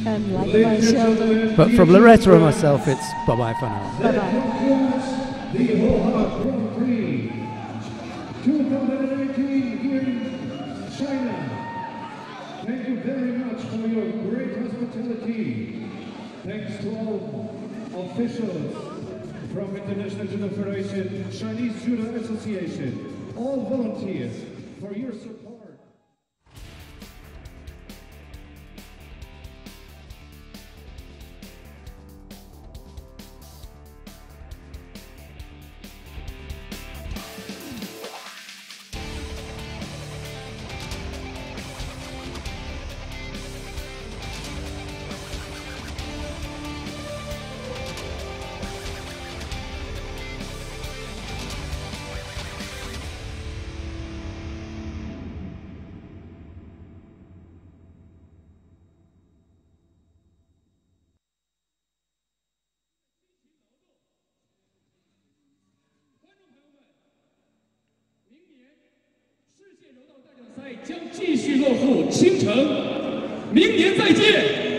Speaker 3: And likewise, Sheldon.
Speaker 2: But from Loretta and myself, it's bye-bye for now.
Speaker 3: Bye-bye.
Speaker 1: The Hohhot Grand Prix 2019 here in China. Thank you very much for your great hospitality. Thanks to all officials from International Judo Federation, Chinese Judo Association, all volunteers for your support.
Speaker 4: 将继续落户青城，明年再见。